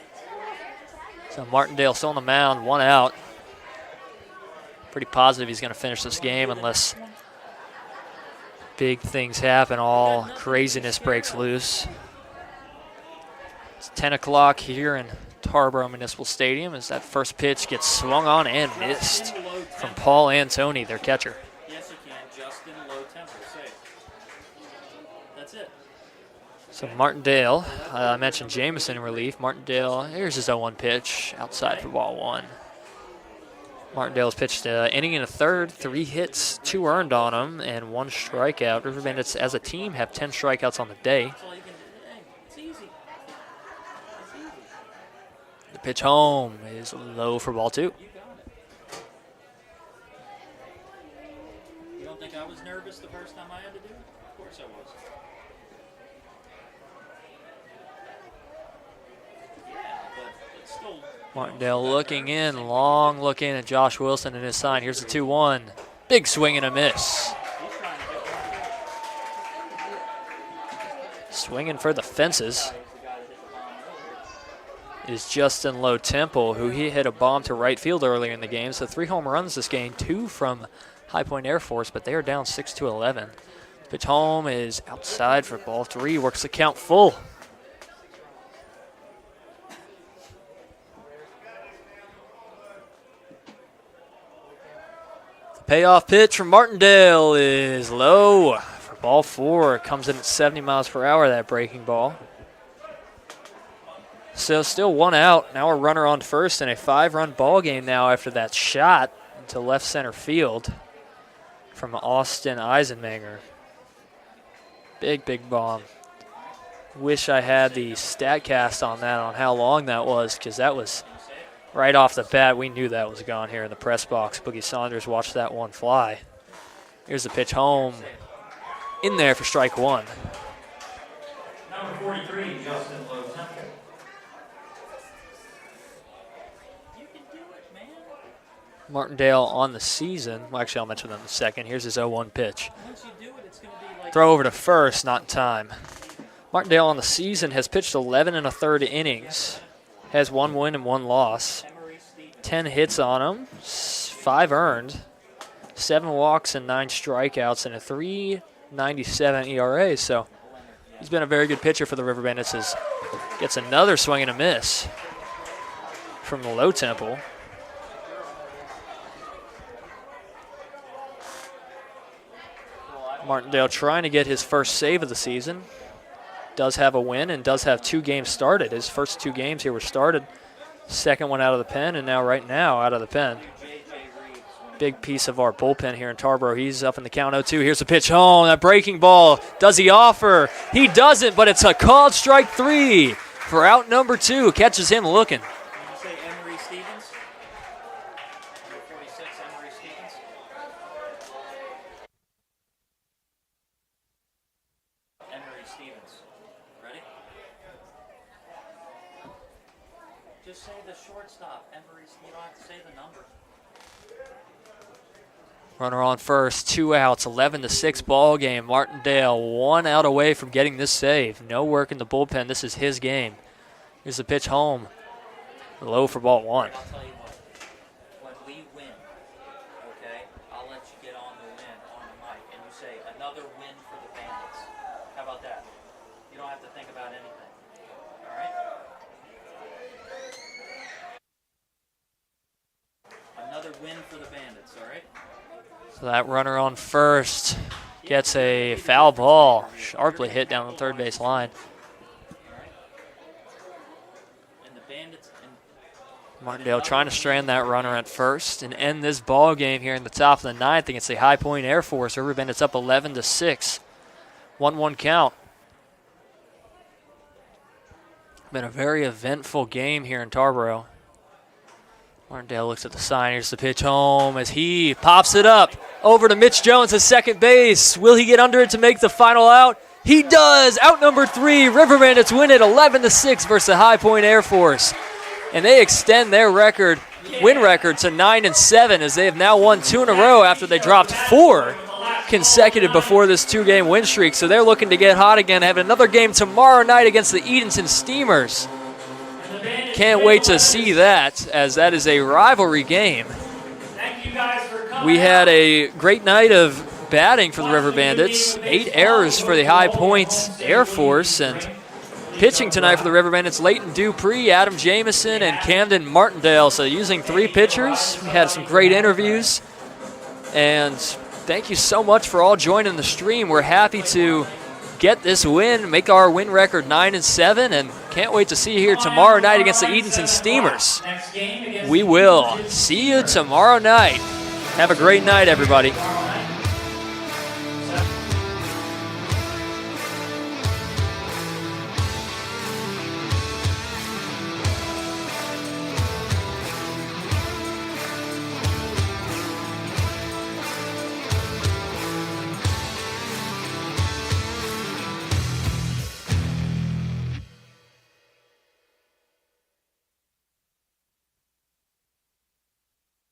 So Martindale still on the mound, 1 out. Pretty positive he's going to finish this game unless big things happen, all craziness breaks loose. It's 10 o'clock here in Tarboro Municipal Stadium as that first pitch gets swung on and missed from Paul Antoni, their catcher. Yes, you can. Justin, low tempo, safe. That's it. So Martindale, I mentioned Jameson in relief. Martindale, here's his 0-1 pitch, outside for ball 1. Martindale's pitched an inning and a third, 3 hits, 2 earned on him, and 1 strikeout. River Bandits, as a team, have 10 strikeouts on the day. That's all you can do. Hey, it's easy. It's easy. The pitch home is low for ball 2. You got it. You don't think I was nervous the first time I had to do it? Of course I was. Yeah, but it's still. Martindale looking in, long look in at Josh Wilson and his sign. Here's the 2-1. Big swing and a miss. He's trying to get one. Swinging for the fences He's the guy that hit the bomb earlier. is Justin Low Temple, who he hit a bomb to right field earlier in the game. So 3 home runs this game, 2 from High Point Air Force, but they are down 6-11. Pitch home is outside for ball 3, works the count full. The payoff pitch from Martindale is low for ball 4. It comes in at 70 miles per hour, that breaking ball. So still 1 out. Now a runner on first in a 5-run ball game now after that shot to left center field from Austin Eisenmanger. Big bomb. Wish I had the StatCast on that, on how long that was, because that was right off the bat. We knew that was gone here in the press box. Boogie Saunders watched that one fly. Here's the pitch home. In there for strike 1. Number 43, Justin Low Temple. You can do it, man. Martindale on the season. Well, actually, I'll mention that in a second. Here's his 0-1 pitch. Once you do it, it's going to be like. Throw over to first, not in time. Martindale on the season has pitched 11 1/3 innings, has 1 win and 1 loss, 10 hits on him, 5 earned, 7 walks and 9 strikeouts, and a 3.97 ERA. So he's been a very good pitcher for the River Bandits. Gets another swing and a miss from the low temple. Martindale trying to get his first save of the season. Does have a win and does have 2 games started. His first 2 games here were started. Second one out of the pen, and now right now out of the pen. Big piece of our bullpen here in Tarboro. He's up in the count 0-2. Here's a pitch home. That breaking ball. Does he offer? He doesn't, but it's a called strike 3 for out number 2. Catches him looking. Just say the shortstop, Emery. You don't have to say the number. Runner on first, 2 outs, 11-6 ball game. Martindale 1 out away from getting this save. No work in the bullpen. This is his game. Here's the pitch home. Low for ball 1. I'll tell you what. When we win, okay, I'll let you get on the win on the mic, and you say another win for the Bandits. How about that? You don't have to think about anything. All right. Another win for the Bandits, all right? So that runner on first gets a foul ball, sharply hit down the third base line. And the Bandits Martindale trying to strand that runner at first and end this ball game here in the top of the 9th against the High Point Air Force. River Bandits up 11-6, 1-1 count. Been a very eventful game here in Tarboro. Martindale looks at the sign. Here's the pitch home as he pops it up over to Mitch Jones at second base. Will he get under it to make the final out? He does. Out number 3. River Bandits win it 11-6 versus the High Point Air Force. And they extend their win record to 9-7 as they have now won 2 in a row after they dropped 4 consecutive before this 2-game win streak. So they're looking to get hot again, have another game tomorrow night against the Edenton Steamers. Can't wait to see that, as that is a rivalry game. We had a great night of batting for the River Bandits. 8 errors for the High Point Air Force, and pitching tonight for the River Bandits, Leighton Dupree, Adam Jameson, and Camden Martindale. So using 3 pitchers. We had some great interviews, and thank you so much for all joining the stream. We're happy to get this win, make our win record 9-7, and can't wait to see you here tomorrow night against the Edenton Steamers. We will see you tomorrow night. Have a great night, everybody.